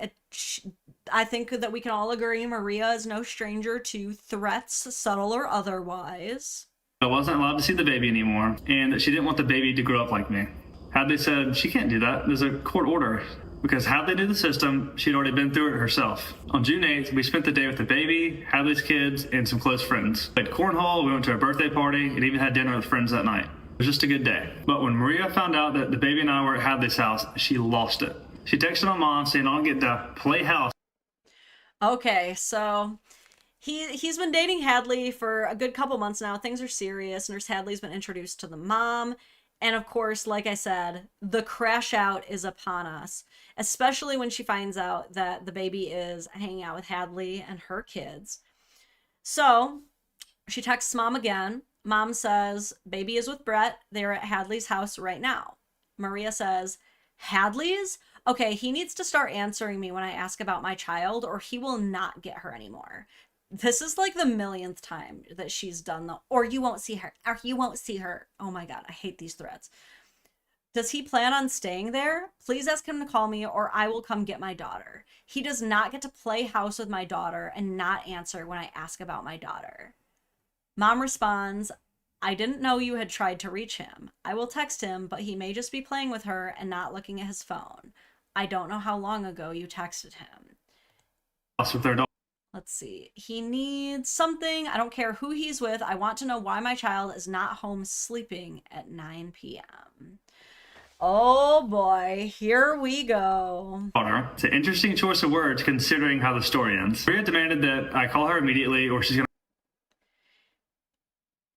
I think that we can all agree Maria is no stranger to threats, subtle or otherwise. I wasn't allowed to see the baby anymore, and that she didn't want the baby to grow up like me. Hadley said she can't do that. There's a court order. Because Hadley knew the system, she'd already been through it herself. On June 8th, we spent the day with the baby, Hadley's kids, and some close friends. Played cornhole, we went to a birthday party, and even had dinner with friends that night. It was just a good day. But when Maria found out that the baby and I were at Hadley's house, she lost it. She texted my mom saying I'll get to play house. Okay, so he's been dating Hadley for a good couple months now. Things are serious. Nurse Hadley's been introduced to the mom. And of course, like I said, the crash out is upon us, especially when she finds out that the baby is hanging out with Hadley and her kids. So she texts mom again. Mom says, baby is with Brett. They're at Hadley's house right now. Maria says, Hadley's? Okay, he needs to start answering me when I ask about my child or he will not get her anymore. This is like the millionth time that she's done the, or you won't see her, or you won't see her. Oh my God, I hate these threats. Does he plan on staying there? Please ask him to call me or I will come get my daughter. He does not get to play house with my daughter and not answer when I ask about my daughter. Mom responds, I didn't know you had tried to reach him. I will text him, but he may just be playing with her and not looking at his phone. I don't know how long ago you texted him. With their daughter. Let's see. He needs something. I don't care who he's with. I want to know why my child is not home sleeping at 9 p.m. Oh boy, here we go. It's an interesting choice of words considering how the story ends. Maria demanded that I call her immediately or she's going to...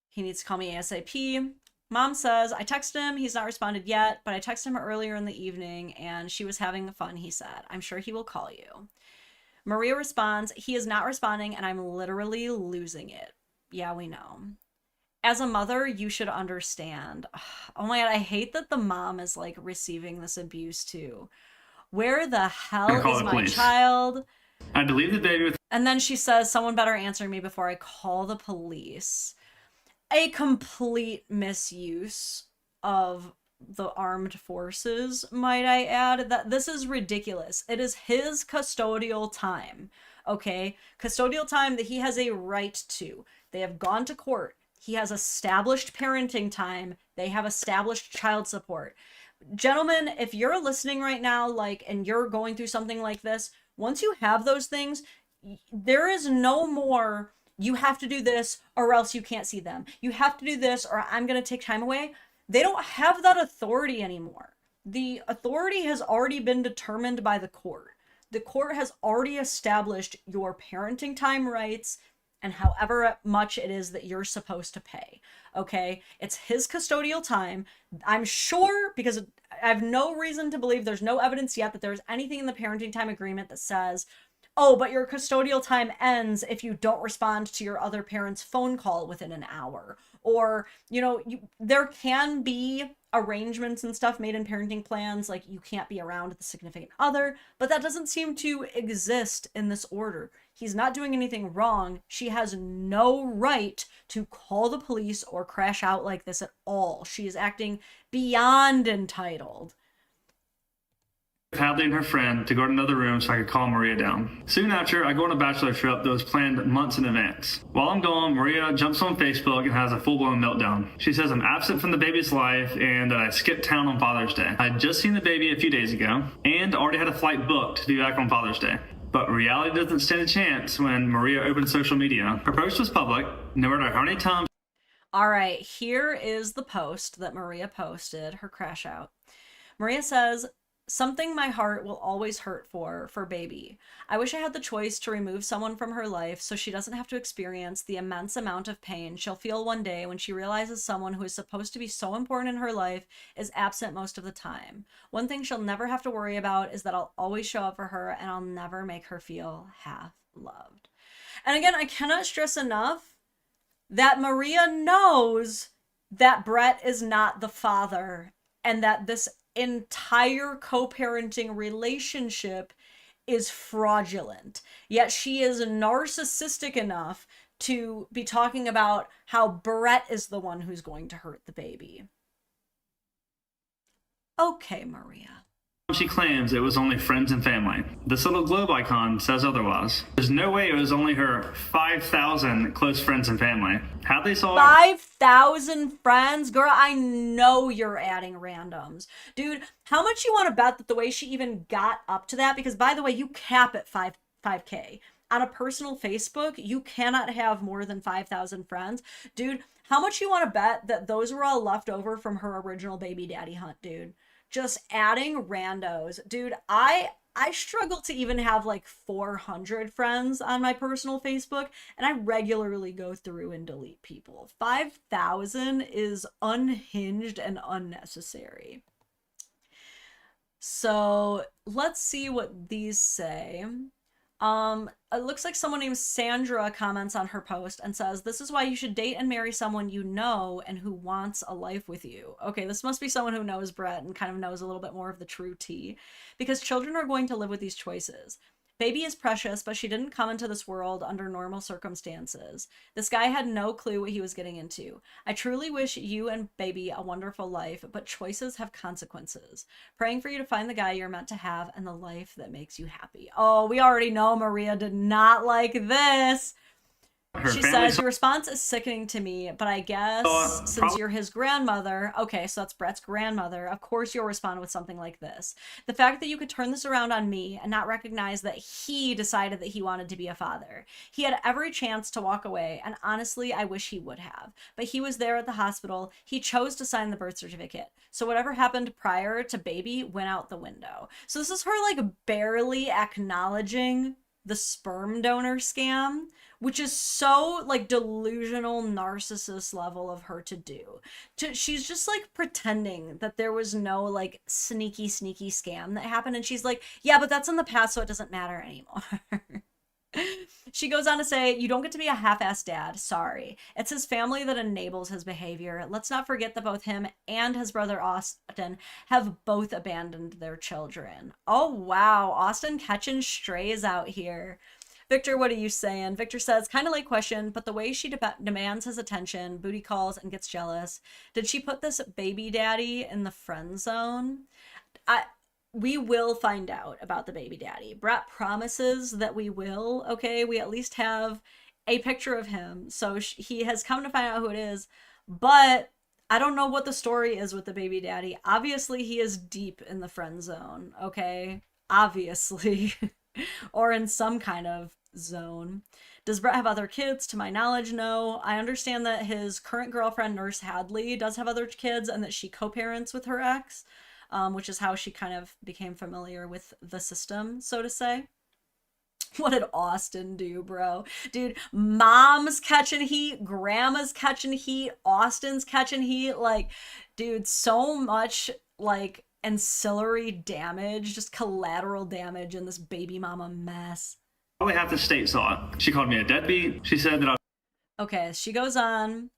He needs to call me ASAP. Mom says, I texted him. He's not responded yet, but I texted him earlier in the evening and she was having fun, he said. I'm sure he will call you. Maria responds, he is not responding and I'm literally losing it. Yeah, we know. As a mother, you should understand. Oh my God, I hate that the mom is like receiving this abuse too. Where the hell is my child? I had to leave the baby with... And then she says, someone better answer me before I call the police. A complete misuse of the armed forces, might I add. That this is ridiculous. It is his custodial time, okay? Custodial time that he has a right to. They have gone to court. He has established parenting time. They have established child support. Gentlemen, if you're listening right now, like, and you're going through something like this, once you have those things, there is no more, you have to do this or else you can't see them. You have to do this or I'm going to take time away. They don't have that authority anymore. The authority has already been determined by the court. The court has already established your parenting time rights and however much it is that you're supposed to pay. Okay? It's his custodial time. I'm sure, because I have no reason to believe, there's no evidence yet that there's anything in the parenting time agreement that says, oh, but your custodial time ends if you don't respond to your other parent's phone call within an hour. Or, you know, there can be arrangements and stuff made in parenting plans, like you can't be around the significant other, but that doesn't seem to exist in this order. He's not doing anything wrong. She has no right to call the police or crash out like this at all. She is acting beyond entitled. Hadley and her friend to go to another room so I could calm Maria down. Soon after, I go on a bachelor trip that was planned months in advance. While I'm gone, Maria jumps on Facebook and has a full-blown meltdown. She says I'm absent from the baby's life and that I skipped town on Father's Day. I had just seen the baby a few days ago and already had a flight booked to be back on Father's Day. But reality doesn't stand a chance when Maria opened social media. Her post was public, no matter how many times... All right, here is the post that Maria posted, her crash out. Maria says, something my heart will always hurt for baby. I wish I had the choice to remove someone from her life so she doesn't have to experience the immense amount of pain she'll feel one day when she realizes someone who is supposed to be so important in her life is absent most of the time. One thing she'll never have to worry about is that I'll always show up for her and I'll never make her feel half loved. And again, I cannot stress enough that Maria knows that Brett is not the father and that this entire co-parenting relationship is fraudulent. Yet she is narcissistic enough to be talking about how Brett is the one who's going to hurt the baby. Okay, Maria. She claims it was only friends and family. This little globe icon says otherwise. There's no way it was only her 5,000 close friends and family. Hadley saw 5,000 friends? Girl, I know you're adding randoms. Dude, how much you want to bet that the way she even got up to that, because by the way, you cap at 5K. On a personal Facebook, you cannot have more than 5,000 friends. Dude, how much you want to bet that those were all left over from her original baby daddy hunt, dude? Just adding randos. Dude, I struggle to even have like 400 friends on my personal Facebook, and I regularly go through and delete people. 5,000 is unhinged and unnecessary. So let's see what these say. It looks like someone named Sandra comments on her post and says, "This is why you should date and marry someone you know and who wants a life with you." Okay, this must be someone who knows Brett and kind of knows a little bit more of the true tea, because children are going to live with these choices. Baby is precious, but she didn't come into this world under normal circumstances. This guy had no clue what he was getting into. I truly wish you and baby a wonderful life, but choices have consequences. Praying for you to find the guy you're meant to have and the life that makes you happy. Oh, we already know Maria did not like this. She says, "Your response is sickening to me, but I guess since you're his grandmother," okay, so that's Brett's grandmother, "of course you'll respond with something like this. The fact that you could turn this around on me and not recognize that he decided that he wanted to be a father. He had every chance to walk away, and honestly, I wish he would have. But he was there at the hospital. He chose to sign the birth certificate. So whatever happened prior to baby went out the window." So this is her like barely acknowledging the sperm donor scam, which is so like delusional narcissist level of her to do. She's just like pretending that there was no like sneaky scam that happened, and she's like, yeah, but that's in the past, so it doesn't matter anymore. She goes on to say, "You don't get to be a half-assed dad. Sorry. It's his family that enables his behavior. Let's not forget that both him and his brother Austin have both abandoned their children." Oh, wow. Austin catching strays out here. Victor, what are you saying? Victor says, "Kind of late question, but the way she demands his attention, booty calls, and gets jealous. Did she put this baby daddy in the friend zone?" We will find out about the baby daddy. Brett promises that we will, okay? We at least have a picture of him. So he has come to find out who it is, but I don't know what the story is with the baby daddy. Obviously, he is deep in the friend zone, okay? Obviously. Or in some kind of zone. Does Brett have other kids? To my knowledge, no. I understand that his current girlfriend, Nurse Hadley, does have other kids and that she co-parents with her ex. Which is how she kind of became familiar with the system, so to say. What did Austin do, bro? Dude, mom's catching heat, grandma's catching heat, Austin's catching heat. Like, dude, so much, like, ancillary damage, just collateral damage in this baby mama mess. Probably half the state saw it. She called me a deadbeat. She said that I... Okay, she goes on.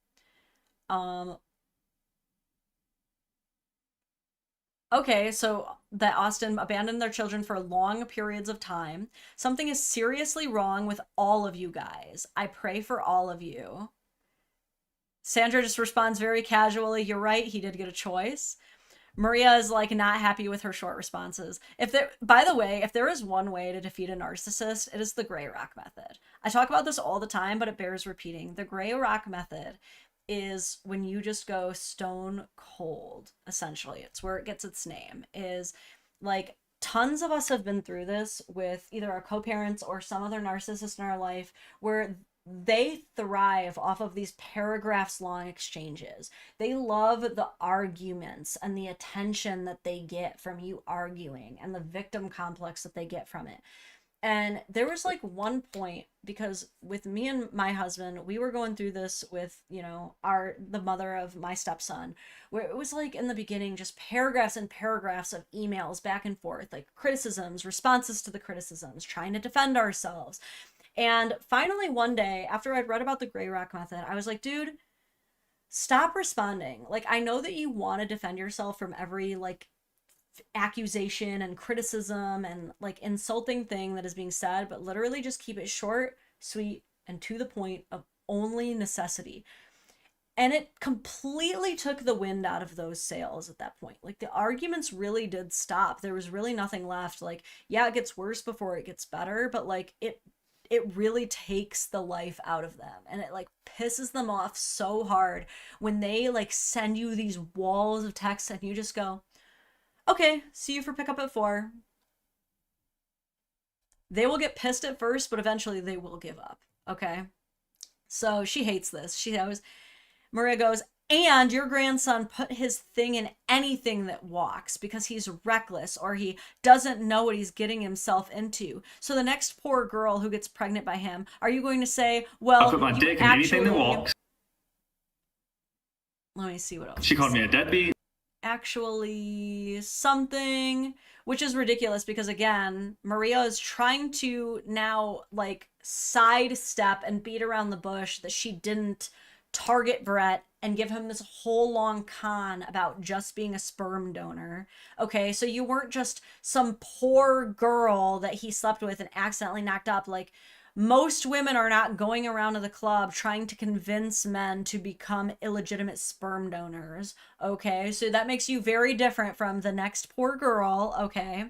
Okay, so that Austin abandoned their children for long periods of time. Something is seriously wrong with all of you guys. I pray for all of you. Sandra just responds very casually, "You're right, he did get a choice." Maria is like not happy with her short responses. By the way, if there is one way to defeat a narcissist, it is the gray rock method. I talk about this all the time, but it bears repeating. The gray rock method is when you just go stone cold, essentially. It's where it gets its name. Is like tons of us have been through this with either our co-parents or some other narcissist in our life, where they thrive off of these paragraphs long exchanges. They love the arguments and the attention that they get from you arguing and the victim complex that they get from it. And there was like one point, because with me and my husband, we were going through this with, you know, the mother of my stepson, where it was like in the beginning, just paragraphs and paragraphs of emails back and forth, like criticisms, responses to the criticisms, trying to defend ourselves. And finally one day, after I'd read about the gray rock method, I was like, dude, stop responding. Like, I know that you want to defend yourself from every like accusation and criticism and like insulting thing that is being said, but literally just keep it short, sweet, and to the point of only necessity. And it completely took the wind out of those sails at that point. Like, the arguments really did stop. There was really nothing left. Like, yeah, it gets worse before it gets better, but like it really takes the life out of them, and it like pisses them off so hard when they like send you these walls of text and you just go, okay, see you for pickup at 4. They will get pissed at first, but eventually they will give up. Okay. So she hates this. Maria goes, and your grandson put his thing in anything that walks because he's reckless or he doesn't know what he's getting himself into. So the next poor girl who gets pregnant by him, are you going to say, well, I put my dick in anything that walks. Let me see what else. She called me a deadbeat. Actually something, which is ridiculous because, again, Maria is trying to now like sidestep and beat around the bush that she didn't target Brett and give him this whole long con about just being a sperm donor. Okay, so you weren't just some poor girl that he slept with and accidentally knocked up. Like, most women are not going around to the club trying to convince men to become illegitimate sperm donors. Okay, so that makes you very different from the next poor girl. Okay.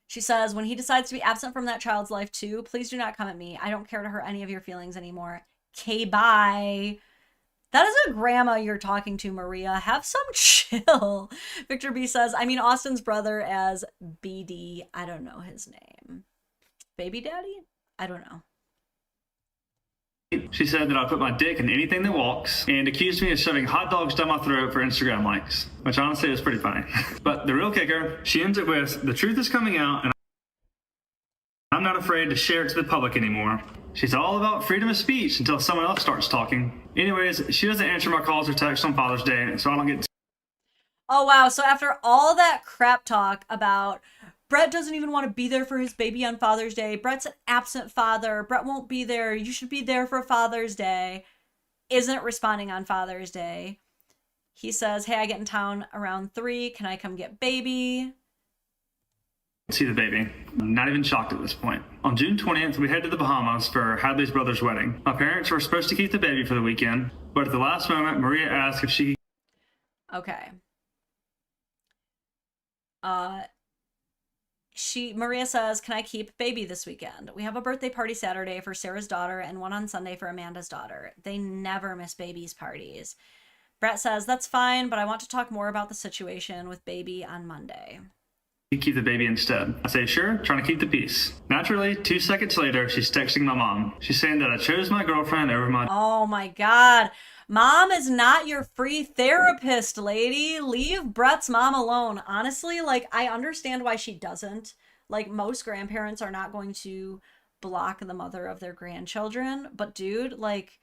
She says, when he decides to be absent from that child's life too, please do not come at me. I don't care to hurt any of your feelings anymore. Okay, bye. That is a grandma you're talking to, Maria. Have some chill. Victor B says, I mean Austin's brother as BD. I don't know his name. Baby daddy? I don't know. She said that I put my dick in anything that walks and accused me of shoving hot dogs down my throat for Instagram likes, which honestly is pretty funny. But the real kicker, she ends it with, the truth is coming out and I'm not afraid to share it to the public anymore. She's all about freedom of speech until someone else starts talking. Anyways, she doesn't answer my calls or texts on Father's Day, so I don't get... Oh, wow. So after all that crap talk about Brett doesn't even want to be there for his baby on Father's Day, Brett's an absent father, Brett won't be there, you should be there for Father's Day, isn't responding on Father's Day. He says, hey, I get in town around 3. Can I come get baby? See the baby. I'm not even shocked at this point. On June 20th, we head to the Bahamas for Hadley's brother's wedding. My parents were supposed to keep the baby for the weekend, but at the last moment, Maria asked if she... Okay. Maria says, can I keep baby this weekend? We have a birthday party Saturday for Sarah's daughter and one on Sunday for Amanda's daughter. They never miss baby's parties. Brett says, that's fine, but I want to talk more about the situation with baby on Monday. Keep the baby instead. I say, sure, trying to keep the peace. Naturally, 2 seconds later, she's texting my mom. She's saying that I chose my girlfriend over my... Oh my God. Mom is not your free therapist, lady. Leave Brett's mom alone. Honestly, like, I understand why she doesn't. Like, most grandparents are not going to block the mother of their grandchildren. But dude, like,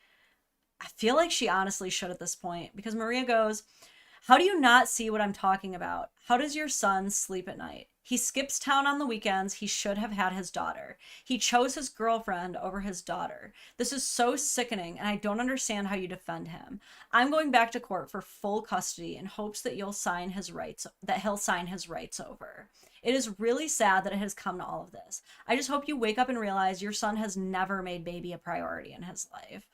I feel like she honestly should at this point. Because Maria goes, how do you not see what I'm talking about? How does your son sleep at night? He skips town on the weekends. He should have had his daughter. He chose his girlfriend over his daughter. This is so sickening, and I don't understand how you defend him. I'm going back to court for full custody in hopes that he'll sign his rights over. It is really sad that it has come to all of this. I just hope you wake up and realize your son has never made baby a priority in his life.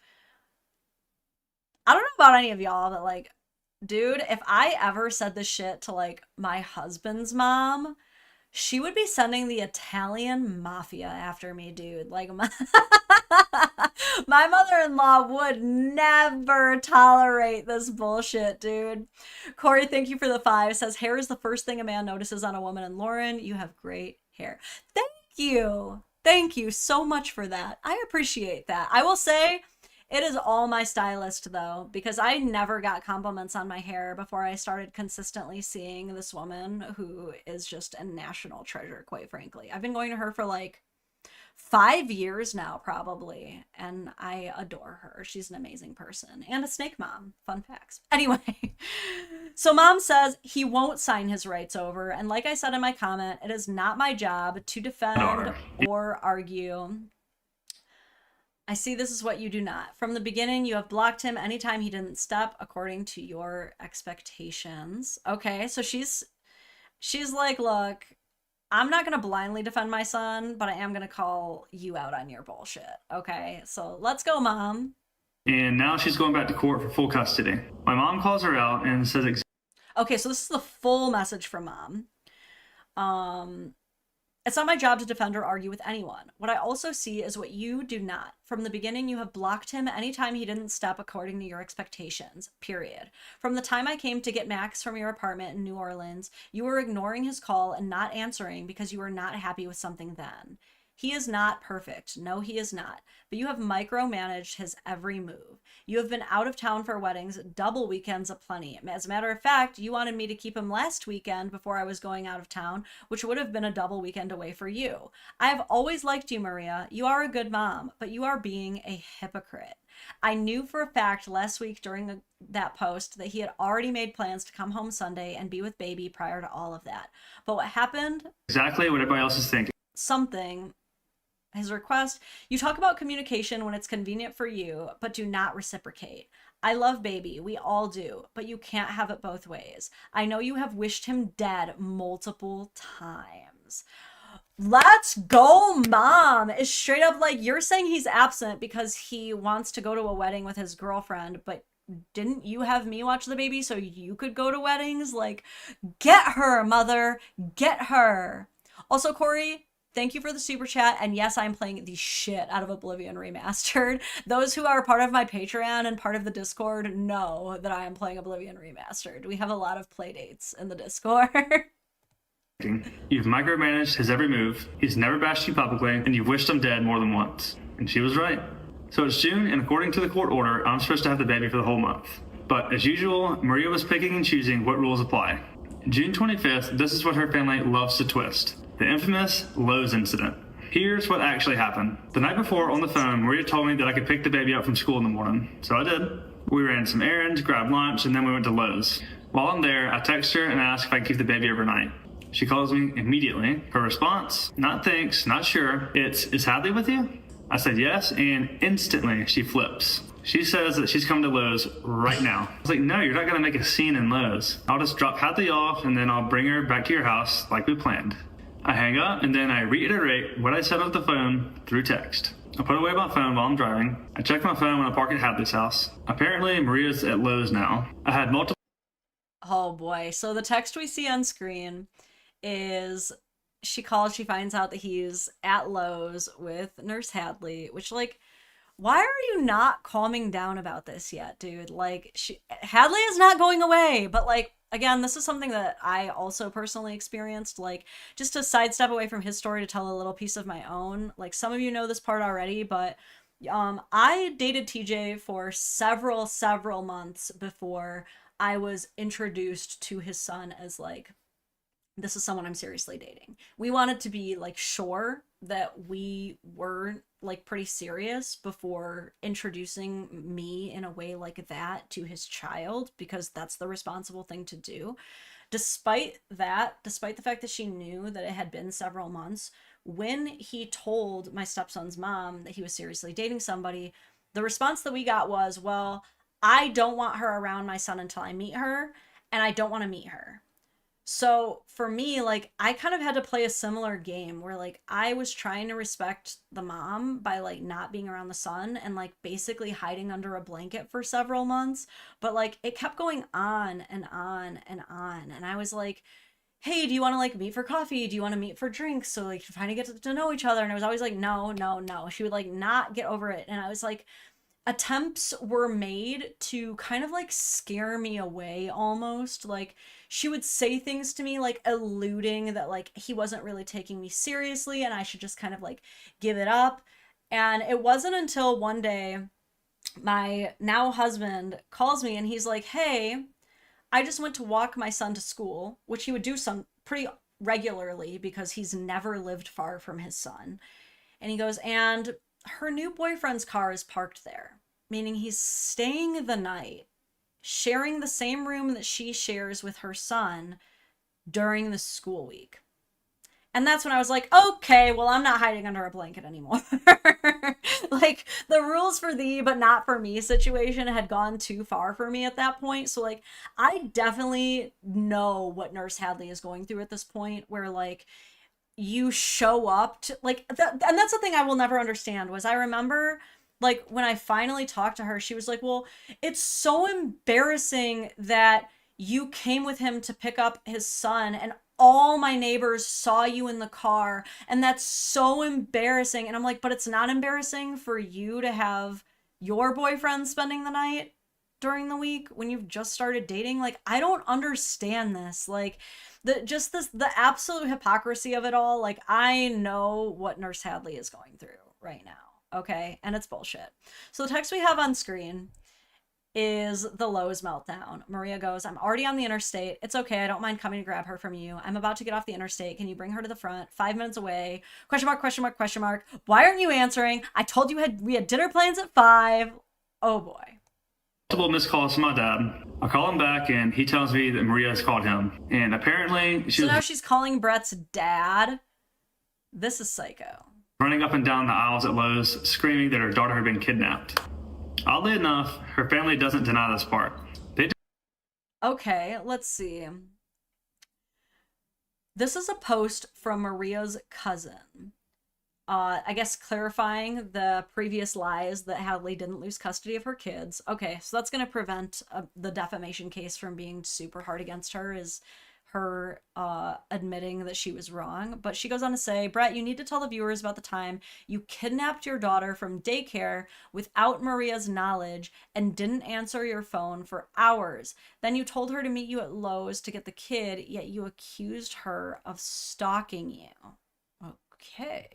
I don't know about any of y'all, but like, dude, if I ever said this shit to like my husband's mom, she would be sending the Italian mafia after me, dude. Like, my mother-in-law would never tolerate this bullshit, dude. Corey, thank you for the 5. Says, hair is the first thing a man notices on a woman. And Lauren, you have great hair. Thank you. Thank you so much for that. I appreciate that. I will say, it is all my stylist, though, because I never got compliments on my hair before I started consistently seeing this woman who is just a national treasure, quite frankly. I've been going to her for like 5 years now, probably, and I adore her. She's an amazing person and a snake mom. Fun facts. Anyway, so mom says he won't sign his rights over, and like I said in my comment, it is not my job to defend or argue. I see this is what you do not. From the beginning, you have blocked him anytime he didn't step according to your expectations. Okay, so she's like, look, I'm not going to blindly defend my son, but I am going to call you out on your bullshit. Okay, so let's go, mom. and now she's going back to court for full custody. My mom calls her out and says Okay, so this is the full message from mom. It's not my job to defend or argue with anyone. What I also see is what you do not. From the beginning, you have blocked him anytime he didn't step according to your expectations, period. From the time I came to get Max from your apartment in New Orleans, you were ignoring his call and not answering because you were not happy with something then. He is not perfect. No, he is not. But you have micromanaged his every move. You have been out of town for weddings, double weekends aplenty. As a matter of fact, you wanted me to keep him last weekend before I was going out of town, which would have been a double weekend away for you. I have always liked you, Maria. You are a good mom, but you are being a hypocrite. I knew for a fact last week during that post that he had already made plans to come home Sunday and be with baby prior to all of that. But what happened? exactly what everybody else is thinking. His request, you talk about communication when it's convenient for you, but do not reciprocate. I love baby, we all do, but you can't have it both ways. I know you have wished him dead multiple times. Let's go, mom. It's straight up like, you're saying he's absent because he wants to go to a wedding with his girlfriend, but didn't you have me watch the baby so you could go to weddings? Like, get her, mother, get her. Also, Corey, thank you for the super chat. And yes, I'm playing the shit out of Oblivion Remastered. Those who are part of my Patreon and part of the Discord know that I am playing Oblivion Remastered. We have a lot of play dates in the Discord. You've micromanaged his every move, he's never bashed you publicly, and you've wished him dead more than once. And she was right. So it's June, and according to the court order, I'm supposed to have the baby for the whole month. But as usual, Maria was picking and choosing what rules apply. June 25th, this is what her family loves to twist. The infamous Lowe's incident. Here's what actually happened. The night before on the phone, Maria told me that I could pick the baby up from school in the morning. So I did. We ran some errands, grabbed lunch, and then we went to Lowe's. While I'm there, I text her and ask if I could keep the baby overnight. She calls me immediately. Her response, not thanks, not sure. Is Hadley with you? I said yes, and instantly she flips. She says that she's coming to Lowe's right now. I was like, no, you're not gonna make a scene in Lowe's. I'll just drop Hadley off and then I'll bring her back to your house like we planned. I hang up and then I reiterate what I said on the phone through text. I put away my phone while I'm driving. I check my phone when I park at Hadley's house. Apparently, Maria's at Lowe's now. I had multiple... Oh boy. So the text we see on screen is she finds out that he's at Lowe's with Nurse Hadley, which, like, why are you not calming down about this yet, dude? Like, Hadley is not going away, but, like, again, this is something that I also personally experienced. Like, just to sidestep away from his story to tell a little piece of my own. Like, some of you know this part already, but I dated TJ for several months before I was introduced to his son as, like, this is someone I'm seriously dating. We wanted to be, like, sure that we were, like, pretty serious before introducing me in a way like that to his child, because that's the responsible thing to do. Despite the fact that she knew that it had been several months, when he told my stepson's mom that he was seriously dating somebody, the response that we got was, well, I don't want her around my son until I meet her, and I don't want to meet her. So for me, like, I kind of had to play a similar game where, like, I was trying to respect the mom by, like, not being around the son and, like, basically hiding under a blanket for several months. But, like, it kept going on and on and on. And I was like, hey, do you want to, like, meet for coffee? Do you want to meet for drinks? So, like, trying to get to know each other. And I was always like, no. She would, like, not get over it. And I was like, attempts were made to kind of, like, scare me away almost. Like, she would say things to me, like, alluding that, like, he wasn't really taking me seriously and I should just kind of, like, give it up. And it wasn't until one day my now husband calls me and he's like, hey, I just went to walk my son to school, which he would do some pretty regularly because he's never lived far from his son. And he goes, and her new boyfriend's car is parked there, meaning he's staying the night, sharing the same room that she shares with her son during the school week. And that's when I was like, okay, well, I'm not hiding under a blanket anymore. Like, the rules for thee, but not for me situation had gone too far for me at that point. So, like, I definitely know what Nurse Hadley is going through at this point, where, like, you show up to, like, and that's the thing I will never understand was I remember like, when I finally talked to her, she was like, well, it's so embarrassing that you came with him to pick up his son and all my neighbors saw you in the car, and that's so embarrassing. And I'm like, but it's not embarrassing for you to have your boyfriend spending the night during the week when you've just started dating. Like, I don't understand this. Like, the absolute hypocrisy of it all. Like, I know what Nurse Hadley is going through right now, okay? And it's bullshit. So the text we have on screen is the Lowe's meltdown. Maria goes, I'm already on the interstate. It's okay. I don't mind coming to grab her from you. I'm about to get off the interstate. Can you bring her to the front? 5 minutes away. Question mark, question mark, question mark. Why aren't you answering? I told you we had dinner plans at 5. Oh boy. Multiple missed calls from my dad. I call him back and he tells me that Maria has called him. And apparently now she's calling Brett's dad. This is psycho. Running up and down the aisles at Lowe's, screaming that her daughter had been kidnapped. Oddly enough, her family doesn't deny this part. Okay, let's see. This is a post from Maria's cousin. I guess clarifying the previous lies that Hadley didn't lose custody of her kids. Okay, so that's going to prevent the defamation case from being super hard against her, is her admitting that she was wrong. But she goes on to say, Brett, you need to tell the viewers about the time you kidnapped your daughter from daycare without Maria's knowledge and didn't answer your phone for hours. Then you told her to meet you at Lowe's to get the kid, yet you accused her of stalking you. Okay.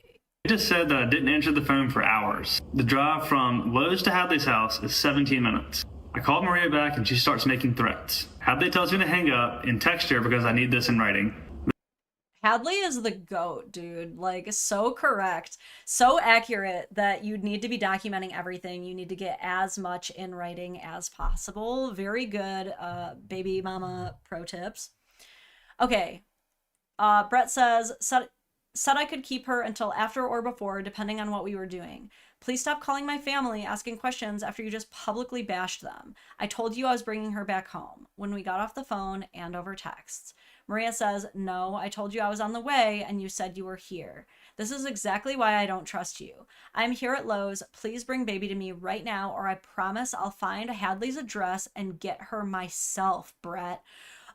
They just said that I didn't answer the phone for hours. The drive from Lowe's to Hadley's house is 17 minutes. I called Maria back and she starts making threats. Hadley tells me to hang up and text her because I need this in writing. Hadley is the GOAT, dude. Like, so correct, so accurate that you need to be documenting everything. You need to get as much in writing as possible. Very good baby mama pro tips. Okay. Brett says, said I could keep her until after or before, depending on what we were doing. Please stop calling my family asking questions after you just publicly bashed them. I told you I was bringing her back home when we got off the phone and over texts. Maria says, no, I told you I was on the way and you said you were here. This is exactly why I don't trust you. I'm here at Lowe's. Please bring baby to me right now, or I promise I'll find Hadley's address and get her myself, Brett.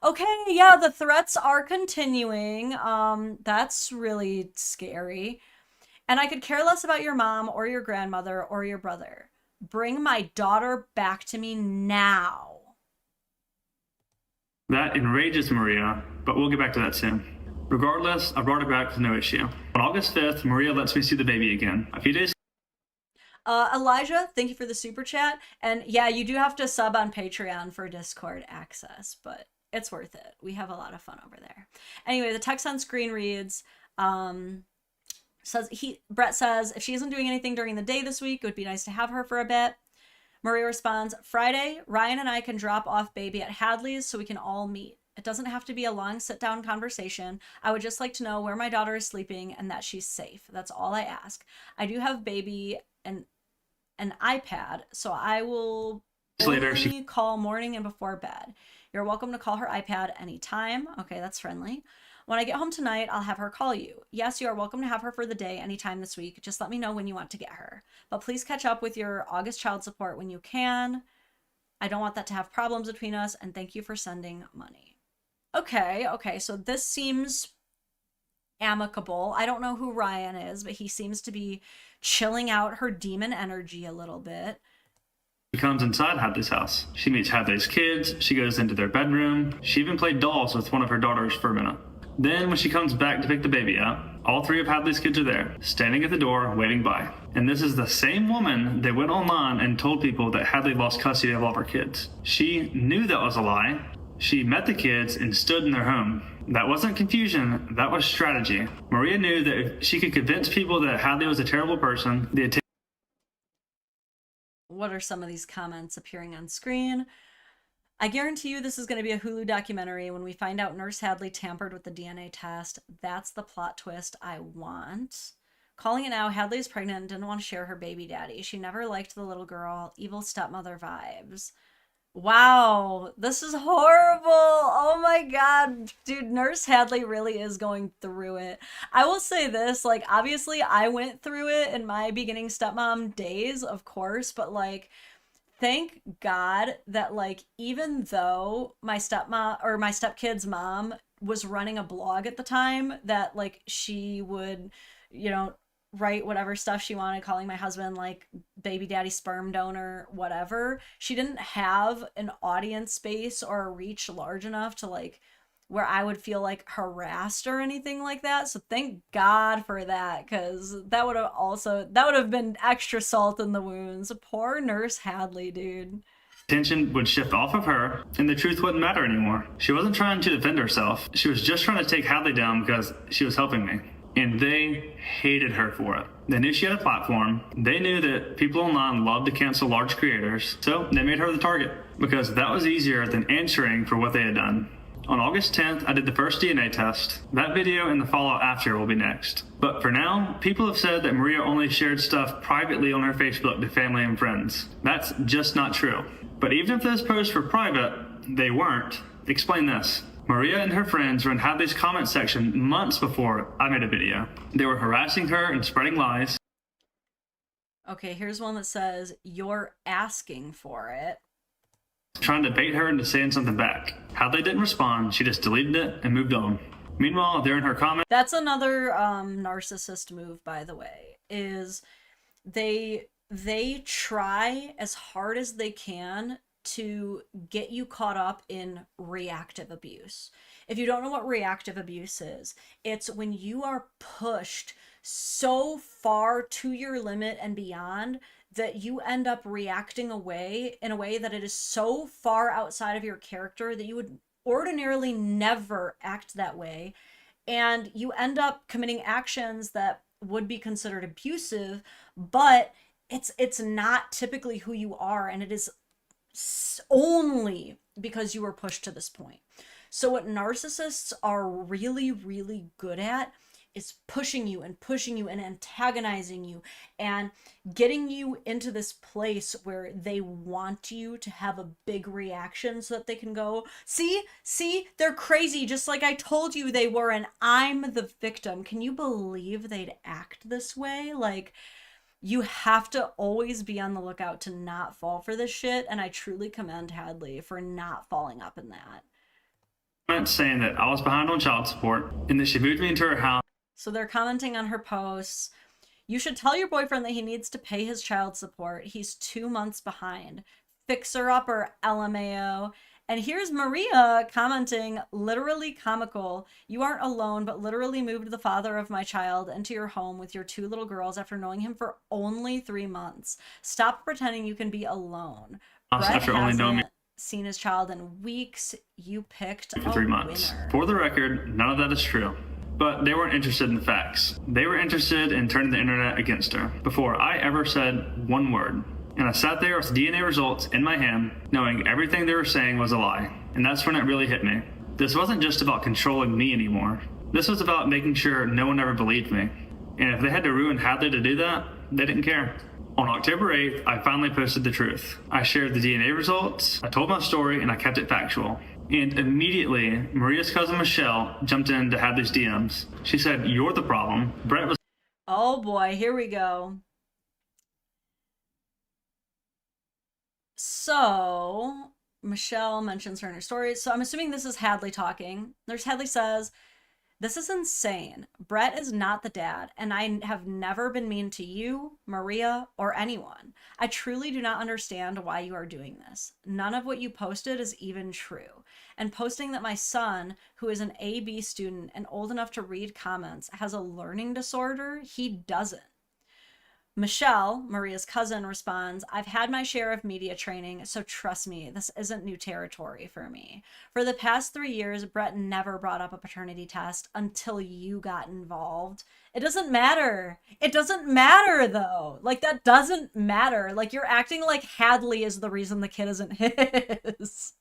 Okay, yeah, the threats are continuing. That's really scary. And I could care less about your mom or your grandmother or your brother. Bring my daughter back to me now. That enrages Maria, but we'll get back to that soon. Regardless, I brought her back with no issue. On August 5th, Maria lets me see the baby again. A few days Elijah, thank you for the super chat. And yeah, you do have to sub on Patreon for Discord access, but it's worth it. We have a lot of fun over there. Anyway, the text on screen reads, Brett says, if she isn't doing anything during the day this week, it would be nice to have her for a bit. Maria responds, Friday, Ryan and I can drop off baby at Hadley's so we can all meet. It doesn't have to be a long sit-down conversation. I would just like to know where my daughter is sleeping and that she's safe. That's all I ask. I do have baby and an iPad, so I will only call morning and before bed. You're welcome to call her iPad anytime. Okay, that's friendly. When I get home tonight, I'll have her call you. Yes, you are welcome to have her for the day anytime this week. Just let me know when you want to get her. But please catch up with your August child support when you can. I don't want that to have problems between us, and thank you for sending money. Okay, so this seems amicable. I don't know who Ryan is, but he seems to be chilling out her demon energy a little bit. She comes inside Hadley's house. She meets Hadley's kids. She goes into their bedroom. She even played dolls with one of her daughters for a minute. Then when she comes back to pick the baby up, all 3 of Hadley's kids are there, standing at the door, waiting by. And this is the same woman that went online and told people that Hadley lost custody of all of her kids. She knew that was a lie. She met the kids and stood in their home. That wasn't confusion, that was strategy. Maria knew that if she could convince people that Hadley was a terrible person, What are some of these comments appearing on screen? I guarantee you this is going to be a Hulu documentary when we find out Nurse Hadley tampered with the DNA test. That's the plot twist I want. Calling it now, Hadley is pregnant and didn't want to share her baby daddy. She never liked the little girl. Evil stepmother vibes. Wow, this is horrible. Oh my god, dude, Nurse Hadley really is going through it. I will say this, like, obviously I went through it in my beginning stepmom days, of course, but like, thank God that, like, even though my stepmom or my stepkid's mom was running a blog at the time, that like she would, you know, write whatever stuff she wanted, calling my husband like baby daddy sperm donor, whatever. She didn't have an audience space or a reach large enough to like where I would feel like harassed or anything like that. So thank God for that, because that would have been extra salt in the wounds. Poor Nurse Hadley, dude. Attention would shift off of her, and the truth wouldn't matter anymore. She wasn't trying to defend herself. She was just trying to take Hadley down because she was helping me. And they hated her for it. They knew she had a platform. They knew that people online loved to cancel large creators, so they made her the target because that was easier than answering for what they had done. On August 10th, I did the first DNA test. That video and the fallout after will be next. But for now, people have said that Maria only shared stuff privately on her Facebook to family and friends. That's just not true. But even if those posts were private, they weren't. Explain this. Maria and her friends were in Hadley's comment section months before I made a video. They were harassing her and spreading lies. Okay, here's one that says, "You're asking for it." Trying to bait her into saying something back. Hadley didn't respond, she just deleted it and moved on. Meanwhile, they're in her comments. That's another narcissist move, by the way, is they try as hard as they can to get you caught up in reactive abuse. If you don't know what reactive abuse is, it's when you are pushed so far to your limit and beyond that you end up reacting in a way that it is so far outside of your character that you would ordinarily never act that way, and you end up committing actions that would be considered abusive, but it's not typically who you are, and it is only because you were pushed to this point. So what narcissists are really, really good at is pushing you and antagonizing you and getting you into this place where they want you to have a big reaction so that they can go, see, they're crazy, just like I told you they were, and I'm the victim. Can you believe they'd act this way? Like, you have to always be on the lookout to not fall for this shit, and I truly commend Hadley for not falling up in that. Saying that I was behind on child support and that she moved me into her house. So they're commenting on her posts. "You should tell your boyfriend that he needs to pay his child support. He's 2 months behind. Fixer upper, LMAO." And here's Maria commenting, literally comical, "You aren't alone, but literally moved the father of my child into your home with your 2 little girls after knowing him for only 3 months. Stop pretending you can be alone. Brett After only knowing me seen his child in weeks. You picked for 3 months. Winner." For the record, none of that is true. But they weren't interested in the facts. They were interested in turning the internet against her before I ever said one word. And I sat there with DNA results in my hand, knowing everything they were saying was a lie. And that's when it really hit me. This wasn't just about controlling me anymore. This was about making sure no one ever believed me. And if they had to ruin Hadley to do that, they didn't care. On October 8th, I finally posted the truth. I shared the DNA results, I told my story, and I kept it factual. And immediately, Maria's cousin Michelle jumped into Hadley's DMs. She said, "You're the problem. Brett was..." Oh boy, here we go. So, Michelle mentions her in her story. So I'm assuming this is Hadley talking. There's Hadley says, "This is insane. Brett is not the dad, and I have never been mean to you, Maria, or anyone. I truly do not understand why you are doing this. None of what you posted is even true. And posting that my son, who is an AB student and old enough to read comments, has a learning disorder, he doesn't." Michelle, Maria's cousin, responds, "I've had my share of media training, so trust me, this isn't new territory for me. For the past 3 years, Brett never brought up a paternity test until you got involved. It doesn't matter. It doesn't matter, though. Like, that doesn't matter. Like, you're acting like Hadley is the reason the kid isn't his."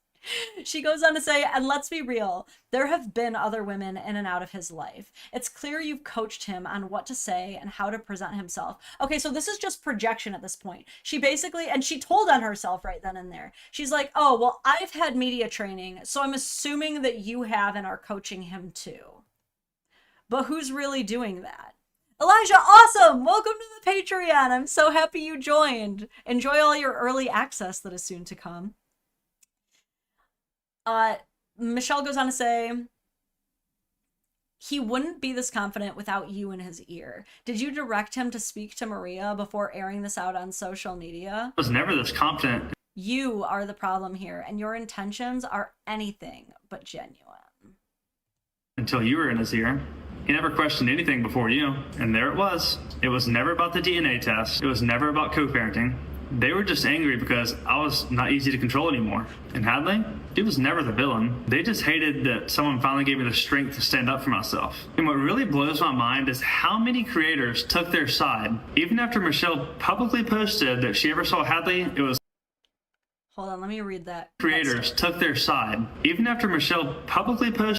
She goes on to say, "And let's be real, There have been other women in and out of his life. It's clear you've coached him on what to say and how to present himself. Okay, so this is just projection at this point. She basically, and she told on herself right then and there. She's like, oh, well, I've had media training, so I'm assuming that you have and are coaching him too. But who's really doing that? Elijah, awesome! Welcome to the Patreon. I'm so happy you joined. Enjoy all your early access that is soon to come. Michelle goes on to say, he wouldn't be this confident without you in his ear. Did you direct him to speak to Maria before airing this out on social media? I was never this confident. You are the problem here, and your intentions are anything but genuine. Until you were in his ear. He never questioned anything before you, and there it was. It was never about the DNA test. It was never about co-parenting. They were just angry because I was not easy to control anymore. And Hadley, he was never the villain. They just hated that someone finally gave me the strength to stand up for myself. And what really blows my mind is how many creators took their side. Even after Michelle publicly posted that she ever saw Hadley, it was... Hold on, let me read that. Creators took their side. Even after Michelle publicly posted...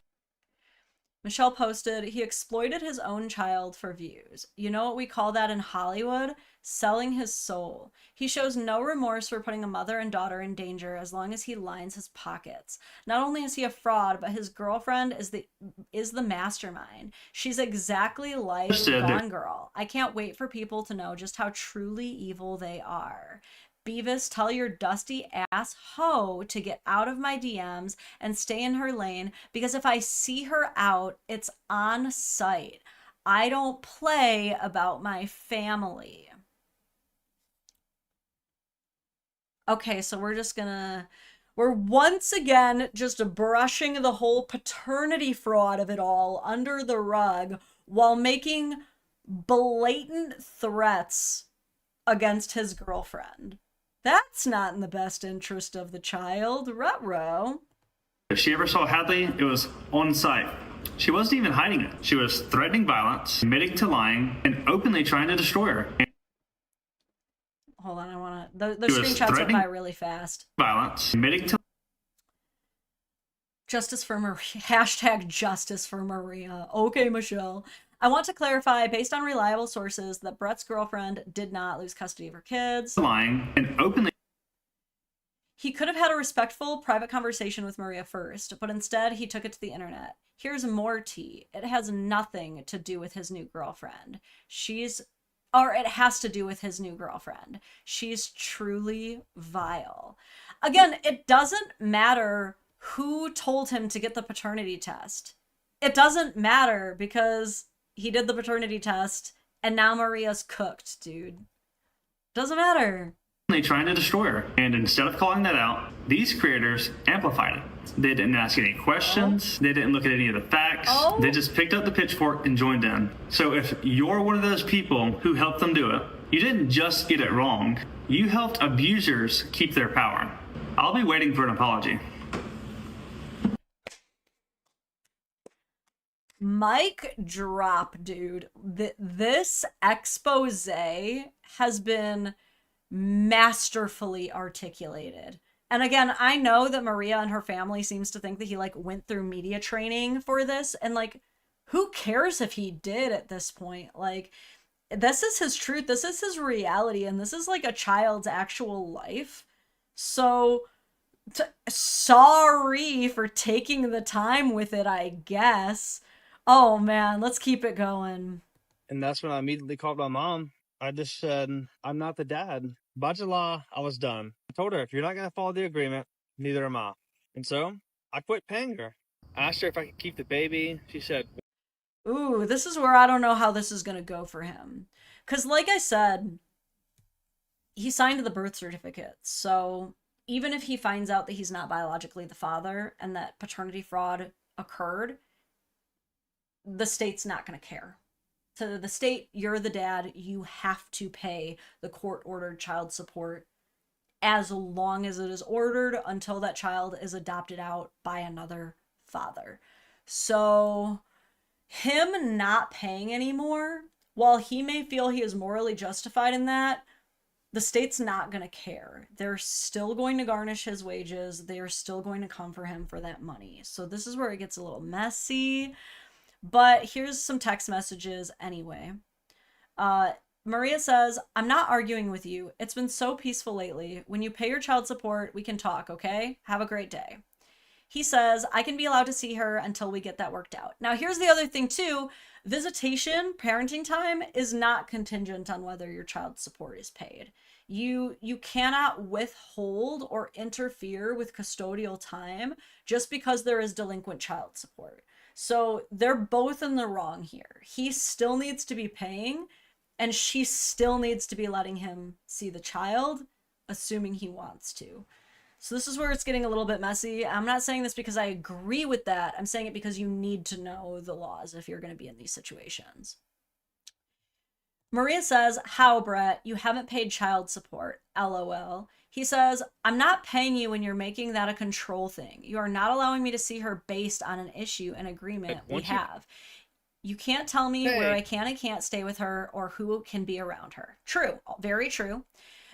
Michelle posted, he exploited his own child for views. You know what we call that in Hollywood? Selling his soul. He shows no remorse for putting a mother and daughter in danger as long as he lines his pockets. Not only is he a fraud, but his girlfriend is the mastermind. She's exactly like Gone Girl. I can't wait for people to know just how truly evil they are. Beavis, tell your dusty ass hoe to get out of my DMs and stay in her lane, because if I see her out, it's on sight. I don't play about my family. Okay, so we're once again just brushing the whole paternity fraud of it all under the rug while making blatant threats against his girlfriend. That's not in the best interest of the child. Ruh-roh. If she ever saw Hadley, it was on sight. She wasn't even hiding it. She was threatening violence, admitting to lying, and openly trying to destroy her. Hold on, I want to... The screenshots went by really fast. Violence, admitting to... Justice for Maria. Hashtag justice for Maria. Okay, Michelle. I want to clarify, based on reliable sources, that Brett's girlfriend did not lose custody of her kids. Lying and openly... He could have had a respectful, private conversation with Maria first, but instead he took it to the internet. Here's more tea. It has nothing to do with his new girlfriend. It has to do with his new girlfriend. She's truly vile. Again, it doesn't matter who told him to get the paternity test. It doesn't matter because he did the paternity test and now Maria's cooked, dude. Doesn't matter. Trying to destroy her. And instead of calling that out, these creators amplified it. They didn't ask any questions. They didn't look at any of the facts. They just picked up the pitchfork and joined in. So if you're one of those people who helped them do it, you didn't just get it wrong. You helped abusers keep their power. I'll be waiting for an apology. Mic drop, dude. This expose has been masterfully articulated. And again, I know that Maria and her family seems to think that he went through media training for this, and who cares if he did at this point? This is his truth, this is his reality, and this is a child's actual life. So sorry for taking the time with it, I guess. Oh man, let's keep it going. And that's when I immediately called my mom. I just said, I'm not the dad. By July, I was done. I told her, if you're not going to follow the agreement, neither am I. And so, I quit paying her. I asked her if I could keep the baby. She said... Ooh, this is where I don't know how this is going to go for him. Because like I said, he signed the birth certificate. So, even if he finds out that he's not biologically the father and that paternity fraud occurred, the state's not going to care. To the state, you're the dad, you have to pay the court-ordered child support as long as it is ordered until that child is adopted out by another father. So him not paying anymore, while he may feel he is morally justified in that, the state's not going to care. They're still going to garnish his wages. They are still going to come for him for that money. So this is where it gets a little messy. But here's some text messages anyway. Maria says, I'm not arguing with you. It's been so peaceful lately. When you pay your child support, we can talk, okay? Have a great day. He says, I can be allowed to see her until we get that worked out. Now, here's the other thing, too. Visitation, parenting time, is not contingent on whether your child support is paid. You cannot withhold or interfere with custodial time just because there is delinquent child support. So they're both in the wrong here. He still needs to be paying, and she still needs to be letting him see the child, assuming he wants to. So this is where it's getting a little bit messy. I'm not saying this because I agree with that. I'm saying it because you need to know the laws if you're going to be in these situations. Maria says, how, Brett? You haven't paid child support. LOL. He says, I'm not paying you when you're making that a control thing. You are not allowing me to see her based on an issue and agreement we have. You can't tell me where I can and can't stay with her or who can be around her. True. Very true.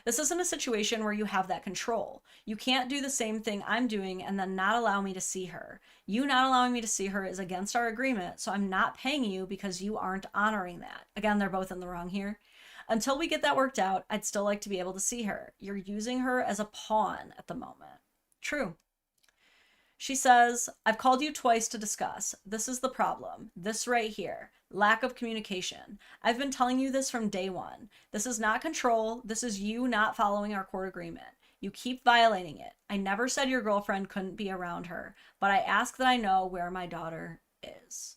This isn't a situation where you have that control. You can't do the same thing I'm doing and then not allow me to see her. You not allowing me to see her is against our agreement, so I'm not paying you because you aren't honoring that. Again, they're both in the wrong here. Until we get that worked out, I'd still like to be able to see her. You're using her as a pawn at the moment. True. She says, I've called you twice to discuss. This is the problem. This right here. Lack of communication. I've been telling you this from day one. This is not control. This is you not following our court agreement. You keep violating it. I never said your girlfriend couldn't be around her, but I ask that I know where my daughter is.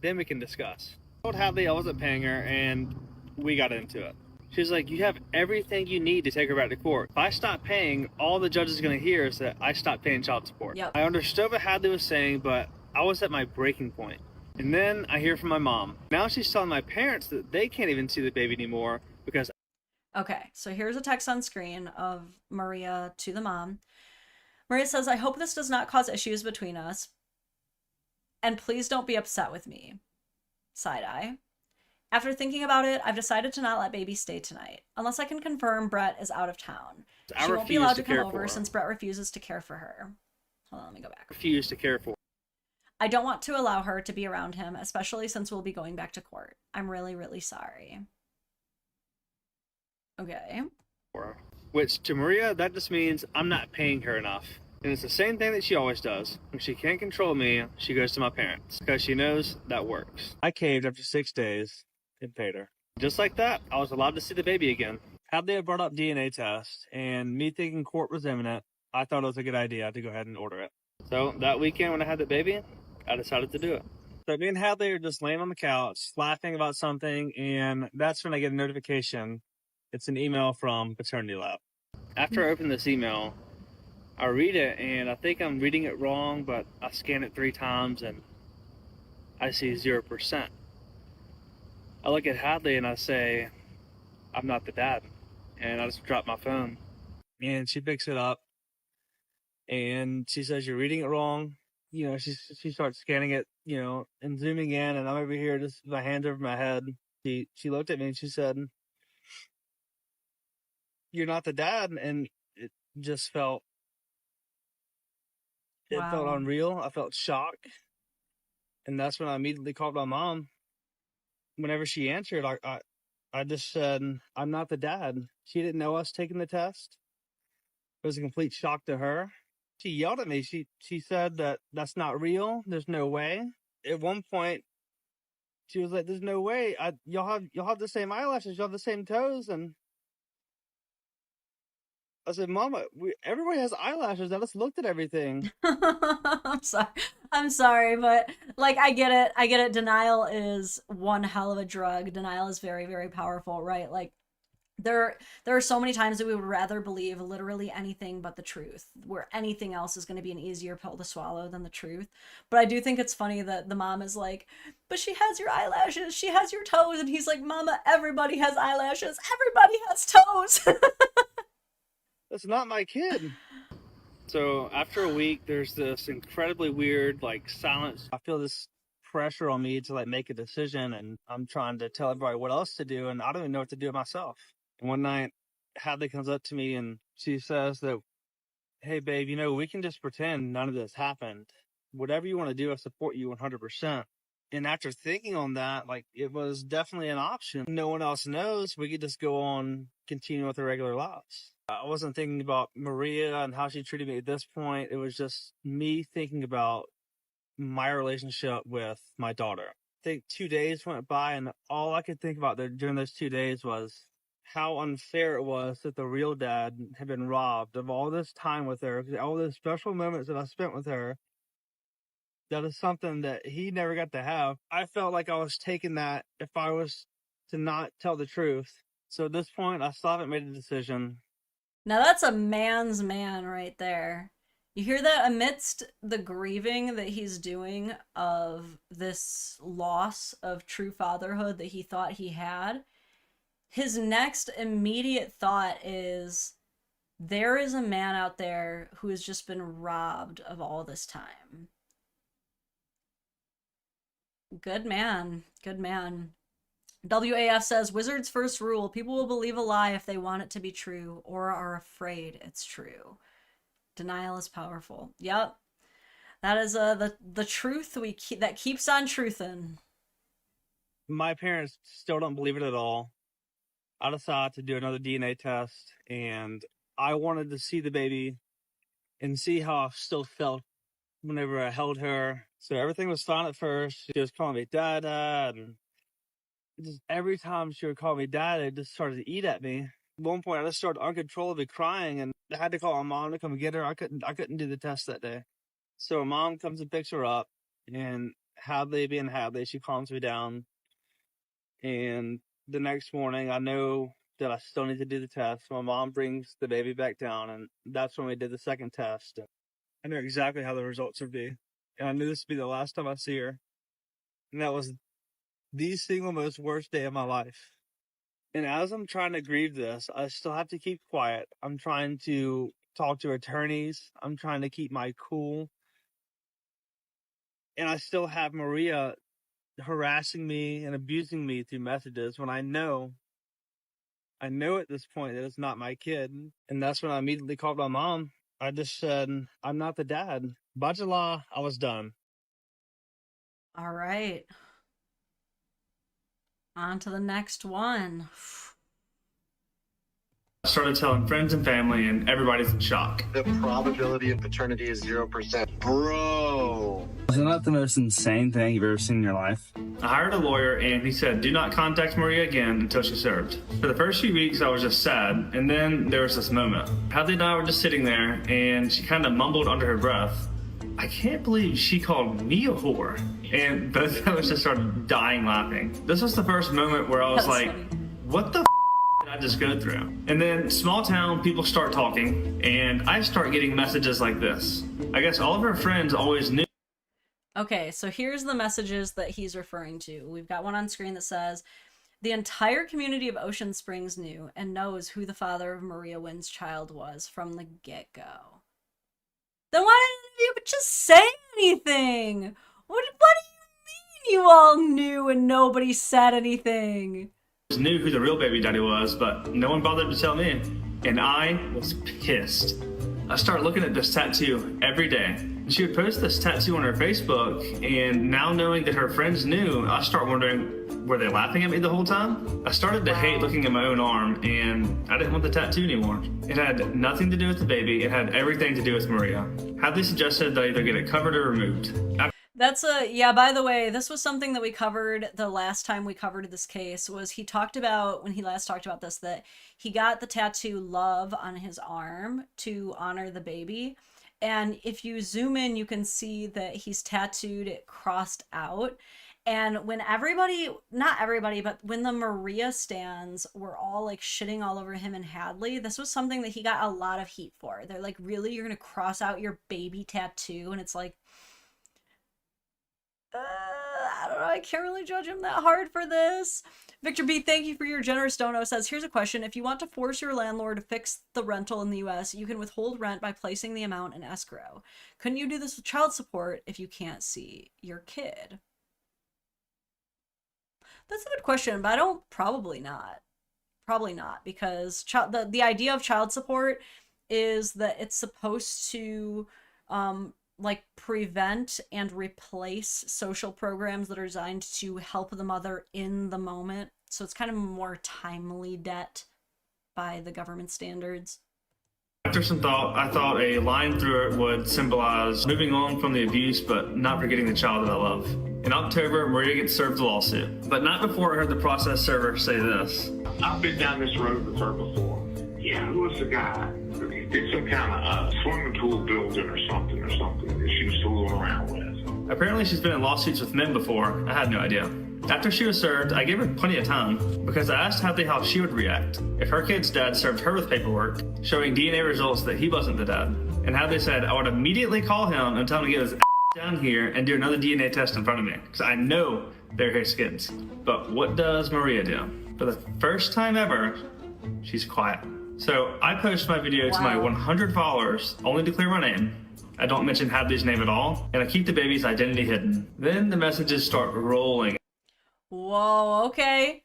Then we can discuss. I told Hadley I wasn't paying her, and we got into it. She's like, you have everything you need to take her back to court. If I stop paying, all the judge is going to hear is that I stopped paying child support. Yep. I understood what Hadley was saying, but I was at my breaking point. And then I hear from my mom. Now she's telling my parents that they can't even see the baby anymore because... Okay, so here's a text on screen of Maria to the mom. Maria says, I hope this does not cause issues between us. And please don't be upset with me. Side eye. After thinking about it, I've decided to not let baby stay tonight, unless I can confirm Brett is out of town. She won't be allowed to come over since Brett refuses to care for her. Hold on, let me go back. Refuse to care for her. I don't want to allow her to be around him, especially since we'll be going back to court. I'm really, really sorry. Okay. Which, to Maria, that just means I'm not paying her enough. And it's the same thing that she always does. When she can't control me, she goes to my parents, because she knows that works. I caved after 6 days and paid her. Just like that, I was allowed to see the baby again. Hadley had brought up DNA test, and me thinking court was imminent, I thought it was a good idea to go ahead and order it. So that weekend when I had the baby, I decided to do it. So me and Hadley are just laying on the couch, laughing about something, and that's when I get a notification. It's an email from Paternity Lab. After I open this email, I read it, and I think I'm reading it wrong, but I scan it 3 times, and I see 0%. I look at Hadley, and I say, I'm not the dad. And I just drop my phone. And she picks it up, and she says, you're reading it wrong. You know, she starts scanning it, you know, and zooming in, and I'm over here just with my hands over my head. She looked at me, and she said, you're not the dad, and it just felt... It felt unreal. I felt shock. And that's when I immediately called my mom. Whenever she answered, I just said, I'm not the dad. She didn't know us taking the test. It was a complete shock to her. She yelled at me. She said that that's not real. There's no way. At one point, she was like, there's no way. Y'all have the same eyelashes. Y'all have the same toes. And I said, Mama, everybody has eyelashes. I just looked at everything. I'm sorry, but like, I get it. Denial is one hell of a drug. Denial is very, very powerful, right? Like, there are so many times that we would rather believe literally anything but the truth, where anything else is going to be an easier pill to swallow than the truth. But I do think it's funny that the mom is like, but she has your eyelashes, she has your toes, and he's like, Mama, everybody has eyelashes, everybody has toes. That's not my kid. So after a week, there's this incredibly weird, like, silence. I feel this pressure on me to, like, make a decision, and I'm trying to tell everybody what else to do, and I don't even know what to do myself. And one night, Hadley comes up to me and she says that, hey, babe, we can just pretend none of this happened. Whatever you want to do, I support you 100%. And after thinking on that, it was definitely an option. No one else knows. We could just go on, continue with our regular lives. I wasn't thinking about Maria and how she treated me at this point. It was just me thinking about my relationship with my daughter. I think 2 days went by, and all I could think about during those 2 days was how unfair it was that the real dad had been robbed of all this time with her, all those special moments that I spent with her. That is something that he never got to have. I felt like I was taking that if I was to not tell the truth. So at this point, I still haven't made a decision. Now that's a man's man right there. You hear that? Amidst the grieving that he's doing of this loss of true fatherhood that he thought he had, his next immediate thought is, there is a man out there who has just been robbed of all this time. Good man. Good man. WAF says, Wizard's first rule, people will believe a lie if they want it to be true or are afraid it's true. Denial is powerful. Yep. That is the truth that keeps on truthin'. My parents still don't believe it at all. I decided to do another DNA test, and I wanted to see the baby and see how I still felt whenever I held her. So everything was fine at first. She was calling me Dada, and just every time she would call me Dad, it just started to eat at me. At one point, I just started uncontrollably crying, and I had to call my mom to come get her. I couldn't do the test that day. So mom comes and picks her up, and Hadley being Hadley, she calms me down. And the next morning, I know that I still need to do the test. My mom brings the baby back down, and that's when we did the second test. I knew exactly how the results would be. And I knew this would be the last time I see her. And that was the single most worst day of my life. And as I'm trying to grieve this, I still have to keep quiet. I'm trying to talk to attorneys. I'm trying to keep my cool. And I still have Maria harassing me and abusing me through messages when I know at this point that it's not my kid. And that's when I immediately called my mom. I just said, I'm not the dad. By July, I was done. All right. On to the next one. I started telling friends and family, and everybody's in shock. The probability of paternity is 0%. Bro! Isn't that the most insane thing you've ever seen in your life? I hired a lawyer, and he said, do not contact Maria again until she's served. For the first few weeks, I was just sad, and then there was this moment. Hadley and I were just sitting there, and she kind of mumbled under her breath, I can't believe she called me a whore. And both of us just started dying laughing. This was the first moment where I was like, what the did I just go through? And then small town people start talking, and I start getting messages like this. I guess all of her friends always knew. Okay, so here's the messages that he's referring to. We've got one on screen that says, the entire community of Ocean Springs knew and knows who the father of Maria Wynn's child was from the get-go. Then why didn't you just say anything? What do you mean you all knew and nobody said anything? Knew who the real baby daddy was, but no one bothered to tell me. And I was pissed. I started looking at this tattoo every day. She would post this tattoo on her Facebook, and now knowing that her friends knew, I start wondering, were they laughing at me the whole time? I started to hate looking at my own arm, and I didn't want the tattoo anymore. It had nothing to do with the baby, it had everything to do with Maria. Hadley suggested that I either get it covered or removed. Yeah, by the way, this was something that we covered the last time we covered this case, was he talked about, when he last talked about this, that he got the tattoo love on his arm to honor the baby. And if you zoom in, you can see that he's tattooed it crossed out. And when not everybody, but when the Maria stands were all like shitting all over him and Hadley, this was something that he got a lot of heat for. They're like, really? You're going to cross out your baby tattoo? And it's like, I don't know, I can't really judge him that hard for this. Victor B, thank you for your generous dono. Says, here's a question. If you want to force your landlord to fix the rental in the US, you can withhold rent by placing the amount in escrow. Couldn't you do this with child support if you can't see your kid? That's a good question, but probably not. Probably not, because the idea of child support is that it's supposed to like prevent and replace social programs that are designed to help the mother in the moment. So it's kind of more timely debt by the government standards. After some thought, I thought a line through it would symbolize moving on from the abuse, but not forgetting the child that I love. In October, Maria gets served a lawsuit, but not before I heard the process server say this. I've been down this road with her before. Yeah, who was the guy? It's some kind of swimming pool building or something that she was fooling around with. Apparently she's been in lawsuits with men before. I had no idea. After she was served, I gave her plenty of time because I asked Hadley how she would react if her kid's dad served her with paperwork showing DNA results that he wasn't the dad. And Hadley said, I would immediately call him and tell him to get his down here and do another DNA test in front of me because I know they're his kids. But what does Maria do? For the first time ever, she's quiet. So I post my video to my 100 followers only to clear my name. I don't mention Hadley's name at all, and I keep the baby's identity hidden. Then the messages start rolling. Whoa, okay.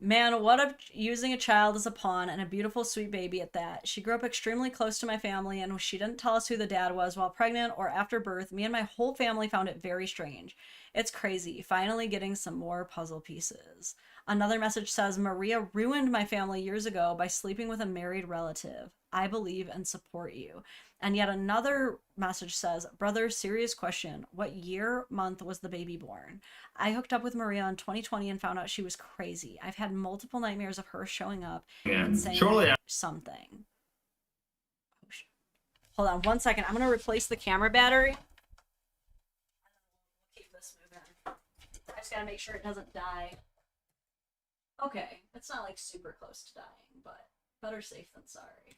Man, what if using a child as a pawn, and a beautiful, sweet baby at that. She grew up extremely close to my family, and she didn't tell us who the dad was while pregnant or after birth. Me and my whole family found it very strange. It's crazy. Finally getting some more puzzle pieces. Another message says, Maria ruined my family years ago by sleeping with a married relative. I believe and support you. And yet another message says, brother, serious question. What year, month was the baby born? I hooked up with Maria in 2020 and found out she was crazy. I've had multiple nightmares of her showing up and saying something. Hold on 1 second. I'm going to replace the camera battery. Keep this moving. I just got to make sure it doesn't die. Okay, it's not like super close to dying, but better safe than sorry.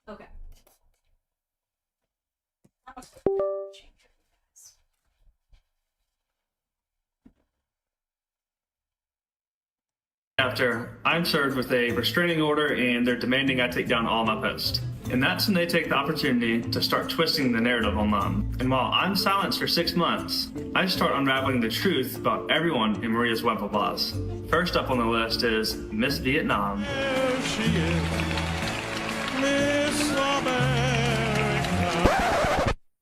Okay. After I'm served with a restraining order and they're demanding I take down all my posts. And that's when they take the opportunity to start twisting the narrative online. And while I'm silenced for 6 months, I start unraveling the truth about everyone in Maria's web of lies. First up on the list is Miss Vietnam. There she is, Miss America.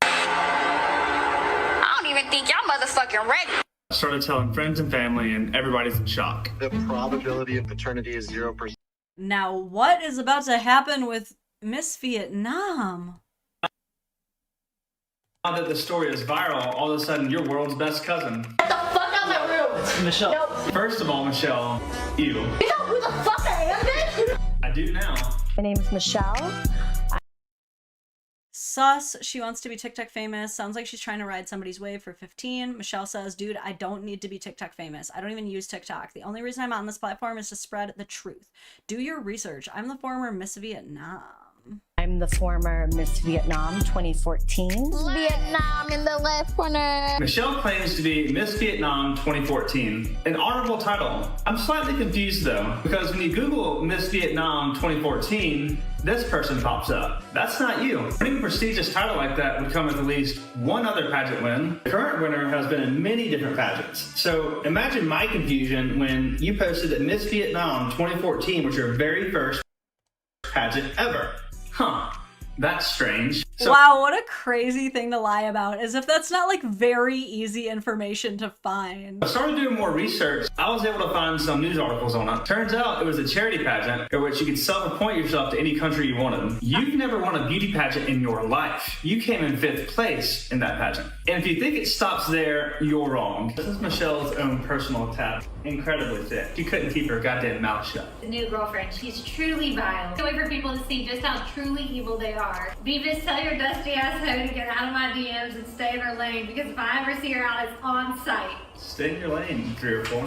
I don't even think y'all motherfucking ready. I started telling friends and family, and everybody's in shock. The probability of paternity is 0%. Now, what is about to happen with Miss Vietnam? Now that the story is viral, all of a sudden you're world's best cousin. Get the fuck out of my room! It's Michelle. Nope. First of all, Michelle, you. You know who the fuck I am, bitch? I do now. My name is Michelle. Sus, she wants to be TikTok famous. Sounds like she's trying to ride somebody's wave for 15. Michelle says, dude, I don't need to be TikTok famous. I don't even use TikTok. The only reason I'm on this platform is to spread the truth. Do your research. I'm the former Miss Vietnam. I'm the former Miss Vietnam 2014. Vietnam in the left corner. Michelle claims to be Miss Vietnam 2014, an honorable title. I'm slightly confused though, because when you Google Miss Vietnam 2014, this person pops up. That's not you. Winning a prestigious title like that would come with at least one other pageant win. The current winner has been in many different pageants. So imagine my confusion when you posted that Miss Vietnam 2014 was your very first pageant ever. Huh, that's strange. So, wow, what a crazy thing to lie about, as if that's not like very easy information to find. I started doing more research. I was able to find some news articles on it. Turns out it was a charity pageant in which you could self-appoint yourself to any country you wanted. You've never won a beauty pageant in your life. You came in 5th place in that pageant. And if you think it stops there, you're wrong. This is Michelle's own personal tab. Incredibly thick. She couldn't keep her goddamn mouth shut. The new girlfriend, she's truly vile. A way for people to see just how truly evil they are. Beavis, tell your dusty ass hoe to get out of my DMs and stay in her lane, because if I ever see her out, it's on site. Stay in your lane, 3 or 4.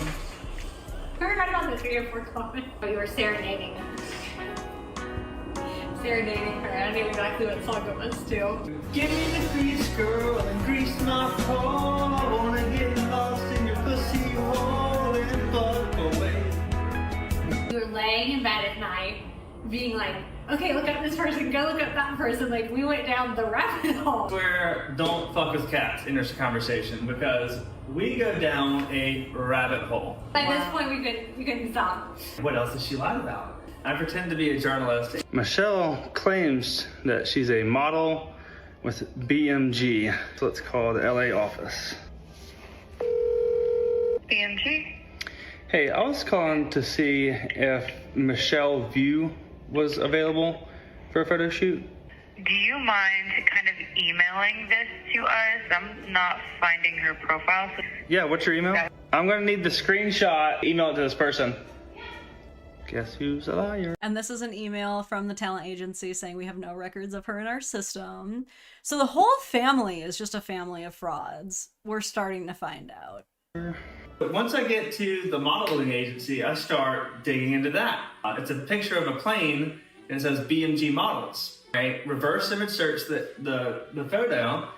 We were talking about the 3 or 4 comment. Oh, you were serenading her. Serenading her. I knew exactly what song it was too. Give me the grease, girl, and grease my pole. I wanna get lost in your pussy hole and fuck away. You were laying in bed at night, being like, okay, look up this person, go look up that person. Like, we went down the rabbit hole. Where don't fuck with cats in this conversation, because we go down a rabbit hole. At this point, we couldn't stop. What else does she lie about? I pretend to be a journalist. Michelle claims that she's a model with BMG, so it's called LA office. BMG? Hey, I was calling to see if Michelle View was available for a photo shoot. Do you mind kind of emailing this to us? I'm not finding her profile. Yeah, what's your email? I'm gonna need the screenshot, email it to this person. Guess who's a liar? And this is an email from the talent agency saying we have no records of her in our system. So the whole family is just a family of frauds. We're starting to find out. But once I get to the modeling agency, I start digging into that. It's a picture of a plane and it says BMG models. Right? Reverse image search the photo,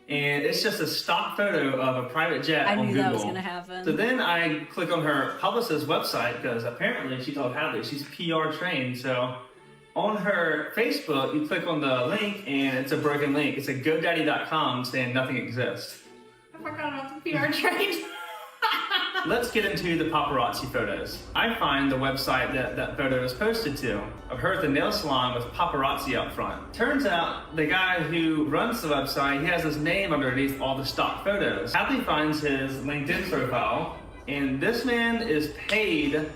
and it's just a stock photo of a private jet on Google. I knew that was gonna happen. So then I click on her publicist's website, because apparently she told Hadley she's PR trained. So on her Facebook, you click on the link and it's a broken link. It's a GoDaddy.com saying nothing exists. I forgot about the PR trained. Let's get into the paparazzi photos. I find the website that photo is posted to of her at the nail salon with paparazzi up front. Turns out the guy who runs the website, he has his name underneath all the stock photos. Hadley finds his LinkedIn profile, and this man is paid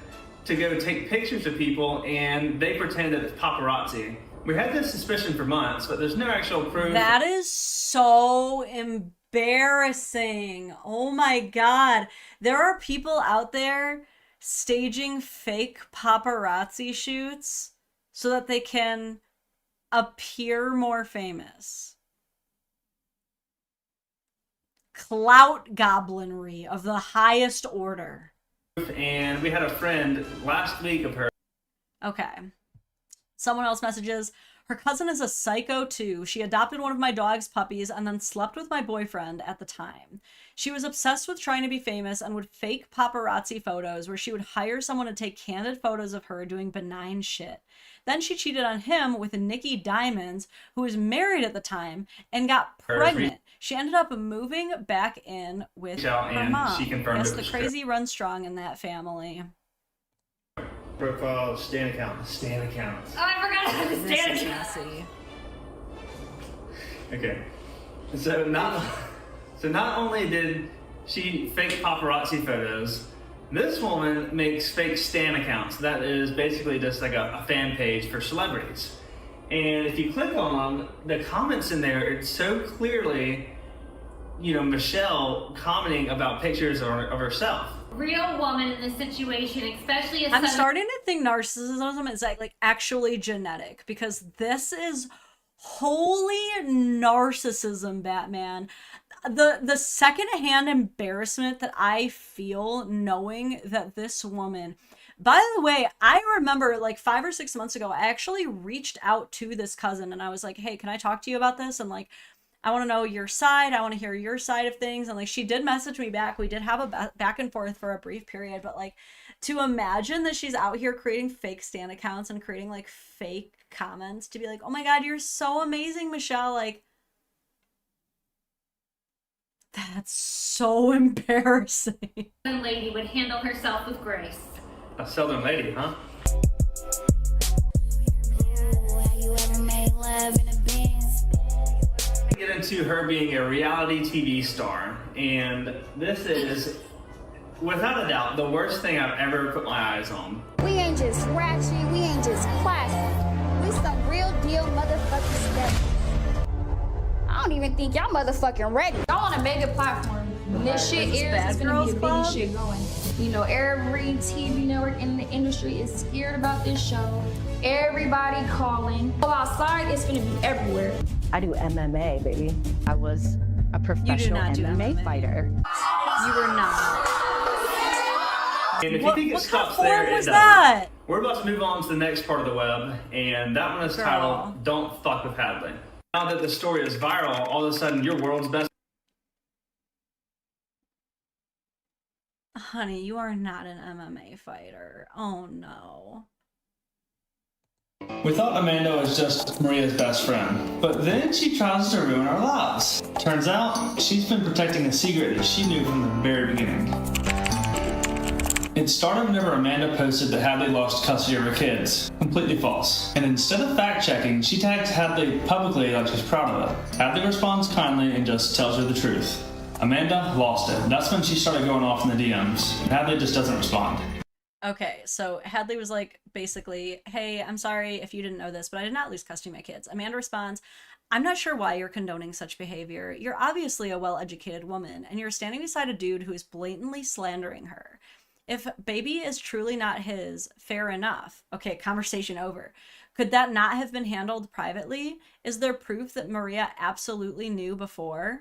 to go take pictures of people, and they pretend that it's paparazzi. We had this suspicion for months, but there's no actual proof. That is so embarrassing. Oh my God. There are people out there staging fake paparazzi shoots so that they can appear more famous. Clout goblinry of the highest order. And we had a friend last week of her. Okay. Someone else messages, her cousin is a psycho too. She adopted one of my dog's puppies and then slept with my boyfriend at the time. She was obsessed with trying to be famous and would fake paparazzi photos where she would hire someone to take candid photos of her doing benign shit. Then she cheated on him with Nikki Diamonds, who was married at the time, and got pregnant. She ended up moving back in with her mom. She confirmed yes, it the was crazy runs strong in that family. Profile, Stan account. Oh, I forgot about the Stan account. Okay. So not only did she fake paparazzi photos, this woman makes fake Stan accounts. That is basically just like a fan page for celebrities. And if you click on them, the comments in there, it's so clearly, Michelle commenting about pictures of herself. Real woman in this situation, especially I'm starting to think narcissism is like actually genetic, because this is holy narcissism, Batman. The secondhand embarrassment that I feel knowing that this woman, by the way, I remember like 5 or 6 months ago, I actually reached out to this cousin and I was like, hey, can I talk to you about this? And like, I want to know your side. I want to hear your side of things. And like, she did message me back. We did have a back and forth for a brief period, but like, to imagine that she's out here creating fake Stan accounts and creating like fake comments to be like, oh my God, you're so amazing, Michelle. Like, that's so embarrassing. A lady would handle herself with grace. A Southern lady, huh? Get into her being a reality TV star, and this is, without a doubt, the worst thing I've ever put my eyes on. We ain't just ratchet, we ain't just classic. We some real deal motherfucking stuff. I don't even think y'all motherfucking ready. Y'all on a mega platform. When this shit airs, it's gonna be a big shit going. Every TV network in the industry is scared about this show. Everybody calling. Go outside, it's gonna be everywhere. I do MMA, baby. I was a professional MMA fighter. You were not. And if you think it stops there, it doesn't. That? We're about to move on to the next part of the web, and that one is titled Don't Fuck with Hadley. Now that the story is viral, all of a sudden your world's best. Honey, you are not an MMA fighter. Oh no. We thought Amanda was just Maria's best friend, but then she tries to ruin our lives. Turns out, she's been protecting a secret that she knew from the very beginning. It started whenever Amanda posted that Hadley lost custody of her kids. Completely false. And instead of fact-checking, she tags Hadley publicly like she's proud of it. Hadley responds kindly and just tells her the truth. Amanda lost it. That's when she started going off in the DMs. And Hadley just doesn't respond. Okay, so Hadley was like, basically, hey, I'm sorry if you didn't know this, but I did not lose custody of my kids. Amanda responds, I'm not sure why you're condoning such behavior. You're obviously a well-educated woman, and you're standing beside a dude who is blatantly slandering her. If baby is truly not his, fair enough. Okay, conversation over. Could that not have been handled privately? Is there proof that Maria absolutely knew before?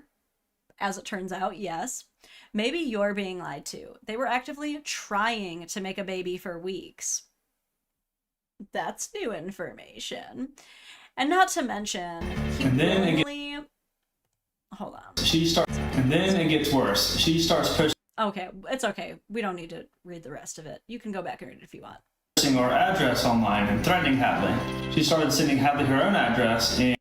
As it turns out, yes. Maybe you're being lied to. They were actively trying to make a baby for weeks. That's new information. And not to mention, hold on. And then it gets worse. She starts pushing. Okay, it's okay. We don't need to read the rest of it. You can go back and read it if you want. Our address online and threatening Hadley. She started sending Hadley her own address and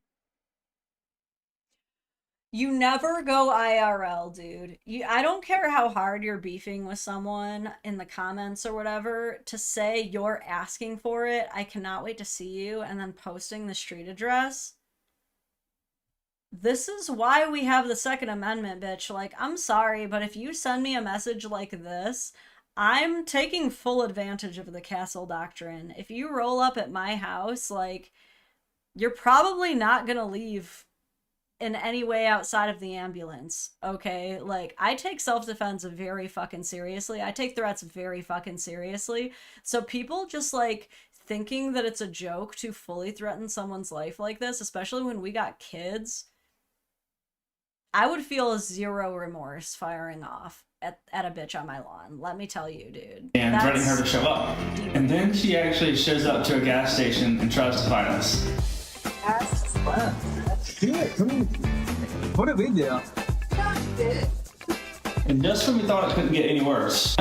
you never go IRL, dude. I don't care how hard you're beefing with someone in the comments or whatever, to say you're asking for it, I cannot wait to see you, and then posting the street address. This is why we have the Second Amendment, bitch. Like, I'm sorry, but if you send me a message like this, I'm taking full advantage of the castle doctrine. If you roll up at my house, like, you're probably not gonna leave in any way outside of the ambulance, okay? Like, I take self-defense very fucking seriously. I take threats very fucking seriously. So people just, like, thinking that it's a joke to fully threaten someone's life like this, especially when we got kids, I would feel zero remorse firing off at a bitch on my lawn. Let me tell you, dude. And threatening her to show up. And then she actually shows up to a gas station and tries to fight us. What did we do? And just when we thought it couldn't get any worse.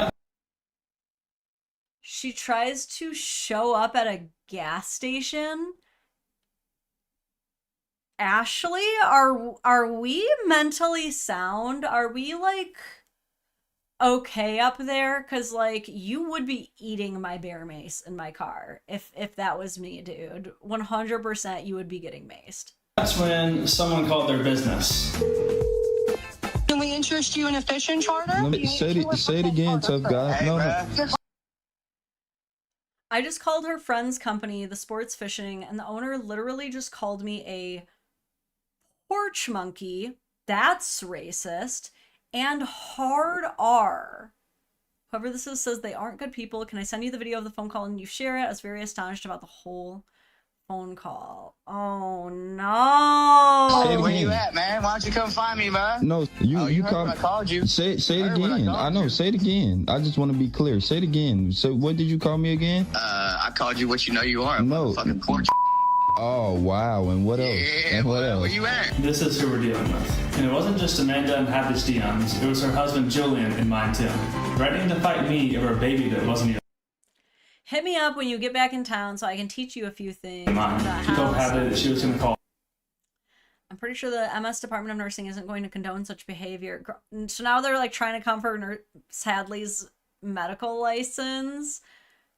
She tries to show up at a gas station. Ashley, are we mentally sound? Are we, like, okay up there? Because, like, you would be eating my bear mace in my car if that was me, dude. 100% you would be getting maced. That's when someone called their business. Can we interest you in a fishing charter? Let me say it again, tough guy. Hey, no. I just called her friend's company, the Sports Fishing, and the owner literally just called me a porch monkey. That's racist. And hard R. Whoever this is says they aren't good people. Can I send you the video of the phone call and you share it? I was very astonished about the whole phone call. Oh no. Hey, where you at, man? Why don't you come find me, man? No, you called. I called you. Say it again. I know. Say it again. I just want to be clear. Say it again. So what did you call me again? I called you what you know you are. No. Fucking porch. Oh wow. And what else? Yeah, and what else? Where you at? This is who we're dealing with. And it wasn't just Amanda and Hadley's DMs. It was her husband Julian and mine too. Threatening to fight me over a baby that wasn't even Hit me up when you get back in town so I can teach you a few things. She told Hadley that she was going to call. I'm pretty sure the MS Department of Nursing isn't going to condone such behavior. So now they're, like, trying to come for Hadley's medical license.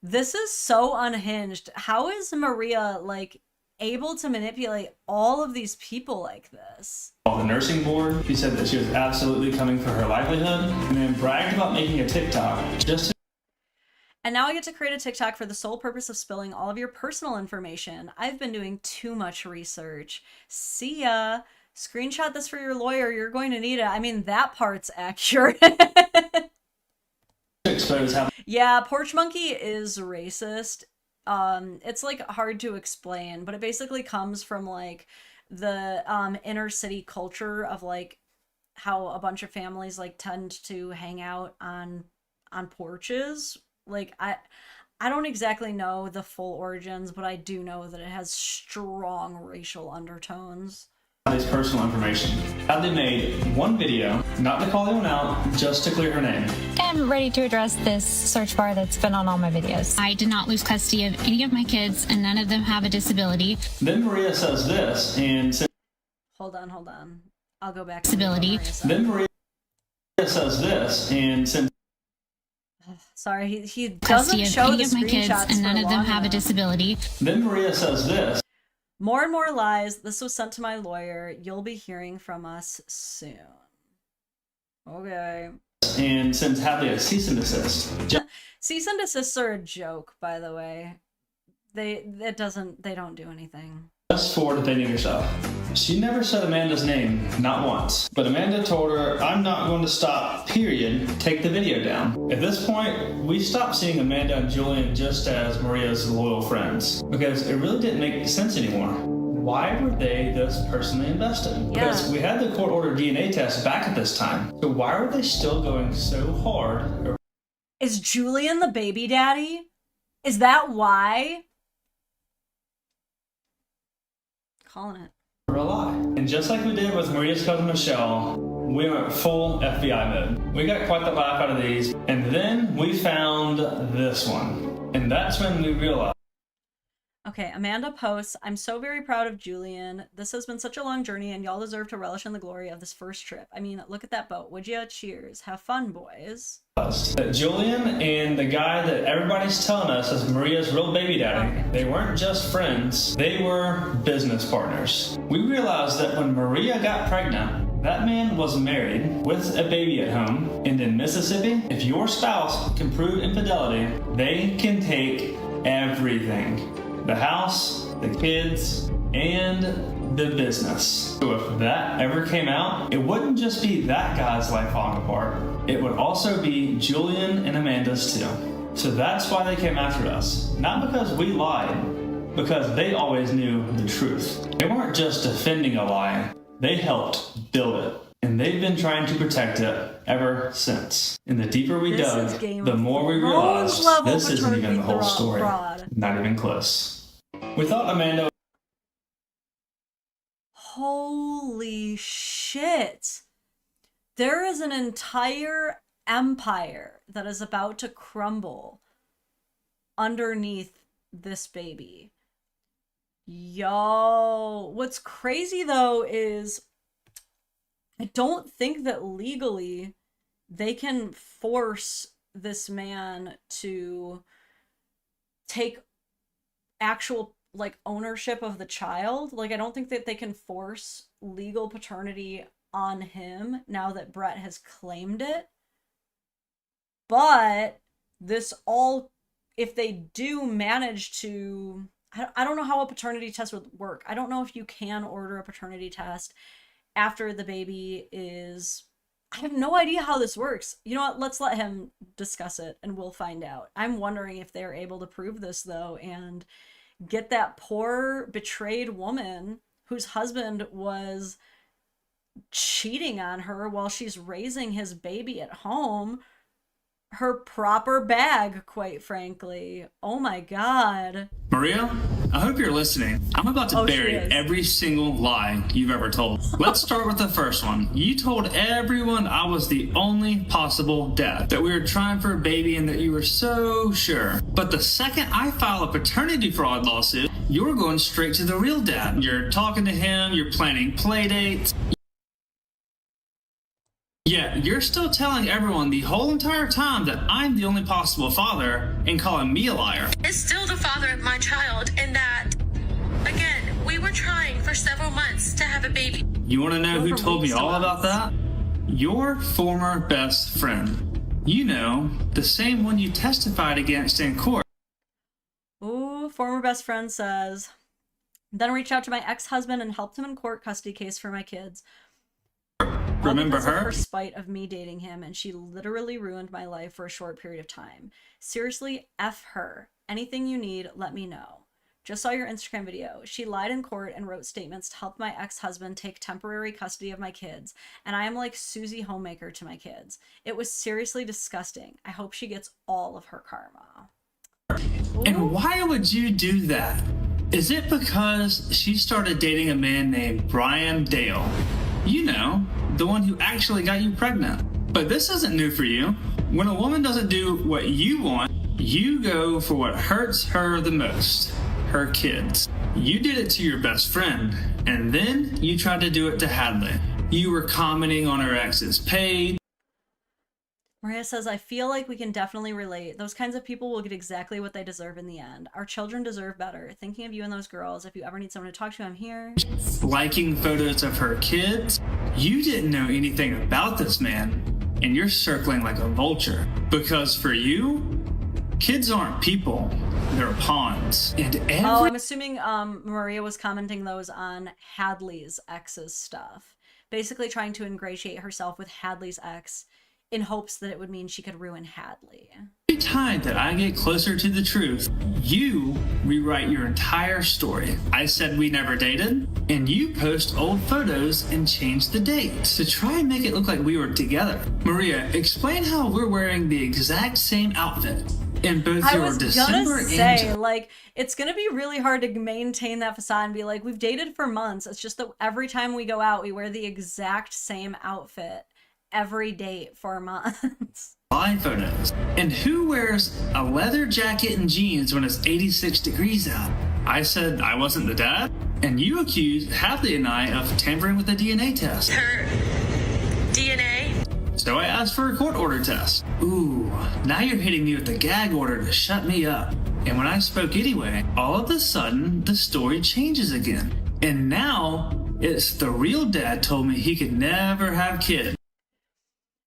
This is so unhinged. How is Maria, like, able to manipulate all of these people like this? The nursing board, she said that she was absolutely coming for her livelihood, and then bragged about making a TikTok just to. And now I get to create a TikTok for the sole purpose of spilling all of your personal information. I've been doing too much research. See ya. Screenshot this for your lawyer. You're going to need it. I mean, that part's accurate. Expose how. Yeah, porch monkey is racist. It's, like, hard to explain, but it basically comes from, like, the inner city culture of, like, how a bunch of families, like, tend to hang out on porches. Like, I don't exactly know the full origins, but I do know that it has strong racial undertones. Hadley's personal information. Hadley made one video, not to call anyone out, just to clear her name. I'm ready to address this search bar that's been on all my videos. I did not lose custody of any of my kids, and none of them have a disability. Then Maria says this, and hold on. I'll go back. Disability. Then Maria says this, and since sorry, he doesn't show the of my kids, and none of them have a disability. Then Maria says this. More and more lies. This was sent to my lawyer. You'll be hearing from us soon. Okay. And sends Hadley a cease and desist. Cease and desists are a joke, by the way. They don't do anything. Just for defending herself. She never said Amanda's name, not once. But Amanda told her, I'm not going to stop, period. Take the video down. At this point, we stopped seeing Amanda and Julian just as Maria's loyal friends. Because it really didn't make sense anymore. Why were they this personally invested? Because we had the court-ordered DNA test back at this time. So why were they still going so hard? Is Julian the baby daddy? Is that why? Calling it. For a lie. And just like we did with Maria's cousin Michelle, we went full FBI mode. We got quite the laugh out of these, and then we found this one. And that's when we realized. Okay, Amanda posts, I'm so very proud of Julian. This has been such a long journey, and y'all deserve to relish in the glory of this first trip. I mean, look at that boat. Would ya? Cheers. Have fun, boys. That Julian and the guy that everybody's telling us is Maria's real baby daddy, they weren't just friends, they were business partners. We realized that when Maria got pregnant, that man was married with a baby at home, and in Mississippi, if your spouse can prove infidelity, they can take everything. The house, the kids, and the business. So if that ever came out, it wouldn't just be that guy's life falling apart. It would also be Julian and Amanda's too. So that's why they came after us. Not because we lied, because they always knew the truth. They weren't just defending a lie, they helped build it. And they've been trying to protect it ever since. And the deeper we dug, the more we realized this isn't even the whole story. Not even close. We thought Amanda... Holy shit. There is an entire empire that is about to crumble underneath this baby. Yo, what's crazy though is I don't think that legally they can force this man to take actual like ownership of the child. Like, I don't think that they can force legal paternity on him now that Brett has claimed it. But this all, if they do manage to, I don't know how a paternity test would work. I don't know if you can order a paternity test after the baby is, I have no idea how this works. You know what? Let's let him discuss it and we'll find out. I'm wondering if they're able to prove this though and get that poor betrayed woman whose husband was cheating on her while she's raising his baby at home her proper bag, quite frankly. Oh my God. Maria, I hope you're listening. I'm about to bury every single lie you've ever told. Let's start with the first one. You told everyone I was the only possible dad, that we were trying for a baby and that you were so sure. But the second I file a paternity fraud lawsuit, you're going straight to the real dad. You're talking to him, you're planning play dates. Yeah, you're still telling everyone the whole entire time that I'm the only possible father and calling me a liar. Is still the father of my child, and that, again, we were trying for several months to have a baby. You want to know who told me all about that? Your former best friend. You know, the same one you testified against in court. Ooh, former best friend says, then reached out to my ex-husband and helped him in court custody case for my kids. Remember her? For spite of me dating him, and she literally ruined my life for a short period of time. Seriously, F her. Anything you need, let me know. Just saw your Instagram video. She lied in court and wrote statements to help my ex-husband take temporary custody of my kids, and I am like Susie Homemaker to my kids. It was seriously disgusting. I hope she gets all of her karma. And why would you do that? Is it because she started dating a man named Brian Dale? You know, the one who actually got you pregnant. But this isn't new for you. When a woman doesn't do what you want, you go for what hurts her the most, her kids. You did it to your best friend, and then you tried to do it to Hadley. You were commenting on her ex's page. Maria says, I feel like we can definitely relate. Those kinds of people will get exactly what they deserve in the end. Our children deserve better. Thinking of you and those girls. If you ever need someone to talk to, I'm here. Liking photos of her kids. You didn't know anything about this man, and you're circling like a vulture. Because for you, kids aren't people. They're pawns. And Oh, I'm assuming Maria was commenting those on Hadley's ex's stuff. Basically trying to ingratiate herself with Hadley's ex in hopes that it would mean she could ruin Hadley. Every time that I get closer to the truth, you rewrite your entire story. I said we never dated, and you post old photos and change the dates to try and make it look like we were together. Maria, explain how we're wearing the exact same outfit in both your December and... like, it's gonna be really hard to maintain that facade and be like, we've dated for months. It's just that every time we go out, we wear the exact same outfit every date for months. Live photos. And who wears a leather jacket and jeans when it's 86 degrees out? I said I wasn't the dad, and you accused Hadley and I of tampering with the DNA test. Her DNA? So I asked for a court order test. Ooh, now you're hitting me with a gag order to shut me up. And when I spoke anyway, all of a sudden, the story changes again. And now, it's the real dad told me he could never have kids.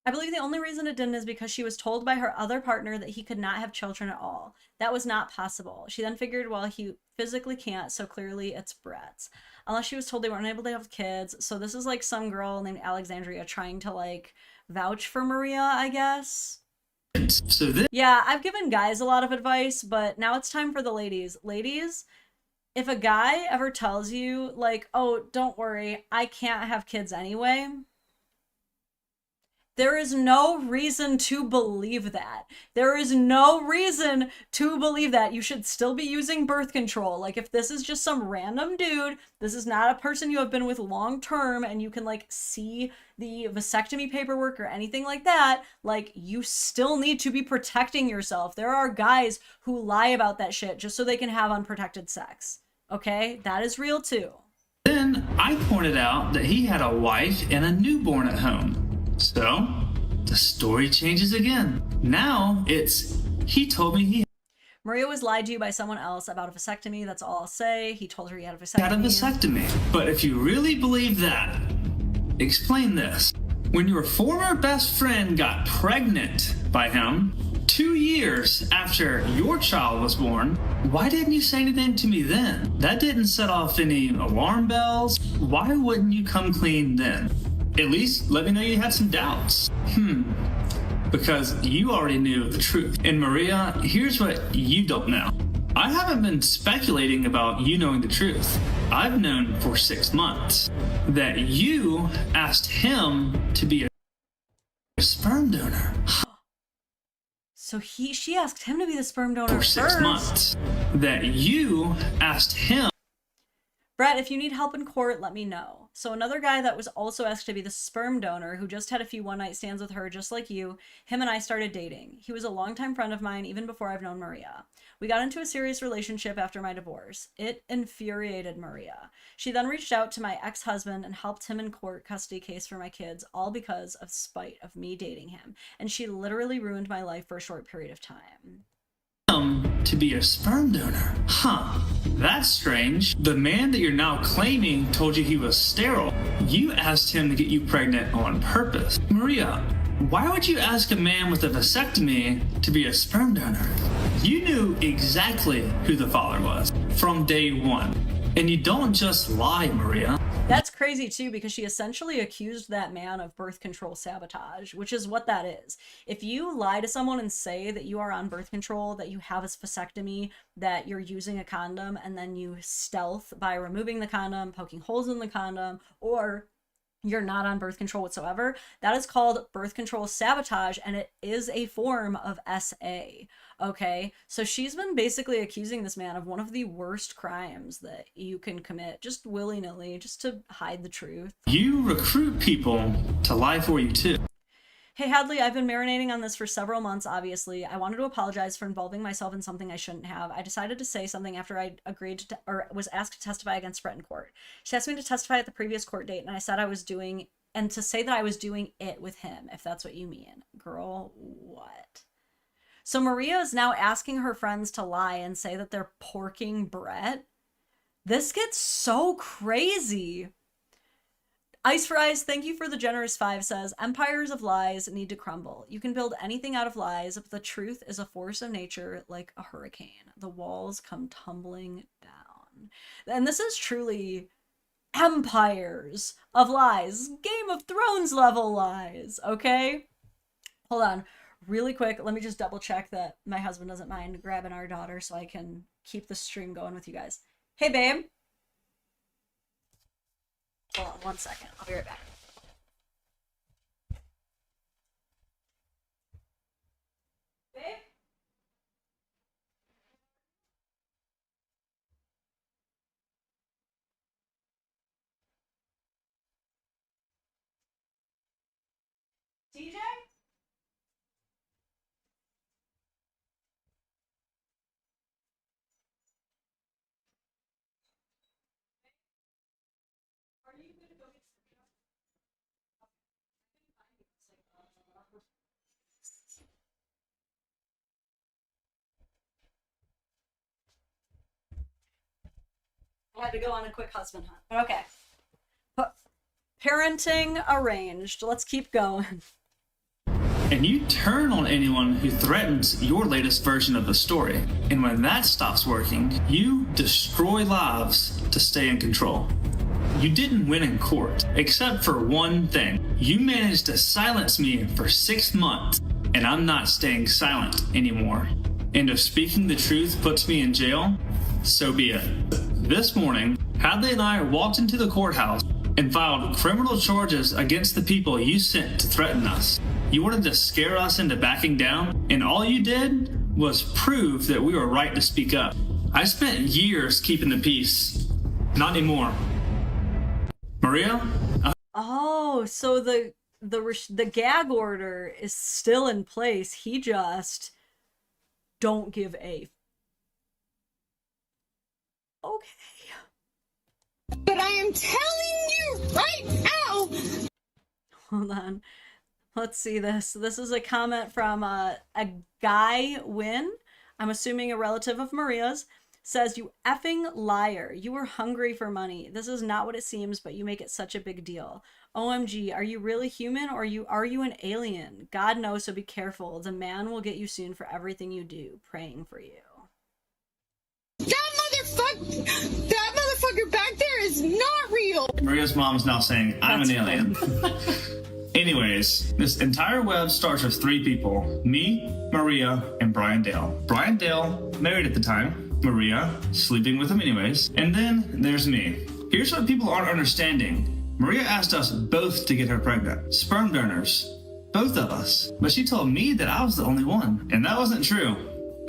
I believe the only reason it didn't is because she was told by her other partner that he could not have children at all. That was not possible. She then figured, well, he physically can't, so clearly it's Brett's. Unless she was told they weren't able to have kids. So this is like some girl named Alexandria trying to like vouch for Maria, I guess. So yeah, I've given guys a lot of advice, but now it's time for the ladies. Ladies, if a guy ever tells you like, oh, don't worry, I can't have kids anyway, there is no reason to believe that. There is no reason to believe that. You should still be using birth control. Like, if this is just some random dude, this is not a person you have been with long term, and you can, like, see the vasectomy paperwork or anything like that, like, you still need to be protecting yourself. There are guys who lie about that shit just so they can have unprotected sex. Okay? That is real, too. Then I pointed out that he had a wife and a newborn at home. So, the story changes again. Now, it's, he told me he Maria was lied to by someone else about a vasectomy, that's all I'll say. He told her he had a vasectomy. had a vasectomy. But if you really believe that, explain this. When your former best friend got pregnant by him, 2 years after your child was born, why didn't you say anything to me then? That didn't set off any alarm bells. Why wouldn't you come clean then? At least let me know you had some doubts. Because you already knew the truth. And Maria, here's what you don't know. I haven't been speculating about you knowing the truth. I've known for 6 months that you asked him to be a sperm donor. So she asked him to be the sperm donor For 6 months. That you asked him. Brett, if you need help in court, let me know. So another guy that was also asked to be the sperm donor, who just had a few one-night stands with her, just like you, him and I started dating. He was a longtime friend of mine, even before I've known Maria. We got into a serious relationship after my divorce. It infuriated Maria. She then reached out to my ex-husband and helped him in court custody case for my kids, all because of spite of me dating him. And she literally ruined my life for a short period of time. To be a sperm donor. Huh, that's strange. The man that you're now claiming told you he was sterile. You asked him to get you pregnant on purpose. Maria, why would you ask a man with a vasectomy to be a sperm donor? You knew exactly who the father was from day one. And you don't just lie, Maria. That's crazy too, because she essentially accused that man of birth control sabotage, which is what that is. If you lie to someone and say that you are on birth control, that you have a vasectomy, that you're using a condom, and then you stealth by removing the condom, poking holes in the condom, or you're not on birth control whatsoever. That is called birth control sabotage, and it is a form of SA. Okay, so she's been basically accusing this man of one of the worst crimes that you can commit, just willy-nilly, just to hide the truth. You recruit people to lie for you too. Hey Hadley, I've been marinating on this for several months, obviously. I wanted to apologize for involving myself in something I shouldn't have. I decided to say something after I agreed to, or was asked to testify against Brett in court. She asked me to testify at the previous court date, and I said I was doing, and to say that I was doing it with him, if that's what you mean. Girl, what? So Maria is now asking her friends to lie and say that they're porking Brett. This gets so crazy. Ice for Ice, thank you for the generous 5, says, empires of lies need to crumble. You can build anything out of lies, but the truth is a force of nature like a hurricane. The walls come tumbling down. And this is truly empires of lies. Game of Thrones level lies, okay? Hold on. Really quick, let me just double check that my husband doesn't mind grabbing our daughter so I can keep the stream going with you guys. Hey, babe. Hold on 1 second. I'll be right back. Babe? DJ? I had to go on a quick husband hunt, but okay. Parenting arranged. Let's keep going. And you turn on anyone who threatens your latest version of the story. And when that stops working, you destroy lives to stay in control. You didn't win in court, except for one thing. You managed to silence me for 6 months, and I'm not staying silent anymore. And if speaking the truth puts me in jail, so be it. This morning, Hadley and I walked into the courthouse and filed criminal charges against the people you sent to threaten us. You wanted to scare us into backing down, and all you did was prove that we were right to speak up. I spent years keeping the peace. Not anymore. Maria? Oh, so the gag order is still in place. He just don't give a okay. But I am telling you right now. Hold on. Let's see this. This is a comment from a guy Win. I'm assuming a relative of Maria's. Says, you effing liar. You were hungry for money. This is not what it seems, but you make it such a big deal. OMG, are you really human or are you an alien? God knows, so be careful. The man will get you soon for everything you do. Praying for you. That motherfucker back there is not real. Maria's mom is now saying, I'm an alien. Anyways, this entire web starts with 3 people. Me, Maria, and Brian Dale. Brian Dale, married at the time. Maria, sleeping with him anyways. And then there's me. Here's what people aren't understanding. Maria asked us both to get her pregnant. Sperm donors. Both of us. But she told me that I was the only one. And that wasn't true.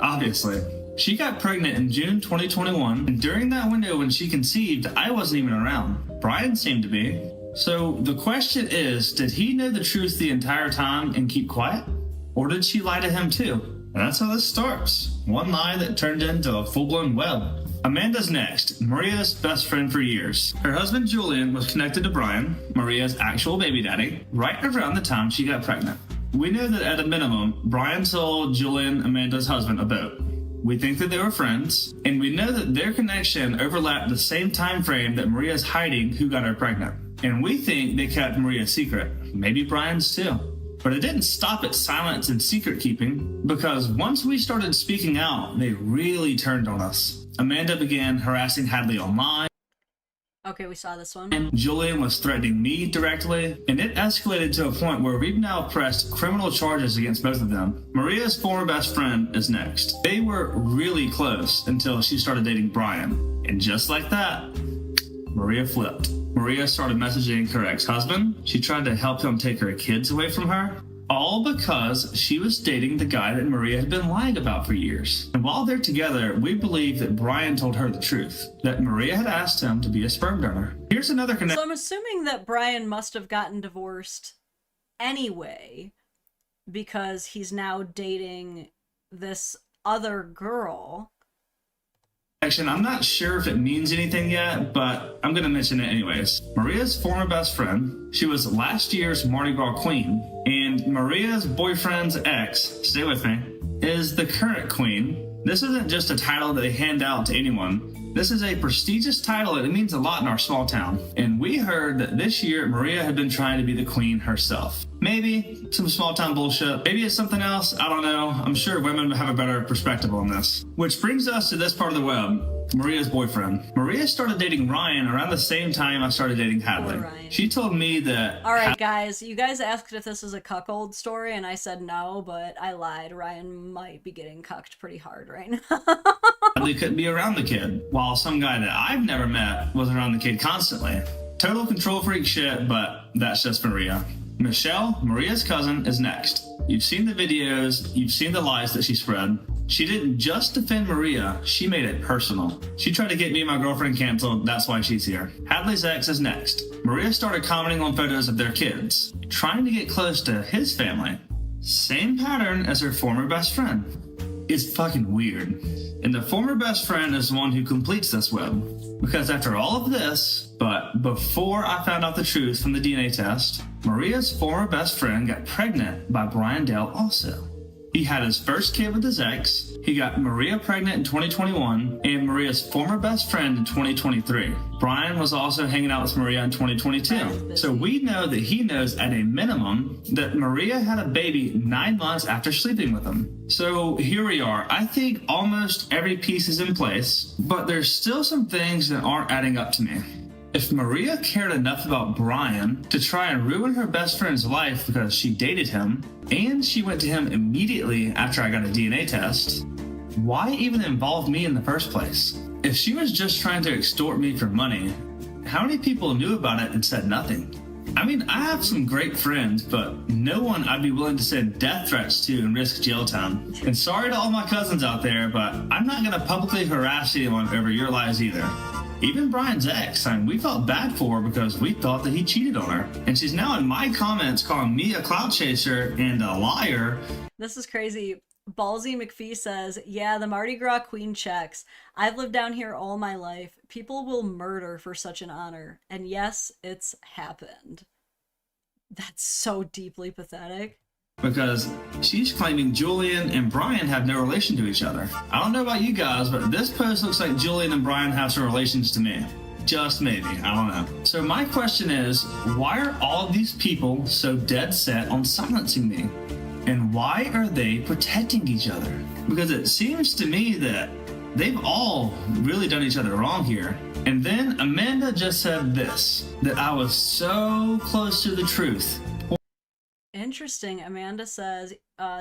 Obviously. She got pregnant in June 2021, and during that window when she conceived, I wasn't even around. Brian seemed to be. So the question is, did he know the truth the entire time and keep quiet? Or did she lie to him too? And that's how this starts. One lie that turned into a full-blown web. Amanda's next, Maria's best friend for years. Her husband Julian was connected to Brian, Maria's actual baby daddy, right around the time she got pregnant. We know that at a minimum, Brian sold Julian, Amanda's husband, a boat. We think that they were friends, and we know that their connection overlapped the same time frame that Maria's hiding who got her pregnant. And we think they kept Maria secret, maybe Brian's too. But it didn't stop at silence and secret keeping, because once we started speaking out, they really turned on us. Amanda began harassing Hadley online. Okay, we saw this one. And Julian was threatening me directly, and it escalated to a point where we've now pressed criminal charges against both of them. Maria's former best friend is next. They were really close until she started dating Brian. And just like that, Maria flipped. Maria started messaging her ex-husband. She tried to help him take her kids away from her. All because she was dating the guy that Maria had been lying about for years. And while they're together, we believe that Brian told her the truth, that Maria had asked him to be a sperm donor. Here's another connection. So I'm assuming that Brian must have gotten divorced anyway, because he's now dating this other girl. I'm not sure if it means anything yet, but I'm going to mention it anyways. Maria's former best friend, she was last year's Mardi Gras queen, and Maria's boyfriend's ex, stay with me, is the current queen. This isn't just a title that they hand out to anyone. This is a prestigious title and it means a lot in our small town. And we heard that this year Maria had been trying to be the queen herself. Maybe some small town bullshit. Maybe it's something else. I don't know. I'm sure women would have a better perspective on this. Which brings us to this part of the web. Maria's boyfriend. Maria started dating Ryan around the same time I started dating Hadley. She told me that... Alright guys, you guys asked if this was a cuckold story and I said no, but I lied. Ryan might be getting cucked pretty hard right now. Hadley couldn't be around the kid, while some guy that I've never met was around the kid constantly. Total control freak shit, but that's just Maria. Michelle, Maria's cousin, is next. You've seen the videos, you've seen the lies that she spread. She didn't just defend Maria, she made it personal. She tried to get me and my girlfriend canceled, that's why she's here. Hadley's ex is next. Maria started commenting on photos of their kids, trying to get close to his family. Same pattern as her former best friend. It's fucking weird. And the former best friend is the one who completes this web. Because after all of this, but before I found out the truth from the DNA test, Maria's former best friend got pregnant by Brian Dale also. He had his first kid with his ex, he got Maria pregnant in 2021, and Maria's former best friend in 2023. Brian was also hanging out with Maria in 2022. So we know that he knows at a minimum that Maria had a baby 9 months after sleeping with him. So here we are. I think almost every piece is in place, but there's still some things that aren't adding up to me. If Maria cared enough about Brian to try and ruin her best friend's life because she dated him, and she went to him immediately after I got a DNA test, why even involve me in the first place? If she was just trying to extort me for money, how many people knew about it and said nothing? I mean, I have some great friends, but no one I'd be willing to send death threats to and risk jail time. And sorry to all my cousins out there, but I'm not going to publicly harass anyone over your lies either. Even Brian's ex, we felt bad for her because we thought that he cheated on her. And she's now in my comments calling me a clout chaser and a liar. This is crazy. Ballsy McPhee says, yeah, the Mardi Gras queen checks. I've lived down here all my life. People will murder for such an honor. And yes, it's happened. That's so deeply pathetic. Because she's claiming Julian and Brian have no relation to each other. I don't know about you guys, but this post looks like Julian and Brian have some relations to me. Just maybe, I don't know. So my question is, why are all of these people so dead set on silencing me? And why are they protecting each other? Because it seems to me that they've all really done each other wrong here. And then Amanda just said this, that I was so close to the truth. Interesting. Amanda says,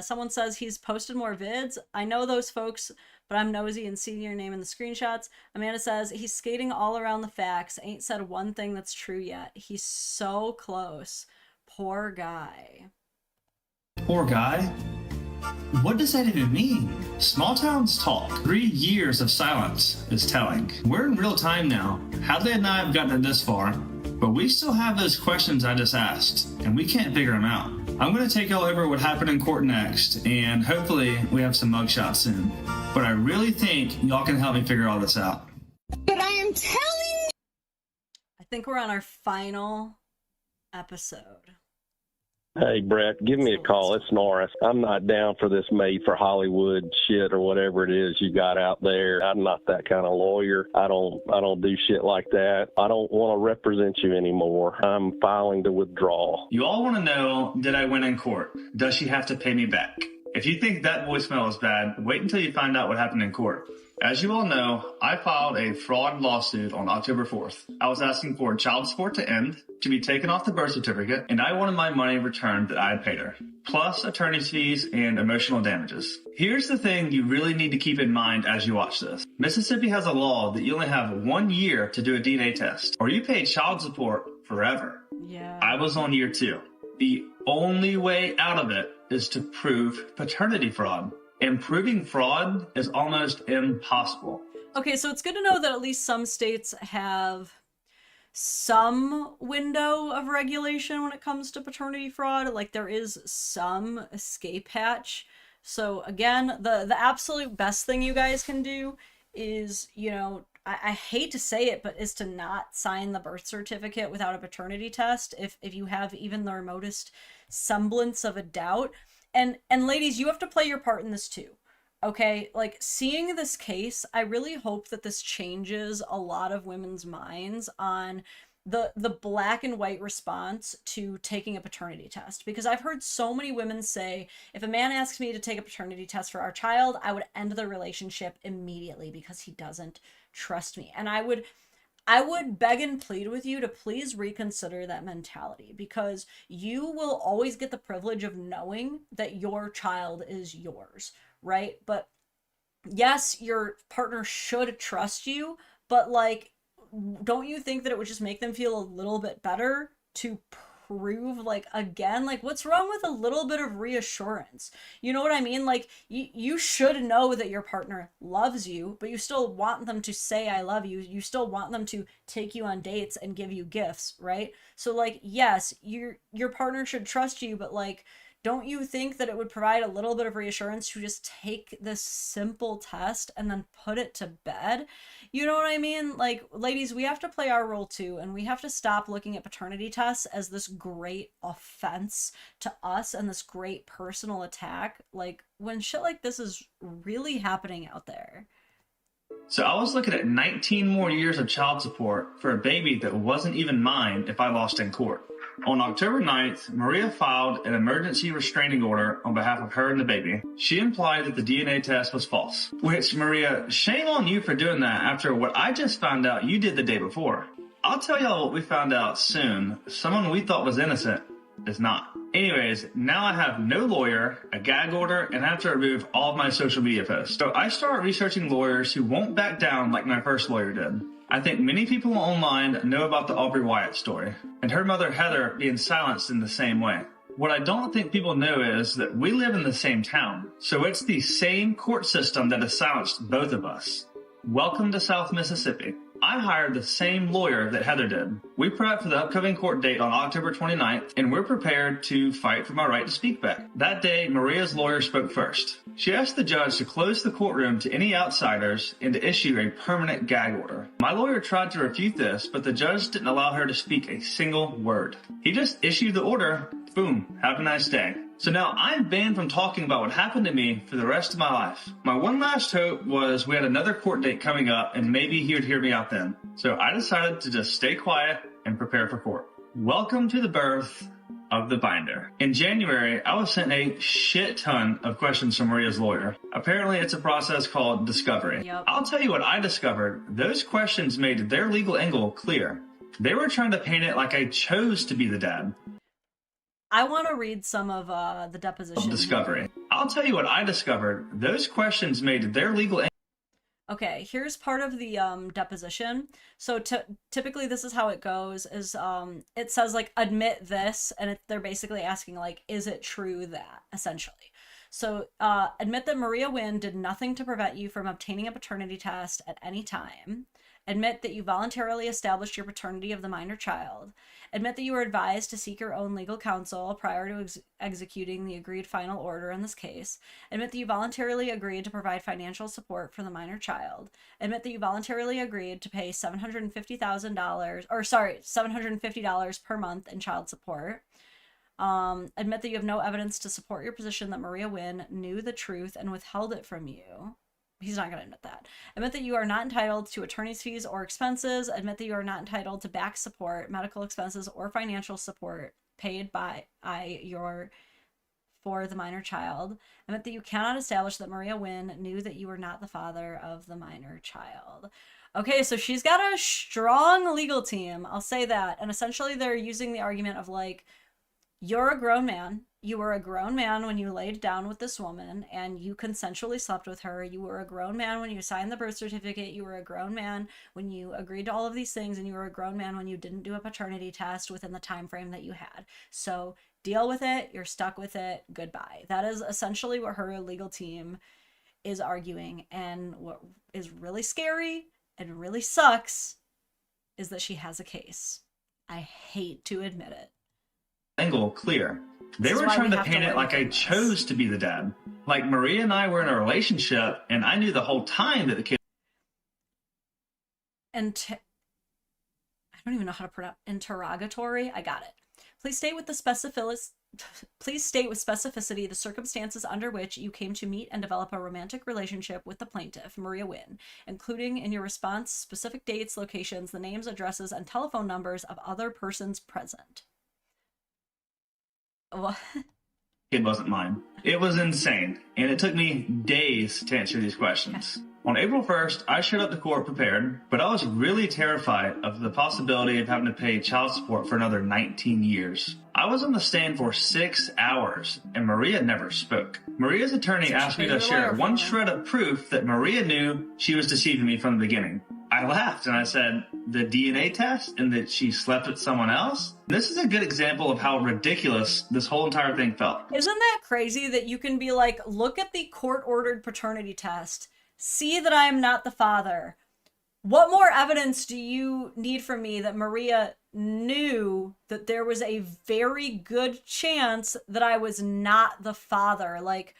someone says he's posted more vids. I know those folks, but I'm nosy and seeing your name in the screenshots. Amanda says he's skating all around the facts. Ain't said one thing that's true yet. He's so close. Poor guy. Poor guy? What does that even mean? Small towns talk. 3 years of silence is telling. We're in real time now. Hadley and I have gotten it this far, but we still have those questions I just asked, and we can't figure them out. I'm going to take y'all over what happened in court next, and hopefully we have some mugshots soon. But I really think y'all can help me figure all this out. But I am telling you. I think we're on our final episode. Hey, Brett, give me a call. It's Norris. I'm not down for this made for Hollywood shit or whatever it is you got out there. I'm not that kind of lawyer. I don't do shit like that. I don't want to represent you anymore. I'm filing to withdraw. You all want to know, did I win in court? Does she have to pay me back? If you think that voicemail is bad, wait until you find out what happened in court. As you all know, I filed a fraud lawsuit on October 4th. I was asking for child support to end, to be taken off the birth certificate, and I wanted my money returned that I had paid her, plus attorney's fees and emotional damages. Here's the thing you really need to keep in mind as you watch this. Mississippi has a law that you only have 1 year to do a DNA test, or you pay child support forever. Yeah. I was on year 2. The only way out of it is to prove paternity fraud. And proving fraud is almost impossible. Okay, so it's good to know that at least some states have some window of regulation when it comes to paternity fraud. Like, there is some escape hatch. So again, the absolute best thing you guys can do is, you know, I hate to say it, but is to not sign the birth certificate without a paternity test if you have even the remotest semblance of a doubt. And ladies, you have to play your part in this too. Okay, like, seeing this case, I really hope that this changes a lot of women's minds on the black and white response to taking a paternity test. Because I've heard so many women say, if a man asks me to take a paternity test for our child, I would end the relationship immediately because he doesn't trust me. And I would beg and plead with you to please reconsider that mentality, because you will always get the privilege of knowing that your child is yours, right? But yes, your partner should trust you, but like, don't you think that it would just make them feel a little bit better to prove, like, again, like, what's wrong with a little bit of reassurance? You know what I mean? Like, you should know that your partner loves you, but you still want them to say I love you. You still want them to take you on dates and give you gifts, right? So like, yes, your partner should trust you, but like, don't you think that it would provide a little bit of reassurance to just take this simple test and then put it to bed? You know what I mean? Like, ladies, we have to play our role too, and we have to stop looking at paternity tests as this great offense to us and this great personal attack, like, when shit like this is really happening out there. So I was looking at 19 more years of child support for a baby that wasn't even mine if I lost in court. On October 9th, Maria filed an emergency restraining order on behalf of her and the baby. She implied that the DNA test was false. Which, Maria, shame on you for doing that after what I just found out you did the day before. I'll tell y'all what we found out soon. Someone we thought was innocent is not. Anyways, now I have no lawyer, a gag order, and I have to remove all of my social media posts. So I started researching lawyers who won't back down like my first lawyer did. I think many people online know about the Aubrey Wyatt story, and her mother Heather being silenced in the same way. What I don't think people know is that we live in the same town, so it's the same court system that has silenced both of us. Welcome to South Mississippi. I hired the same lawyer that Heather did. We prepped for the upcoming court date on October 29th, and we're prepared to fight for my right to speak back. That day, Maria's lawyer spoke first. She asked the judge to close the courtroom to any outsiders and to issue a permanent gag order. My lawyer tried to refute this, but the judge didn't allow her to speak a single word. He just issued the order. Boom. Have a nice day. So now I'm banned from talking about what happened to me for the rest of my life. My one last hope was we had another court date coming up and maybe he would hear me out then. So I decided to just stay quiet and prepare for court. Welcome to the birth of the binder. In January, I was sent a shit ton of questions from Maria's lawyer. Apparently it's a process called discovery. Yep. I'll tell you what I discovered. Those questions made their legal angle clear. They were trying to paint it like I chose to be the dad. I want to read some of the deposition. Discovery. I'll tell you what I discovered. Those questions made their legal. Okay, here's part of the deposition. So typically this is how it goes, is it says like, admit this, and they're basically asking like, is it true that, essentially. So admit that Maria Wynn did nothing to prevent you from obtaining a paternity test at any time. Admit that you voluntarily established your paternity of the minor child. Admit that you were advised to seek your own legal counsel prior to executing the agreed final order in this case. Admit that you voluntarily agreed to provide financial support for the minor child. Admit that you voluntarily agreed to pay $750 per month in child support. Admit that you have no evidence to support your position that Maria Wynn knew the truth and withheld it from you. He's not going to admit that. Admit that you are not entitled to attorney's fees or expenses. Admit that you are not entitled to back support, medical expenses, or financial support paid by your for the minor child, and that you cannot establish that Maria Wynn knew that you were not the father of the minor child. Okay, so she's got a strong legal team, I'll say that. And essentially they're using the argument of like, you're a grown man. You were a grown man when you laid down with this woman and you consensually slept with her. You were a grown man when you signed the birth certificate. You were a grown man when you agreed to all of these things, and you were a grown man when you didn't do a paternity test within the time frame that you had. So deal with it. You're stuck with it. Goodbye. That is essentially what her legal team is arguing. And what is really scary and really sucks is that she has a case. I hate to admit it. Angle clear. They were trying to paint it like I chose to be the dad. Like Maria and I were in a relationship and I knew the whole time that the kid... I don't even know how to pronounce interrogatory. I got it. Please state with specificity the circumstances under which you came to meet and develop a romantic relationship with the plaintiff, Maria Wynn, including in your response specific dates, locations, the names, addresses, and telephone numbers of other persons present. What? It wasn't mine. It was insane, and it took me days to answer these questions. On April 1st, I showed up to court prepared, but I was really terrified of the possibility of having to pay child support for another 19 years. I was on the stand for 6 hours, and Maria never spoke. Maria's attorney asked me to share one shred of proof that Maria knew she was deceiving me from the beginning. I laughed and I said, the DNA test and that she slept with someone else? This is a good example of how ridiculous this whole entire thing felt. Isn't that crazy that you can be like, look at the court-ordered paternity test, see that I am not the father. What more evidence do you need from me that Maria knew that there was a very good chance that I was not the father? Like,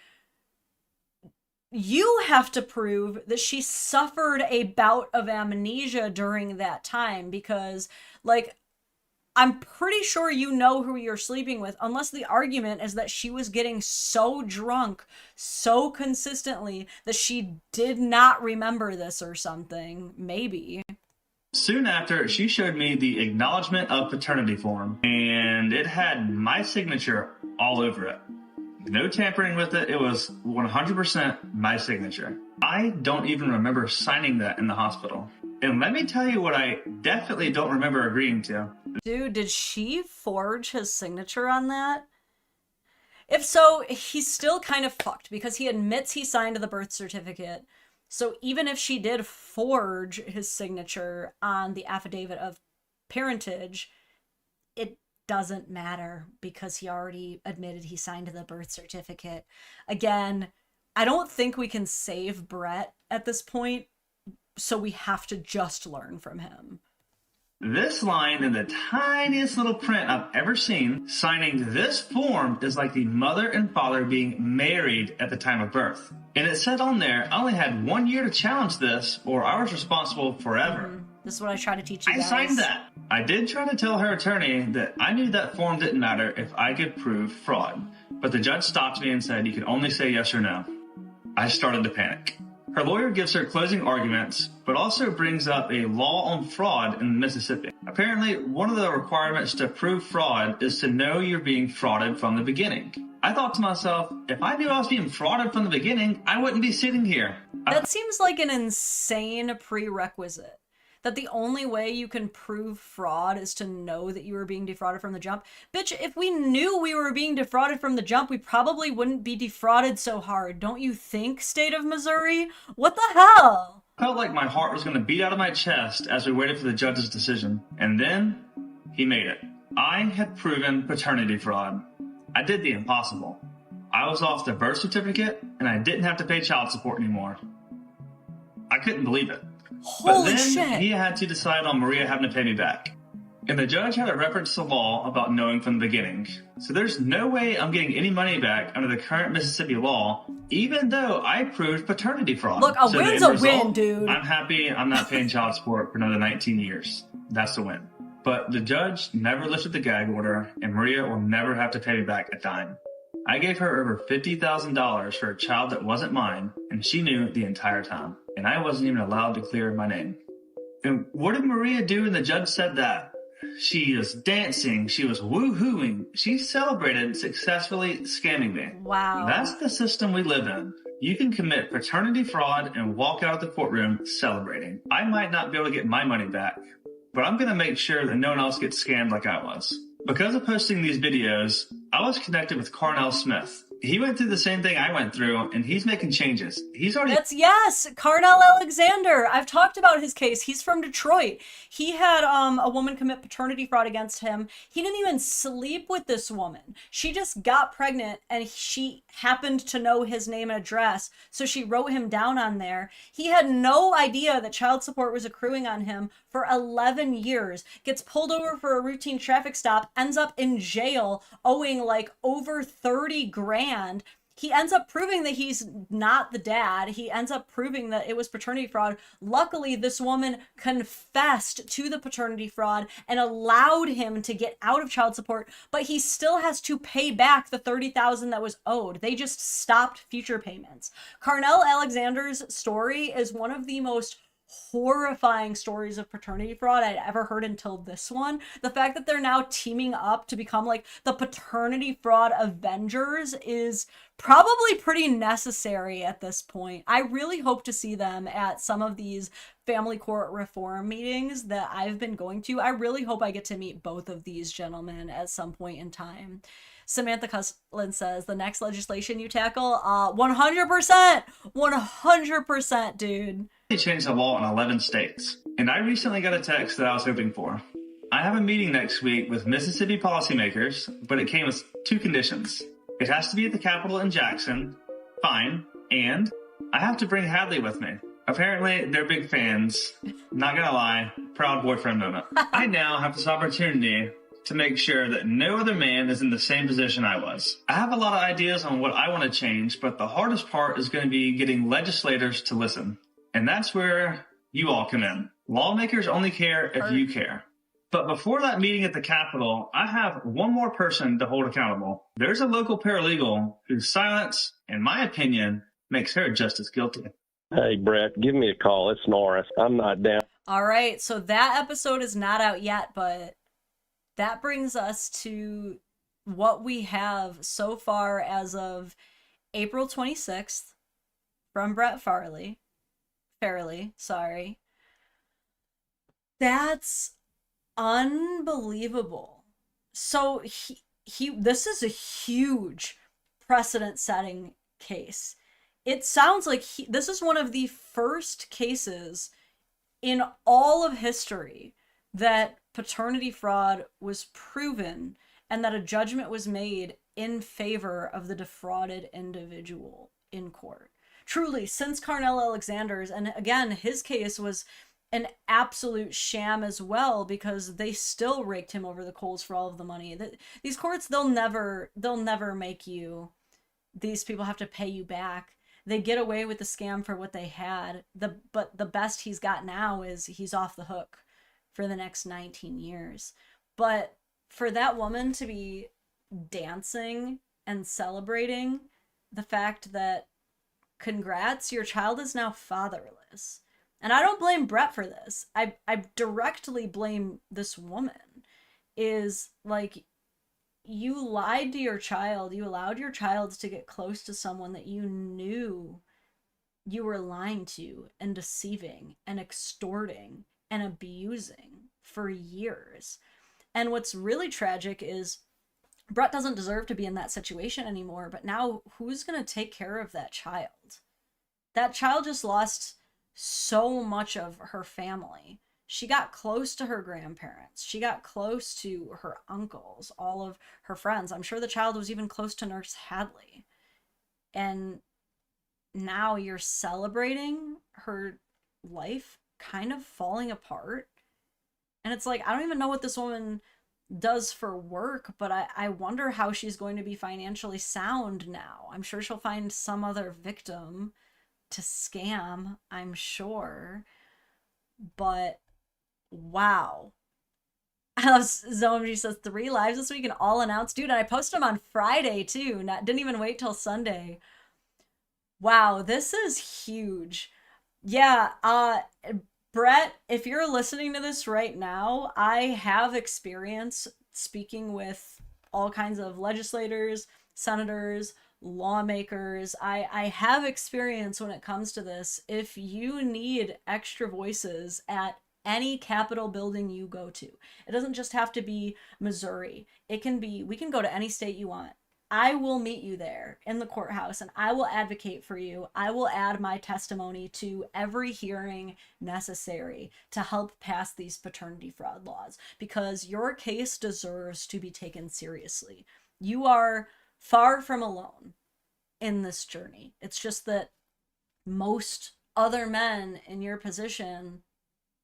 you have to prove that she suffered a bout of amnesia during that time, because, like, I'm pretty sure you know who you're sleeping with, unless the argument is that she was getting so drunk so consistently that she did not remember this or something. Maybe. Soon after, she showed me the acknowledgement of paternity form, and it had my signature all over it. No tampering with it. It was 100% my signature. I don't even remember signing that in the hospital. And let me tell you what I definitely don't remember agreeing to. Dude, did she forge his signature on that? If so, he's still kind of fucked, because he admits he signed the birth certificate. So even if she did forge his signature on the affidavit of parentage, it doesn't matter, because he already admitted he signed the birth certificate. Again, I don't think we can save Brett at this point, so we have to just learn from him. This line in the tiniest little print I've ever seen, signing this form is like the mother and father being married at the time of birth. And it said on there, I only had 1 year to challenge this, or I was responsible forever. This is what I try to teach you guys. I signed that. I did try to tell her attorney that I knew that form didn't matter if I could prove fraud. But the judge stopped me and said you could only say yes or no. I started to panic. Her lawyer gives her closing arguments, but also brings up a law on fraud in Mississippi. Apparently, one of the requirements to prove fraud is to know you're being frauded from the beginning. I thought to myself, if I knew I was being frauded from the beginning, I wouldn't be sitting here. That seems like an insane prerequisite. That the only way you can prove fraud is to know that you were being defrauded from the jump. Bitch, if we knew we were being defrauded from the jump, we probably wouldn't be defrauded so hard. Don't you think, state of Missouri? What the hell? I felt like my heart was going to beat out of my chest as we waited for the judge's decision. And then, he made it. I had proven paternity fraud. I did the impossible. I was off the birth certificate, and I didn't have to pay child support anymore. I couldn't believe it. Holy but then shit. He had to decide on Maria having to pay me back. And the judge had a reference to law about knowing from the beginning. So there's no way I'm getting any money back under the current Mississippi law, even though I proved paternity fraud. Look, a win's a win, dude. I'm happy I'm not paying child support for another 19 years. That's the win. But the judge never lifted the gag order, and Maria will never have to pay me back a dime. I gave her over $50,000 for a child that wasn't mine, and she knew the entire time. And I wasn't even allowed to clear my name. And what did Maria do when the judge said that? She was dancing. She was woo-hooing. She celebrated successfully scamming me. Wow. That's the system we live in. You can commit paternity fraud and walk out of the courtroom celebrating. I might not be able to get my money back, but I'm going to make sure that no one else gets scammed like I was. Because of posting these videos, I was connected with Carnell Smith. He went through the same thing I went through, and he's making changes. He's already... Yes, Carnell Alexander. I've talked about his case. He's from Detroit. He had a woman commit paternity fraud against him. He didn't even sleep with this woman. She just got pregnant, and she happened to know his name and address, so she wrote him down on there. He had no idea that child support was accruing on him for 11 years, gets pulled over for a routine traffic stop, ends up in jail owing like over 30 grand. He ends up proving that he's not the dad. He ends up proving that it was paternity fraud. Luckily, this woman confessed to the paternity fraud and allowed him to get out of child support, but he still has to pay back the $30,000 that was owed. They just stopped future payments. Carnell Alexander's story is one of the most horrifying stories of paternity fraud I'd ever heard until this one. The fact that they're now teaming up to become like the paternity fraud Avengers is probably pretty necessary at this point. I really hope to see them at some of these family court reform meetings that I've been going to. I really hope I get to meet both of these gentlemen at some point in time. Samantha Cuslin says, the next legislation you tackle, 100%, 100%, dude. They changed the law in 11 states, and I recently got a text that I was hoping for. I have a meeting next week with Mississippi policymakers, but it came with 2 conditions. It has to be at the Capitol in Jackson, fine, and I have to bring Hadley with me. Apparently, they're big fans. Not gonna lie, proud boyfriend moment. I now have this opportunity to make sure that no other man is in the same position I was. I have a lot of ideas on what I want to change, but the hardest part is going to be getting legislators to listen. And that's where you all come in. Lawmakers only care if you care. But before that meeting at the Capitol, I have one more person to hold accountable. There's a local paralegal whose silence, in my opinion, makes her just as guilty. Hey, Brett, give me a call. It's Norris. I'm not down. All right, so that episode is not out yet, but that brings us to what we have so far as of April 26th from Brett Fairley. That's unbelievable. So this is a huge precedent-setting case. It sounds like this is one of the first cases in all of history that paternity fraud was proven and that a judgment was made in favor of the defrauded individual in court. Truly, since Carnell Alexander's, and again, his case was an absolute sham as well, because they still raked him over the coals for all of the money. These courts, they'll never make you, these people have to pay you back. They get away with the scam for what they had. But the best he's got now is he's off the hook for the next 19 years. But for that woman to be dancing and celebrating the fact that, congrats, your child is now fatherless. And I don't blame Brett for this. I directly blame this woman. Is like, you lied to your child. You allowed your child to get close to someone that you knew you were lying to and deceiving and extorting and abusing for years. And what's really tragic is Brett doesn't deserve to be in that situation anymore, but now who's going to take care of that child? That child just lost so much of her family. She got close to her grandparents. She got close to her uncles, all of her friends. I'm sure the child was even close to Nurse Hadley. And now you're celebrating her life kind of falling apart. And it's like, I don't even know what this woman does for work, but I wonder how she's going to be financially sound now. I'm sure she'll find some other victim to scam, I'm sure. But wow. I love Zomji says 3 lives this week and all announced. Dude, and I posted them on Friday too. Didn't even wait till Sunday. Wow, this is huge. Yeah, Brett, if you're listening to this right now, I have experience speaking with all kinds of legislators, senators, lawmakers. I have experience when it comes to this. If you need extra voices at any Capitol building you go to, it doesn't just have to be Missouri. It can be, we can go to any state you want. I will meet you there in the courthouse and I will advocate for you. I will add my testimony to every hearing necessary to help pass these paternity fraud laws, because your case deserves to be taken seriously. You are far from alone in this journey. It's just that most other men in your position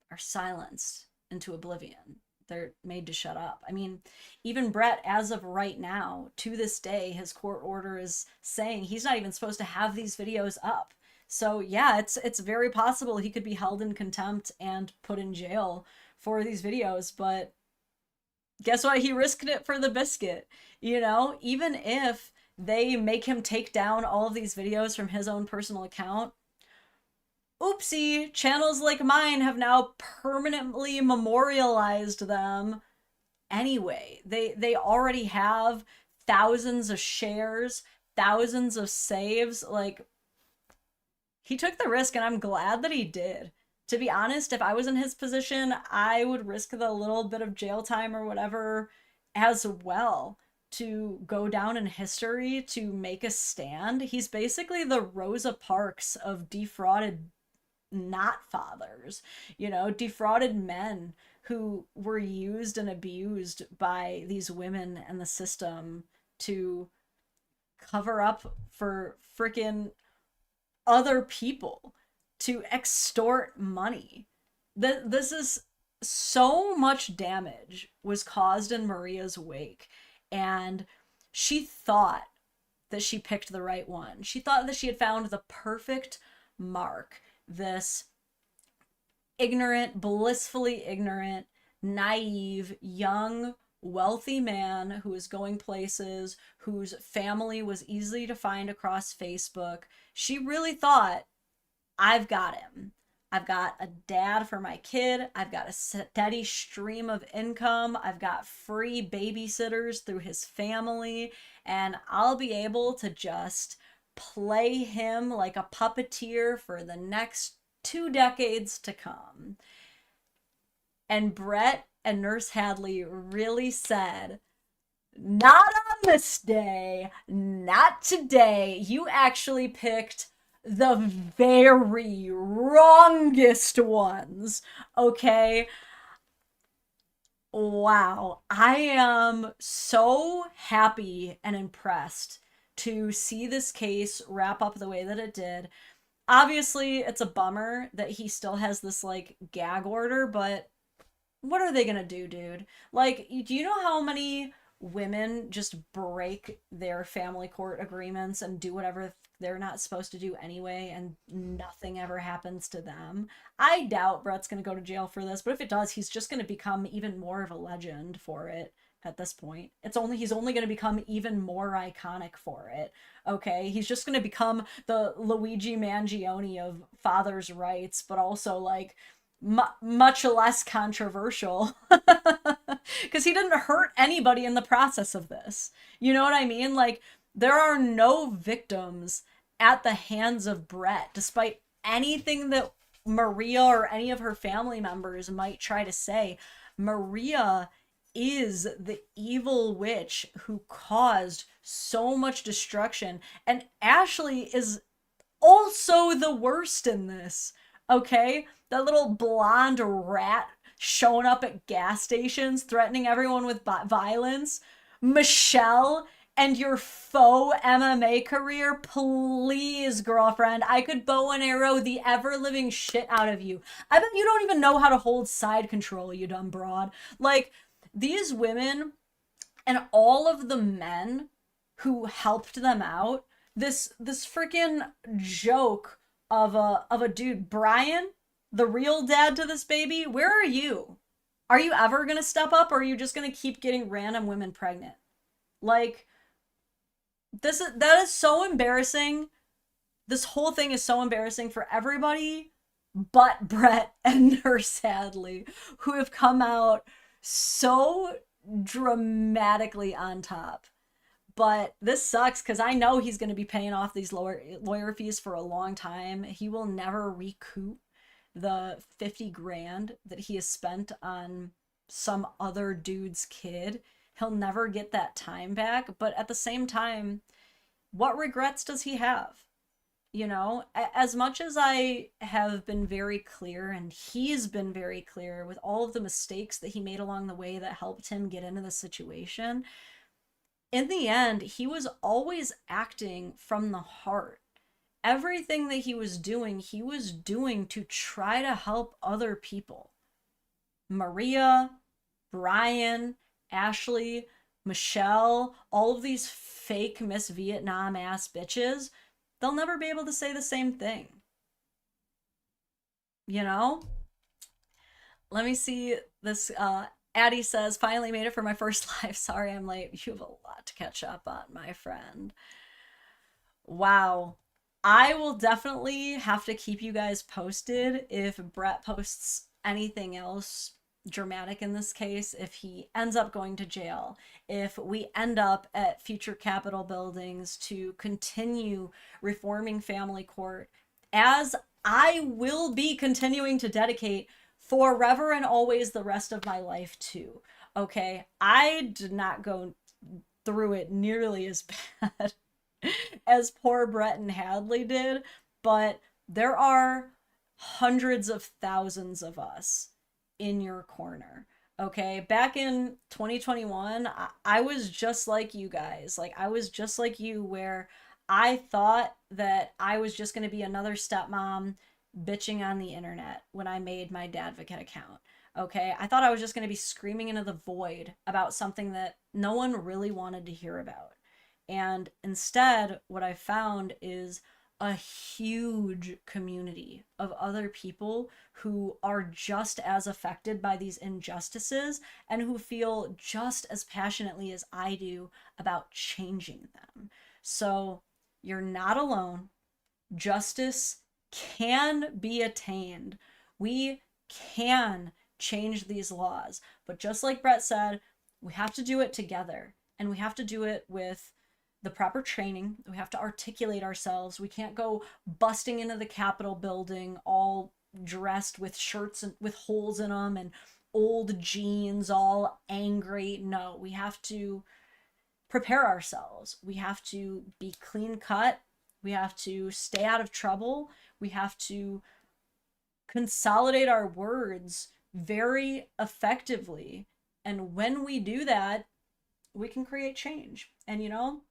are silenced into oblivion. They're made to shut up. I mean, even Brett, as of right now, to this day, his court order is saying he's not even supposed to have these videos up. So yeah, it's very possible he could be held in contempt and put in jail for these videos, but guess what? He risked it for the biscuit. You know, even if they make him take down all of these videos from his own personal account, oopsie, channels like mine have now permanently memorialized them anyway. They already have thousands of shares, thousands of saves. Like, he took the risk, and I'm glad that he did. To be honest, if I was in his position, I would risk the little bit of jail time or whatever as well to go down in history, to make a stand. He's basically the Rosa Parks of defrauded not fathers, you know, defrauded men who were used and abused by these women and the system to cover up for freaking other people, to extort money. This is so much damage was caused in Maria's wake, and she thought that she picked the right one. She thought that she had found the perfect mark. This ignorant, blissfully ignorant, naive, young, wealthy man who was going places, whose family was easy to find across Facebook. She really thought, I've got him. I've got a dad for my kid. I've got a steady stream of income. I've got free babysitters through his family, and I'll be able to just play him like a puppeteer for the next 2 decades to come. And Brett and Nurse Hadley really said, not on this day, not today. You actually picked the very wrongest ones, okay? Wow, I am so happy and impressed to see this case wrap up the way that it did. Obviously, it's a bummer that he still has this, like, gag order, but what are they gonna do, dude? Like, do you know how many women just break their family court agreements and do whatever they're not supposed to do anyway, and nothing ever happens to them? I doubt Brett's gonna go to jail for this, but if it does, he's just gonna become even more of a legend for it. At this point, he's only going to become even more iconic for it. Okay, he's just going to become the Luigi Mangione of father's rights, but also like much less controversial, because he didn't hurt anybody in the process of this. You know what I mean? Like, there are no victims at the hands of Brett, despite anything that Maria or any of her family members might try to say. Maria is the evil witch who caused so much destruction, and Ashley is also the worst in this, okay? That little blonde rat showing up at gas stations threatening everyone with violence. Michelle and your faux MMA career, please, girlfriend. I could bow and arrow the ever-living shit out of you. I bet you don't even know how to hold side control, you dumb broad. Like, these women and all of the men who helped them out, this freaking joke of a dude, Brian, the real dad to this baby, where are you? Are you ever gonna step up, or are you just gonna keep getting random women pregnant? Like, that is so embarrassing. This whole thing is so embarrassing for everybody but Brett and Nurse Hadley, who have come out so dramatically on top. But this sucks because I know he's going to be paying off these lawyer fees for a long time. He will never recoup the 50 grand that he has spent on some other dude's kid. He'll never get that time back. But at the same time, what regrets does he have? You know, as much as I have been very clear, and he's been very clear with all of the mistakes that he made along the way that helped him get into the situation, in the end, he was always acting from the heart. Everything that he was doing to try to help other people. Maria, Brian, Ashley, Michelle, all of these fake Miss Vietnam ass bitches, they'll never be able to say the same thing. You know? Let me see this. Addie says, finally made it for my first live. Sorry I'm late. You have a lot to catch up on, my friend. Wow. I will definitely have to keep you guys posted if Brett posts anything else dramatic in this case, if he ends up going to jail, if we end up at future Capitol buildings to continue reforming family court, as I will be continuing to dedicate forever and always the rest of my life to. Okay, I did not go through it nearly as bad as poor Brett and Hadley did, but there are hundreds of thousands of us in your corner. Okay, back in 2021, I was just like you guys. Like, I was just like you, where I thought that I was just going to be another stepmom bitching on the internet when I made my Dadvocate account. Okay, I thought I was just going to be screaming into the void about something that no one really wanted to hear about. And instead, what I found is a huge community of other people who are just as affected by these injustices and who feel just as passionately as I do about changing them. So you're not alone. Justice can be attained. We can change these laws. But just like Brett said, we have to do it together. And we have to do it with the proper training. We have to articulate ourselves. We can't go busting into the Capitol building all dressed with shirts and with holes in them and old jeans, all angry. No, we have to prepare ourselves. We have to be clean cut. We have to stay out of trouble. We have to consolidate our words very effectively. And when we do that, we can create change. And you know,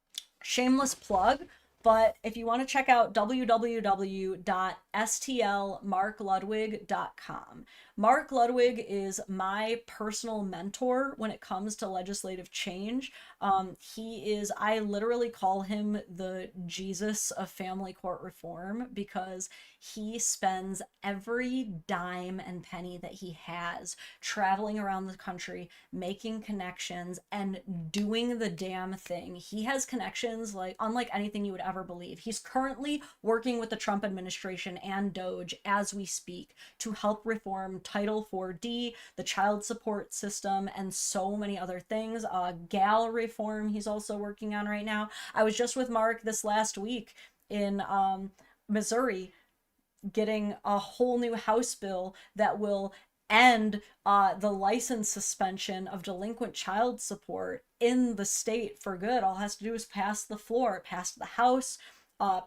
shameless plug, but if you want to check out www.stlmarkludwig.com. Mark Ludwig is my personal mentor when it comes to legislative change. I literally call him the Jesus of family court reform, because he spends every dime and penny that he has traveling around the country, making connections and doing the damn thing. He has connections like unlike anything you would ever believe. He's currently working with the Trump administration and Doge as we speak to help reform Title 4D, the child support system, and so many other things. GAL reform he's also working on right now. I was just with Mark this last week in Missouri, getting a whole new House bill that will end the license suspension of delinquent child support in the state for good. All it has to do is pass the floor. It passed the House,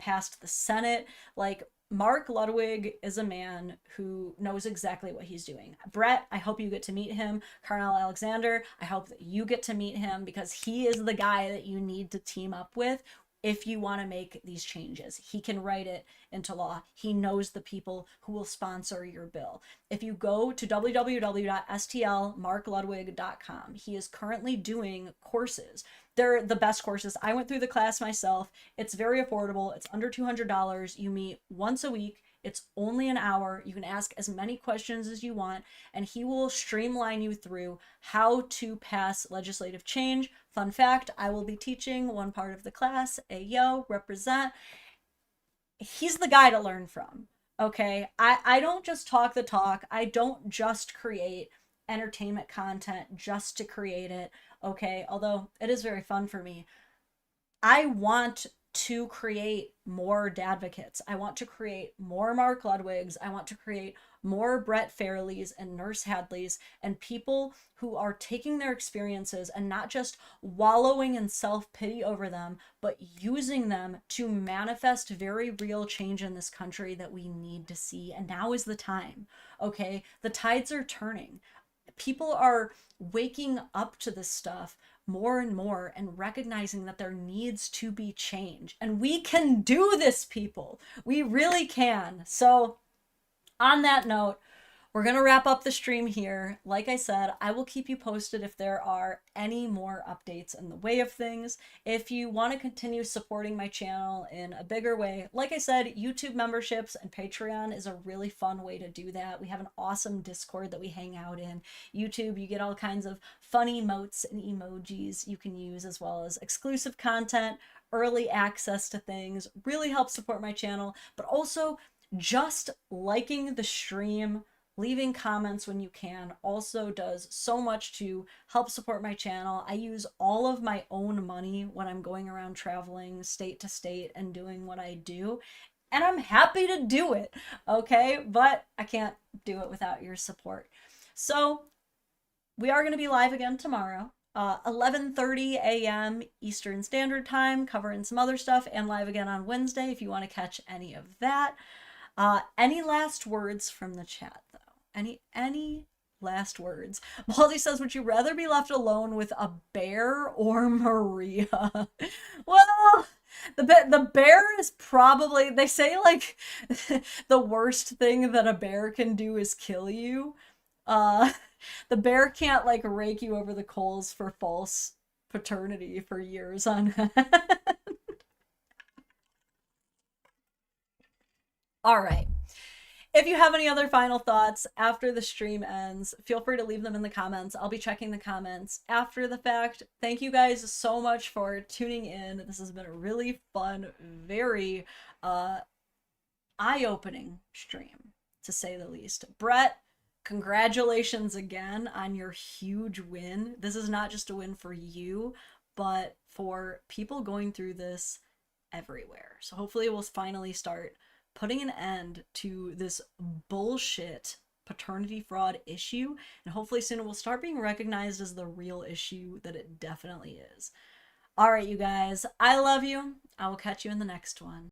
passed the Senate. Like, Mark Ludwig is a man who knows exactly what he's doing. Brett, I hope you get to meet him. Carnell Alexander, I hope that you get to meet him, because he is the guy that you need to team up with if you want to make these changes. He can write it into law. He knows the people who will sponsor your bill. If you go to www.stlmarkludwig.com, he is currently doing courses. They're the best courses. I went through the class myself. It's very affordable. It's under $200. You meet once a week. It's only an hour. You can ask as many questions as you want, and he will streamline you through how to pass legislative change. Fun fact, I will be teaching one part of the class. Ayo, represent. He's the guy to learn from. Okay, I don't just talk the talk. I don't just create entertainment content just to create it. Okay, although it is very fun for me. I want to create more Dadvocates. I want to create more Mark Ludwigs. I want to create more Brett Fairleys and Nurse Hadleys and people who are taking their experiences and not just wallowing in self-pity over them, but using them to manifest very real change in this country that we need to see. And now is the time, okay? The tides are turning. People are waking up to this stuff more and more and recognizing that there needs to be change. And we can do this, people. We really can. So on that note, we're going to wrap up the stream here. Like I said, I will keep you posted if there are any more updates in the way of things. If you want to continue supporting my channel in a bigger way, like I said, YouTube memberships and Patreon is a really fun way to do that. We have an awesome Discord that we hang out in. YouTube, you get all kinds of funny emotes and emojis you can use, as well as exclusive content, early access to things. Really helps support my channel, but also just liking the stream, leaving comments when you can also does so much to help support my channel. I use all of my own money when I'm going around traveling state to state and doing what I do, and I'm happy to do it, okay? But I can't do it without your support. So we are going to be live again tomorrow, 11:30 a.m. Eastern Standard Time, covering some other stuff, and live again on Wednesday if you want to catch any of that. Any last words from the chat, though? Any last words? Baldy says, would you rather be left alone with a bear or Maria? Well, the bear is probably, they say, like, the worst thing that a bear can do is kill you. The bear can't, like, rake you over the coals for false paternity for years on end. All right. If you have any other final thoughts after the stream ends, feel free to leave them in the comments. I'll be checking the comments after the fact. Thank you guys so much for tuning in. This has been a really fun, very eye-opening stream, to say the least. Brett, congratulations again on your huge win. This is not just a win for you, but for people going through this everywhere. So hopefully we'll finally start putting an end to this bullshit paternity fraud issue, and hopefully soon it will start being recognized as the real issue that it definitely is. All right, you guys, I love you. I will catch you in the next one.